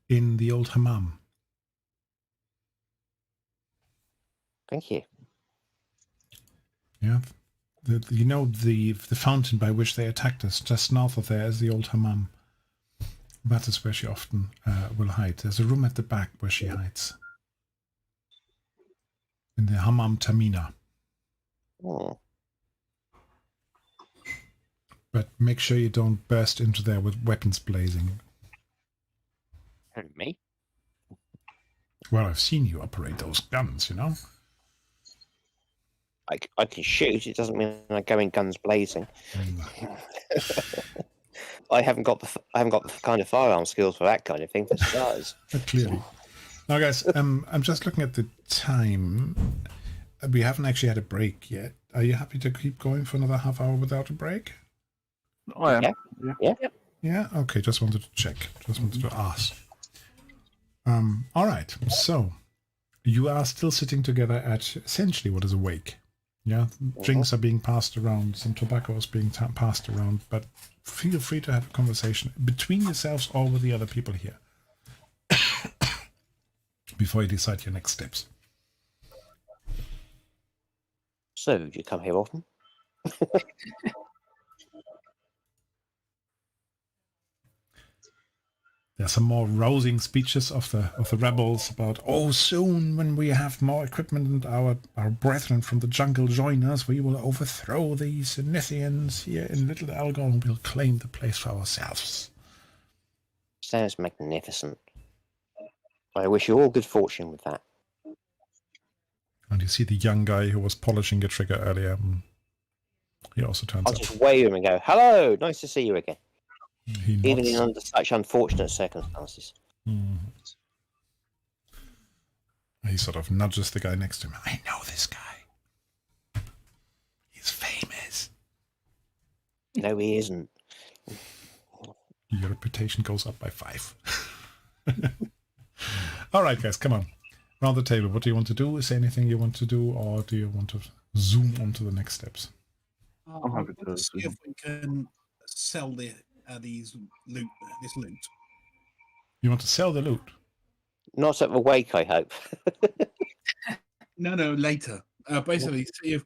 in the old hammam. Thank you. Yeah, the fountain by which they attacked us just north of there is the old hammam. That is where she often will hide. There's a room at the back where she hides. In the Hammam Tamina. Oh. But make sure you don't burst into there with weapons blazing. Me? Well, I've seen you operate those guns, you know? I can shoot. It doesn't mean I go in guns blazing. I haven't got the kind of firearm skills for that kind of thing for starters. Clearly. Now, guys, I'm just looking at the time. We haven't actually had a break yet. Are you happy to keep going for another half hour without a break? I am. Yeah. Yeah. Okay. Just wanted to check. Just wanted to ask. All right. So you are still sitting together at essentially what is a wake. Yeah. Drinks are being passed around. Some tobacco is being passed around. But feel free to have a conversation between yourselves or with the other people here before you decide your next steps. So, do you come here often? There's some more rousing speeches of the rebels about, oh, soon when we have more equipment and our brethren from the jungle join us, we will overthrow these Nithians here in Little Algon and we'll claim the place for ourselves. Sounds magnificent. I wish you all good fortune with that. And you see the young guy who was polishing a trigger earlier. He also turns I'll up. just wave him and go, "Hello, nice to see you again." He Even nods. in under such unfortunate circumstances. He sort of nudges the guy next to him. I know this guy. He's famous. No, he isn't. Your reputation goes up by 5. All right, guys, come on. Round the table. What do you want to do? Is there anything you want to do, or do you want to zoom on to the next steps? I'm happy to Let's see if we can sell this loot. You want to sell the loot? Not at the wake, I hope. No, later. Basically, see if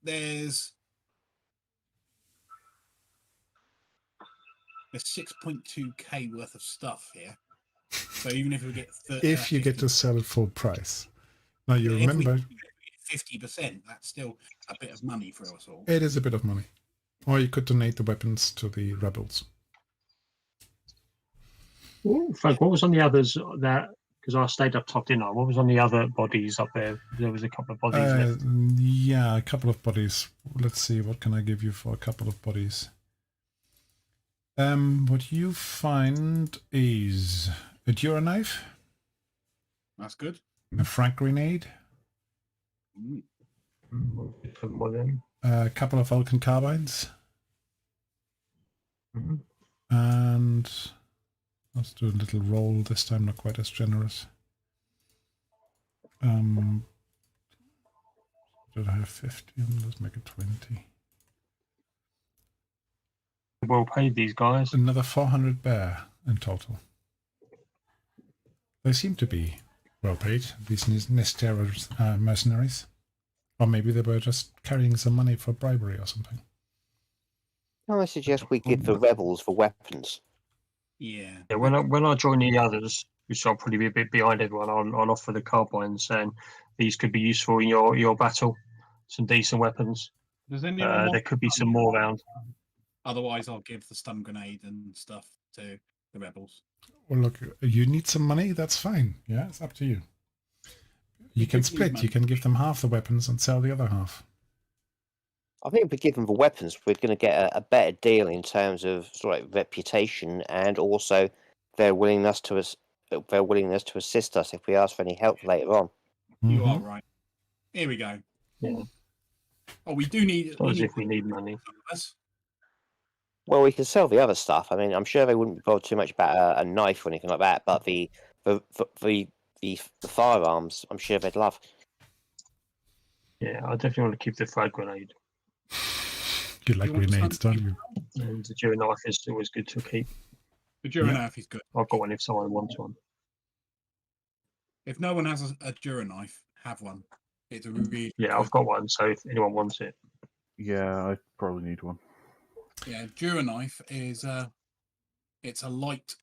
there's 6.2k worth of stuff here. So even if we get If you get to sell it full price. Now you if we remember, get 50%, that's still a bit of money for us all. it is a bit of money. Or you could donate the weapons to the rebels. Frank, what was on the others that? Because I stayed up top, didn't I? What was on the other bodies up there? There was a couple of bodies left. Yeah, a couple of bodies. Let's see, what can I give you for a couple of bodies? What you find is a Dura knife, That's good. a frag grenade, a couple of Vulcan carbines, and let's do a little roll this time, not quite as generous. Did I have 50? Let's make it 20. Well paid, these guys. Another 400 bear in total. They seem to be well paid, these Nesteros mercenaries. Or maybe they were just carrying some money for bribery or something. I suggest we give the rebels the weapons. Yeah. Yeah, when I join the others, which I'll probably be a bit behind everyone, I'll offer the carbines, saying these could be useful in your battle. Some decent weapons. Does anyone There could be some more around. Otherwise, I'll give the stun grenade and stuff to the rebels. Well, look, you need some money, that's fine. Yeah, it's up to you. You can split. You can give them half the weapons and sell the other half. I think if we give them the weapons, we're going to get a better deal in terms of sort of reputation and also their willingness to assist us if we ask for any help later on. You are right. Here we go. Yeah. Oh, we do need. It's not as if we need money. Well, we can sell the other stuff. I mean, I'm sure they wouldn't be bothered too much about a knife or anything like that, but the firearms, I'm sure they'd love. Yeah, I definitely want to keep the frag grenade. You like grenades, don't you? And the Dura knife is always good to keep. The Dura knife is good. I've got one if someone wants one. If no one has a Dura knife, have one. It's a really Yeah, I've got one, so if anyone wants it. Yeah, I probably need one. Yeah, Dura knife is it's a light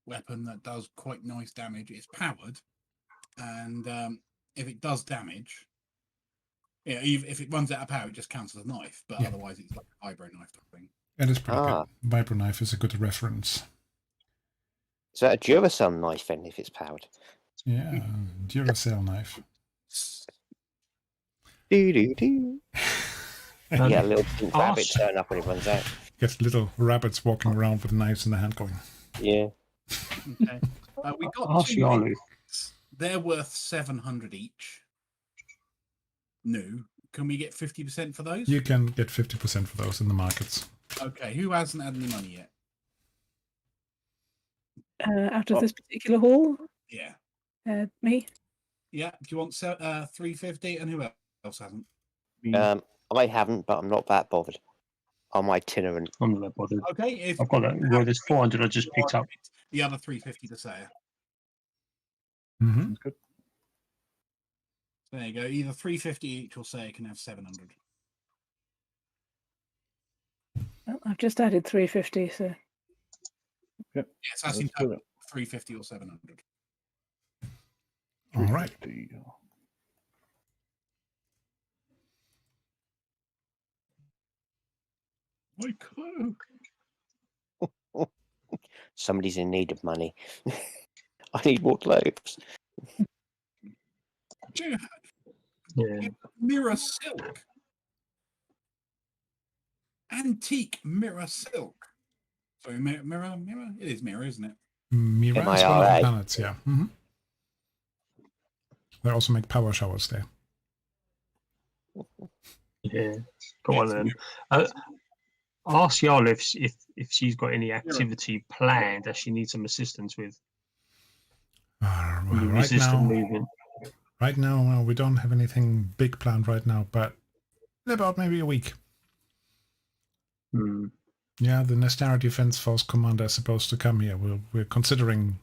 weapon that does quite nice damage. It's powered, and if it does damage, yeah, if it runs out of power, it just counts as a knife. But otherwise, it's like a vibro knife type thing. It is pretty good. Vibro knife is a good reference. Is that a Duracell knife then, if it's powered? Yeah, Duracell knife. Do do do. Yeah, a little pink rabbit Ask- turn up when it runs out. Get little rabbits walking around with knives in the hand going. Yeah. Okay. We got Ask two Yalu. bits. They're worth 700 each. New. Can we get 50% for those? You can get 50% for those in the markets. Okay. Who hasn't had any money yet? Out of this particular hall, Yeah. me. Yeah. Do you want 350? And who else hasn't? I haven't, but I'm not that bothered. I'm itinerant. I'm not that bothered. Okay. If I've got that. Well, there's 400 I just picked up. the other 350 to say. Mm-hmm. Sounds good. There you go. Either 350 each or say can have 700. Well, I've just added 350, so Yes, that's in Let's do total. it. 350 or 700. All right. 350. My cloak. Somebody's in need of money. I need more clothes. Yeah. Mirror silk. Antique mirror silk. Sorry, mirror. It is mirror, isn't it? Mira is one of the MIRA. planets, yeah. Mm-hmm. They also make power showers there. Yeah. Go on Yes, then. mirror. Ask Yalu if she's got any activity planned that she needs some assistance with. Well, The right resistant now, movement. well, we don't have anything big planned right now, but in about maybe a week. Hmm. Yeah, the Nestara Defense Force commander is supposed to come here. We're considering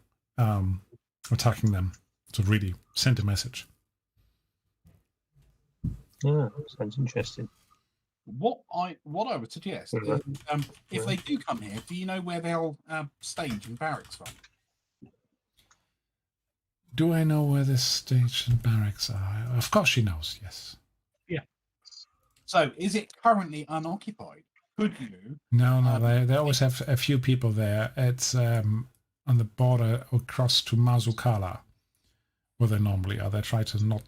attacking them to really send a message. Yeah, sounds interesting. What I would suggest is, if they do come here, do you know where they'll stage and barracks from? Do I know where this stage and barracks are? Of course she knows, yes. So, is it currently unoccupied? Could you? No, they always have a few people there. It's on the border across to Mazukala, where they normally are. They try to not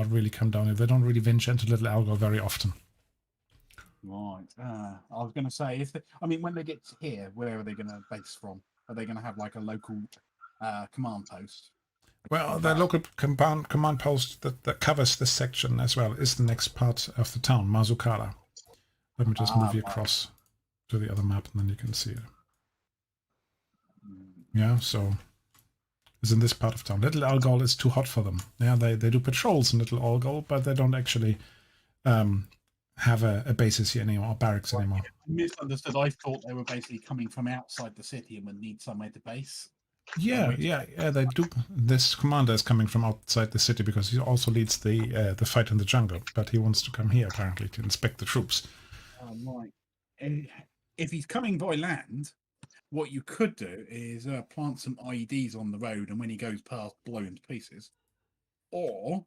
really come down here. They don't really venture into Little Algo very often. Right. I was going to say, when they get here, where are they going to base from? Are they going to have like a local command post? Well, the local command post that covers this section as well is the next part of the town, Mazukala. Let me just move you across to the other map, and then you can see it. Yeah, so it's in this part of town. Little Algol is too hot for them. Yeah, they do patrols in Little Algol, but they don't actually have a basis here anymore, or barracks anymore. I misunderstood. I thought they were basically coming from outside the city and would need somewhere to base. Yeah, they do. This commander is coming from outside the city because he also leads the fight in the jungle, but he wants to come here apparently to inspect the troops. Right. And if he's coming by land, what you could do is plant some IEDs on the road, and when he goes past, blow him to pieces. Or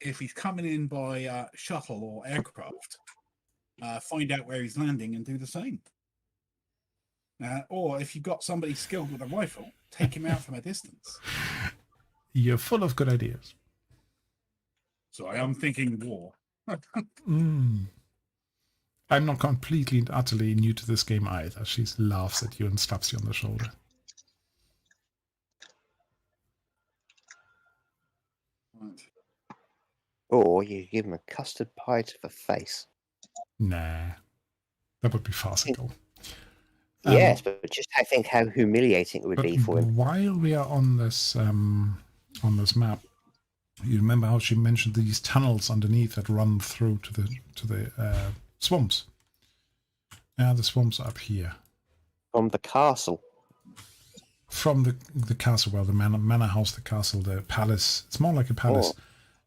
if he's coming in by shuttle or aircraft, find out where he's landing and do the same. Or if you've got somebody skilled with a rifle, take him out from a distance. You're full of good ideas. Sorry, I'm thinking war. I'm not completely and utterly new to this game either. She laughs at you and slaps you on the shoulder. Right. Or you give him a custard pie to the face. Nah, that would be farcical. Yes, but just think how humiliating it would But be for him. while we are on this map, you remember how she mentioned these tunnels underneath that run through to the swamps. Yeah, the swamps are up here. From the castle. From the castle, well, the manor house, the castle, the palace. It's more like a palace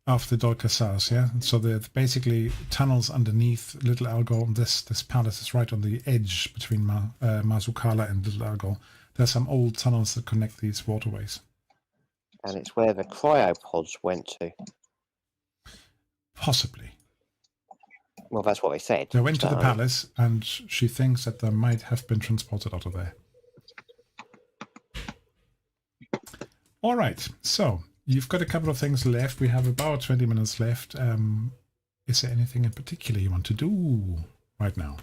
of the Dolcassars, yeah? So they're basically tunnels underneath Little Algo. This palace is right on the edge between Mazukala and Little Algo. There's some old tunnels that connect these waterways. And it's where the cryopods went to. Possibly. Well, that's what they said. They went to the so- palace, and she thinks that they might have been transported out of there. All right, so you've got a couple of things left. We have about 20 minutes left. is there anything in particular you want to do right now,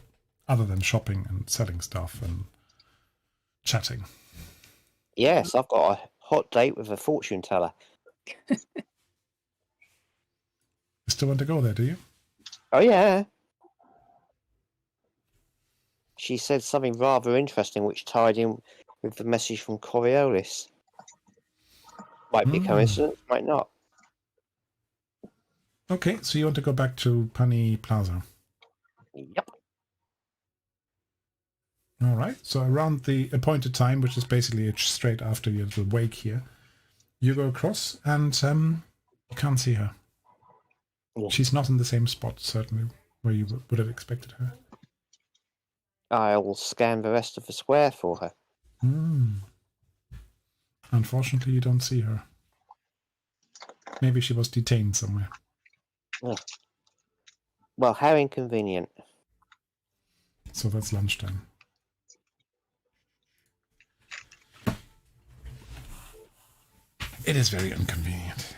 other than shopping and selling stuff and chatting? Yes, I've got a hot date with a fortune teller. You still want to go there, do you? Oh, yeah. She said something rather interesting which tied in with the message from Coriolis. Might be a coincidence, might not. Okay, so you want to go back to Pani Plaza. Yep. All right, so around the appointed time, which is basically straight after your little wake here, you go across and you can't see her. Yeah. She's not in the same spot, certainly, where you would have expected her. I will scan the rest of the square for her. Unfortunately, you don't see her. Maybe she was detained somewhere. Oh. Well, how inconvenient. So that's lunchtime. It is very inconvenient.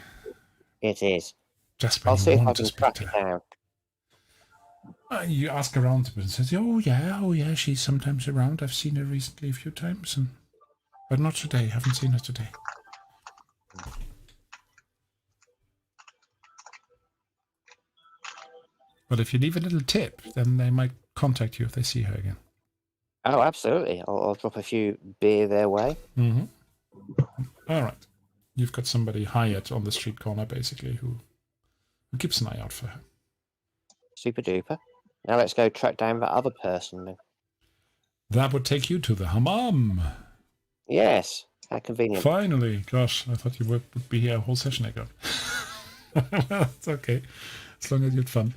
It is. Just when I'll you see if I want to can speak track to it her. down. You ask around, but it says, oh yeah, she's sometimes around. I've seen her recently a few times, but not today. Haven't seen her today. But if you leave a little tip, then they might contact you if they see her again. Oh, absolutely. I'll drop a few beer their way. Mm-hmm. All right. You've got somebody hired on the street corner, basically, who keeps an eye out for her. Super duper. Now let's go track down that other person then. That would take you to the hammam. Yes. How convenient. Finally. Gosh, I thought you would be here a whole session ago. That's okay. As long as you had fun.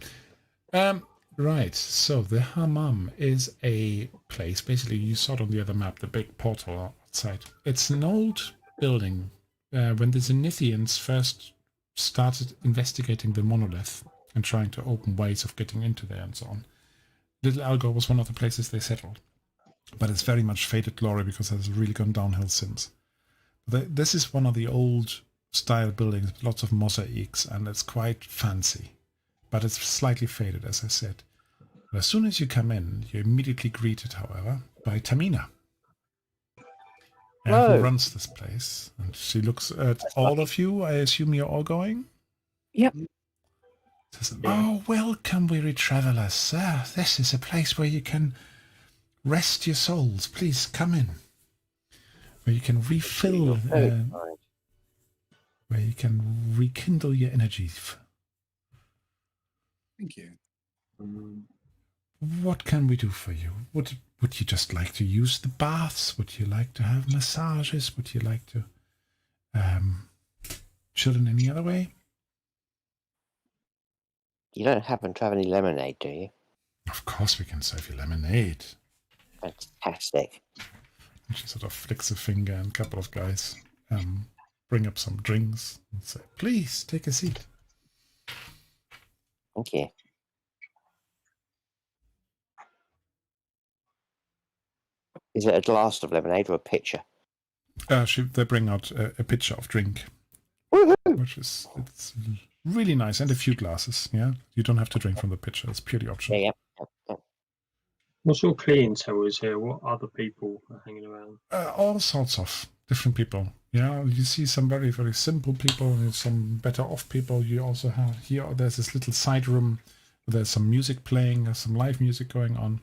Right. So the hammam is a place. Basically, you saw it on the other map, the big portal outside. It's an old building. When the Zenithians first started investigating the monolith and trying to open ways of getting into there and so on, Little Algor was one of the places they settled. But it's very much faded glory because it has really gone downhill since. This is one of the old style buildings with lots of mosaics, and it's quite fancy. But it's slightly faded, as I said. But as soon as you come in, you're immediately greeted, however, by Tamina, who runs this place. And she looks at all of you. I assume you're all going? Yep. Says, oh, welcome, weary travelers. This is a place where you can rest your souls. Please come in. Where you can refill, where you can rekindle your energies. Thank you. What can we do for you? Would you just like to use the baths? Would you like to have massages? Would you like to chill in any other way? You don't happen to have any lemonade, do you? Of course we can serve you lemonade. Fantastic. And she sort of flicks a finger, and a couple of guys bring up some drinks and say, please, take a seat. Thank you. Is it a glass of lemonade or a pitcher? They bring out a pitcher of drink, which is it's really nice, and a few glasses. Yeah, you don't have to drink from the pitcher; it's purely optional. Yeah. What sort of clientele is here? What other people are hanging around? All sorts of different people. Yeah, you see some very, very simple people and some better off people. You also have here, there's this little side room. There's some music playing, there's some live music going on.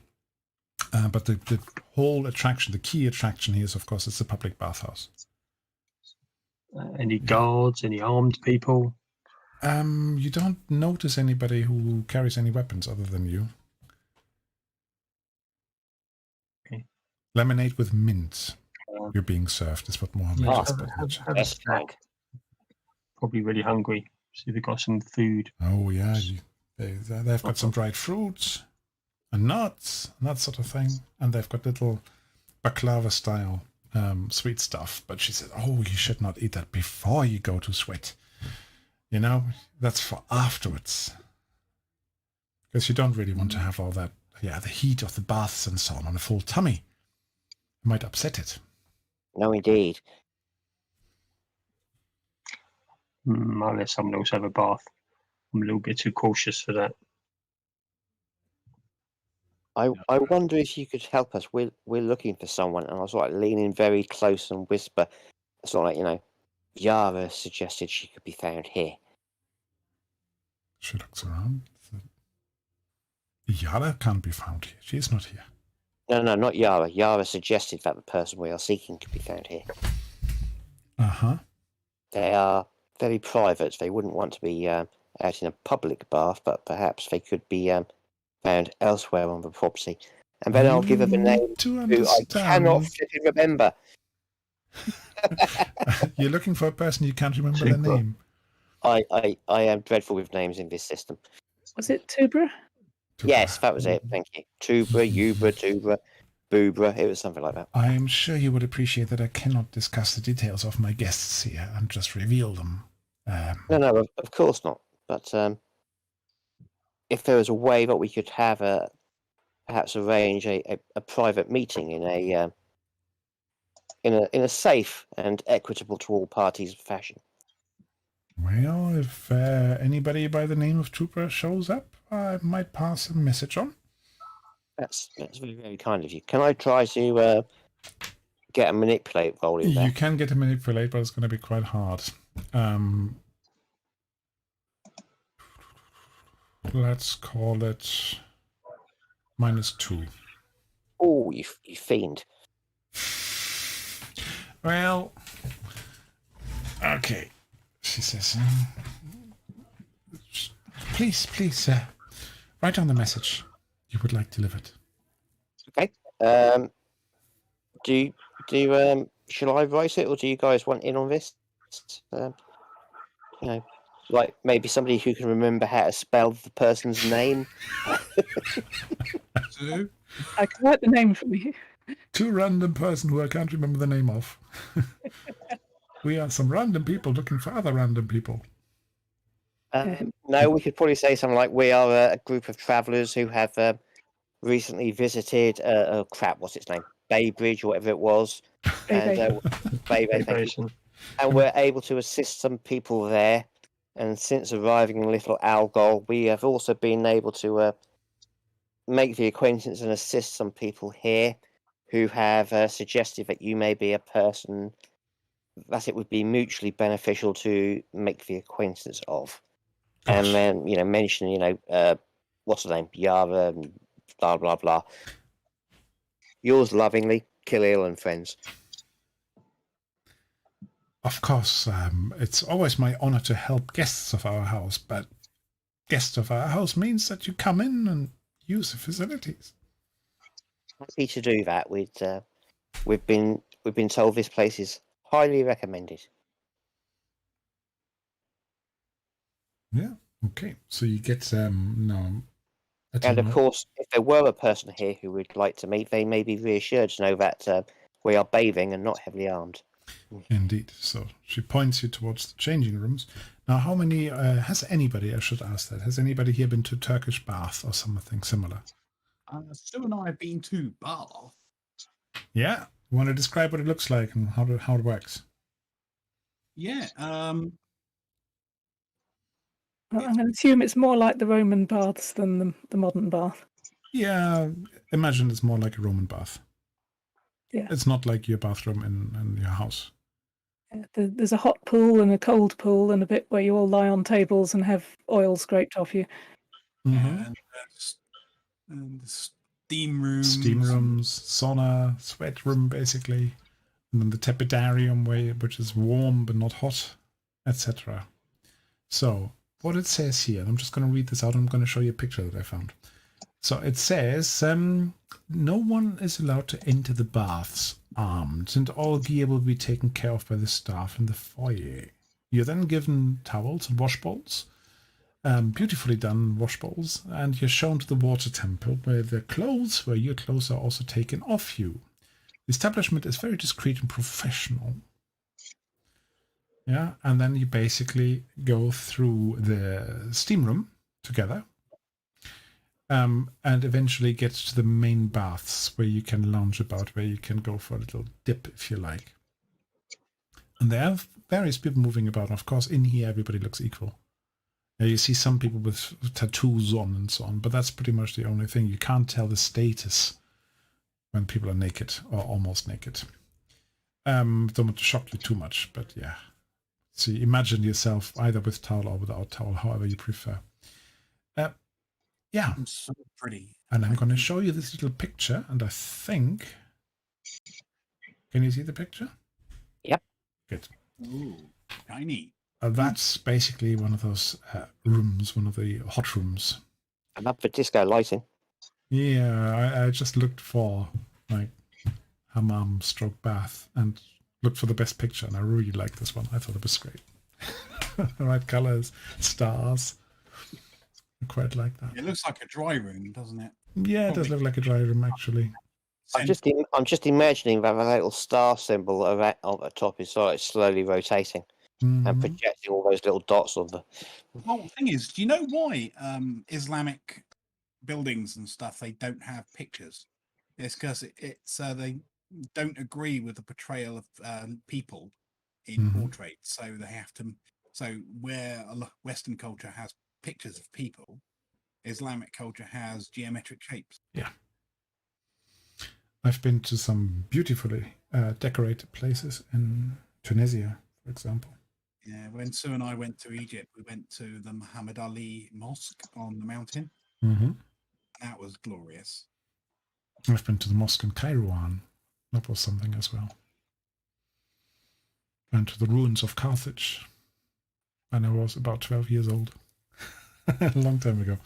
But the whole attraction, the key attraction here is, of course, it's the public bathhouse. Any guards, any armed people? You don't notice anybody who carries any weapons other than you. Okay. Lemonade with mint. You're being served is what Mohammed That's frank. Probably really hungry. See if they've got some food. Oh yeah, they've got some dried fruits and nuts and that sort of thing, and they've got little baklava style sweet stuff. But she said, oh, you should not eat that before you go to sweat. You know, that's for afterwards, because you don't really want to have all that, the heat of the baths and so on a full tummy. It might upset it. No, indeed. Unless someone else have a bath. I'm a little bit too cautious for that. I wonder if you could help us. We're looking for someone, and I was like leaning very close and whisper, sort of like, Yara suggested she could be found here. She looks around. Yara can't be found here. She's not here. No, not Yara. Yara suggested that the person we are seeking could be found here. Uh-huh. They are very private. They wouldn't want to be out in a public bath, but perhaps they could be found elsewhere on the property. And then I'll give her the name who I cannot flipping remember. You're looking for a person you can't remember their name. I am dreadful with names in this system. Was it Tubra? Yes, that was it. Thank you. Tubra, Tubra, Boobra. It was something like that. I'm sure you would appreciate that I cannot discuss the details of my guests here and just reveal them. No, of course not. But if there was a way that we could have perhaps arrange a private meeting in a safe and equitable to all parties fashion. Well, if anybody by the name of Trooper shows up, I might pass a message on. That's very, very kind of you. Can I try to get a manipulate roll in there? You can get a manipulate, but it's going to be quite hard. Let's call it -2. Oh, you fiend. Well, okay. She says, please, write down the message you would like delivered. Okay. Shall I write it, or do you guys want in on this? Like maybe somebody who can remember how to spell the person's name. I can write the name for you. Two random person who I can't remember the name of. We are some random people looking for other random people. No, we could probably say something like, we are a group of travellers who have recently visited, what's its name? Bay Bridge or whatever it was. And, Bay, thank you. And we're able to assist some people there. And since arriving in Little Algol, we have also been able to make the acquaintance and assist some people here who have suggested that you may be a person that it would be mutually beneficial to make the acquaintance of. Gosh. And then, mention, what's the name? Yara, and blah, blah, blah. Yours lovingly, Khalil and friends. Of course, it's always my honor to help guests of our house, but guests of our house means that you come in and use the facilities. Happy to do that. We've been told this place is highly recommended. Yeah. Okay. So you get no. And of course, if there were a person here who would like to meet, they may be reassured to know that we are bathing and not heavily armed. Indeed. So she points you towards the changing rooms. Now, how many has anybody? I should ask that. Has anybody here been to Turkish bath or something similar? Stu and I have been to Bath. Yeah. You want to describe what it looks like and how it works? Yeah. I'm going to assume it's more like the Roman baths than the modern bath. Yeah. Imagine it's more like a Roman bath. Yeah. It's not like your bathroom in your house. There's a hot pool and a cold pool and a bit where you all lie on tables and have oil scraped off you. Mm-hmm. And the steam rooms. Steam rooms, sauna, sweat room, basically. And then the tepidarium, which is warm but not hot, etc. So, what it says here, and I'm just going to read this out. I'm going to show you a picture that I found. So it says, no one is allowed to enter the baths armed, and all gear will be taken care of by the staff in the foyer. You're then given towels and wash bowls, beautifully done wash bowls, and you're shown to the water temple where your clothes are also taken off you. The establishment is very discreet and professional. Yeah, and then you basically go through the steam room together. And eventually get to the main baths where you can lounge about, where you can go for a little dip if you like. And there are various people moving about. Of course, in here, everybody looks equal. Yeah, you see some people with tattoos on and so on, but that's pretty much the only thing. You can't tell the status when people are naked or almost naked. Don't want to shock you too much, but yeah. So you imagine yourself either with towel or without towel, however you prefer. Yeah. I'm so pretty. And I'm going to show you this little picture, and I think... Can you see the picture? Yep. Good. Ooh, tiny. That's basically one of those rooms, one of the hot rooms. I'm up for disco lighting. Yeah, I just looked for like hammam stroke bath and looked for the best picture, and I really liked this one. I thought it was great. The right colors, stars. I quite like that. It looks like a dry room, doesn't it? Yeah, it does look like a dry room actually. I'm just imagining that little star symbol on the top is sort of slowly rotating and Mhm. projecting all those little dots on the. Well, the thing is, do you know why Islamic buildings and stuff they don't have pictures? It's because it's they don't agree with the portrayal of people in Mhm. portraits, so they have to. So where Western culture has pictures of people, Islamic culture has geometric shapes. Yeah. I've been to some beautifully decorated places in Tunisia, for example. Yeah, when Sue and I went to Egypt, we went to the Muhammad Ali Mosque on the mountain. Mm-hmm. That was glorious. I've been to the mosque in Kairouan. That was something as well. And to the ruins of Carthage. And I was about 12 years old. A long time ago.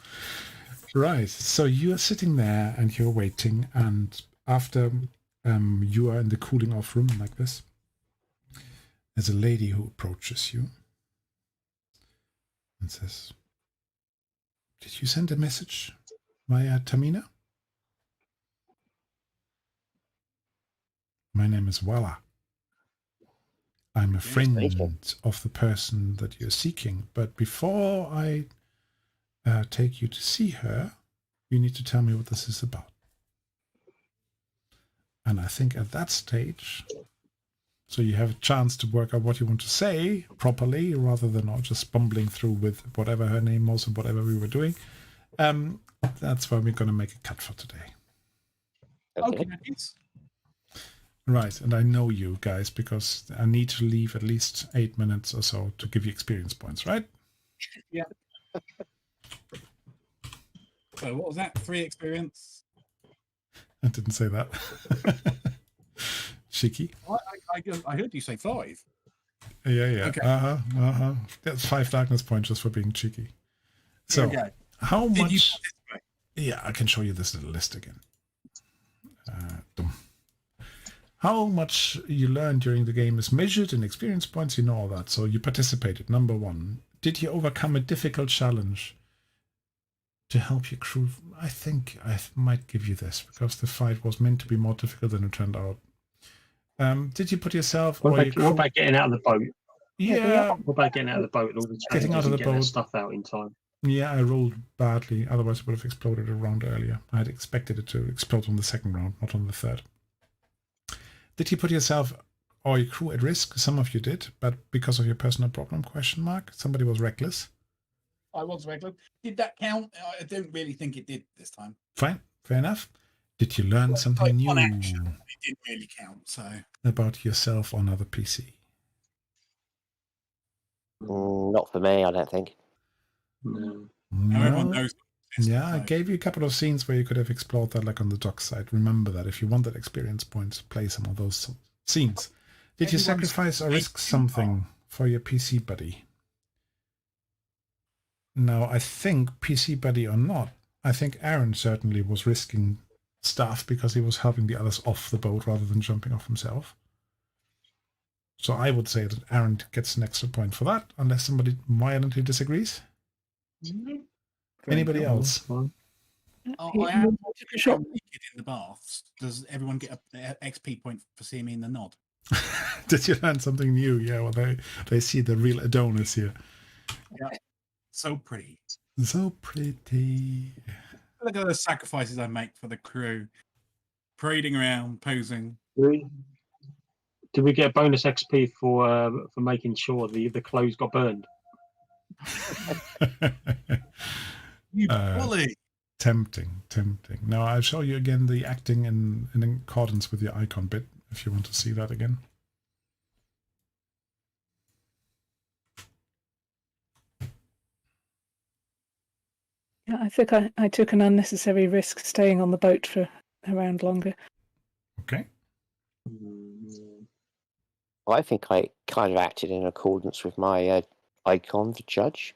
Right, so you're sitting there and you're waiting, and after you are in the cooling off room like this, there's a lady who approaches you and says, "Did you send a message via Tamina? My name is Wala. I'm a friend of the person that you're seeking, but before I take you to see her, you need to tell me what this is about." And I think at that stage, so you have a chance to work out what you want to say properly, rather than not just bumbling through with whatever her name was and whatever we were doing. That's why we're going to make a cut for today. Okay. Right, and I know you guys because I need to leave at least 8 minutes or so to give you experience points, right? Yeah. So what was that? 3 experience? I didn't say that. Cheeky. I heard you say 5. Yeah. Okay. That's 5 darkness points just for being cheeky. So, okay. How Did much? you participate? Yeah, I can show you this little list again. How much you learned during the game is measured in experience points. You know all that. So you participated. Number 1. Did you overcome a difficult challenge to help your crew? I think I might give you this because the fight was meant to be more difficult than it turned out. Did you put yourself What or your crew... about getting out of the boat? Yeah. What about getting out of the boat and all the Getting out of the getting boat. that stuff out in time? Yeah, I rolled badly. Otherwise, it would have exploded a round earlier. I had expected it to explode on the second round, not on the third. Did you put yourself or your crew at risk? Some of you did, but because of your personal problem, ? Somebody was reckless. I was reckless. Did that count? I don't really think it did this time. Fine, fair enough. Did you learn something new On action, it didn't really count. So about yourself on other PC? Not for me, I don't think. No. now everyone knows. Yeah, I gave you a couple of scenes where you could have explored that, like on the dock side. Remember that if you want that experience points, play some of those scenes. Did you sacrifice or risk something for your PC buddy? Now, I think PC buddy or not, I think Aaron certainly was risking stuff because he was helping the others off the boat rather than jumping off himself. So I would say that Aaron gets an extra point for that, unless somebody violently disagrees. Anybody else? I am naked in the baths. Does everyone get an XP point for seeing me in the nod? Did you learn something new? Yeah, well, they see the real Adonis here. Yeah. So pretty. So pretty. Look at the sacrifices I make for the crew. Parading around, posing. Did we get bonus XP for making sure the clothes got burned? You Uh, bully. Tempting. Now I'll show you again the acting in accordance with your icon bit, if you want to see that again. Yeah, I think I took an unnecessary risk staying on the boat for a round longer. Okay. Well, I think I kind of acted in accordance with my icon, the judge.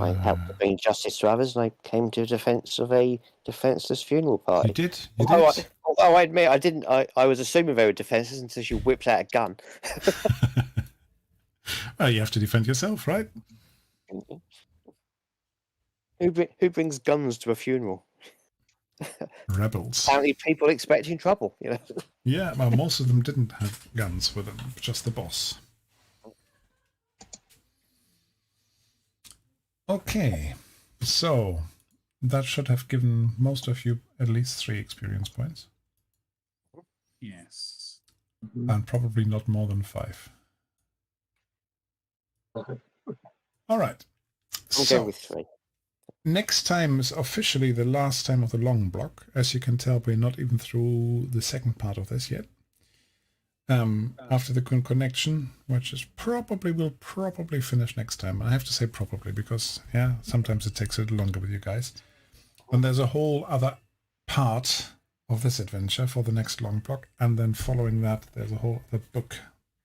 I helped to bring justice to others, and I came to the defence of a defenceless funeral party. You did. Although I admit I didn't. I was assuming they were defenceless until she whipped out a gun. Well, you have to defend yourself, right? Who brings guns to a funeral? Rebels. Apparently, people expecting trouble. You know. Yeah, well, most of them didn't have guns with them, just the boss. Okay, so that should have given most of you at least 3 experience points. Yes. And probably not more than 5. All right. I'll So go with 3. next time is officially the last time of the long block. As you can tell, we're not even through the second part of this yet. After the Kuan Connection, which is will probably finish next time. I have to say probably because, yeah, sometimes it takes a little longer with you guys. And there's a whole other part of this adventure for the next long block. And then following that, there's a whole other book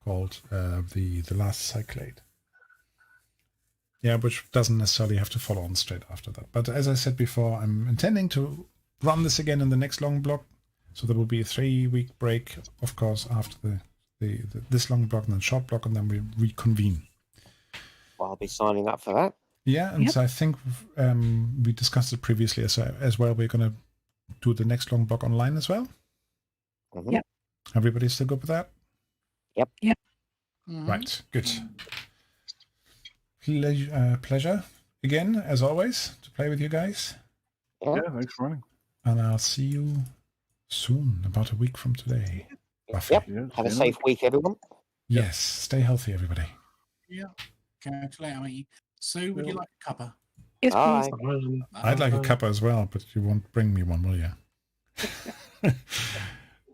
called the Last Cyclade. Yeah, which doesn't necessarily have to follow on straight after that. But as I said before, I'm intending to run this again in the next long block. So there will be a 3-week break, of course, after this long block and then short block, and then we reconvene. Well, I'll be signing up for that. Yeah, and so I think we discussed it previously as well. We're going to do the next long block online as well. Mm-hmm. Yep. Everybody still good with that? Yep. Right, good. Pleasure again, as always, to play with you guys. Yeah. Yeah, thanks for running. And I'll see you soon, about a week from today. Roughly. Yep. Yeah, Have a see you safe week, everyone. Yes, stay healthy, everybody. Yeah. Catch you later, mate. So, would you like a cuppa? Yes, Bye. please. I'd like a cuppa as well, but you won't bring me one, will you?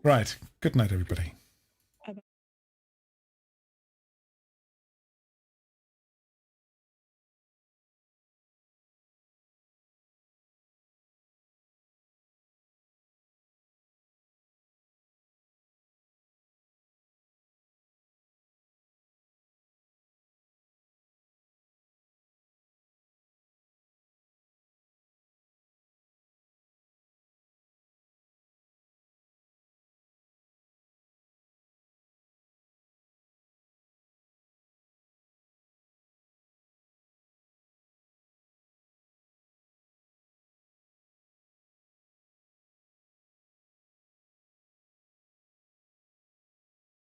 Right. Good night, everybody.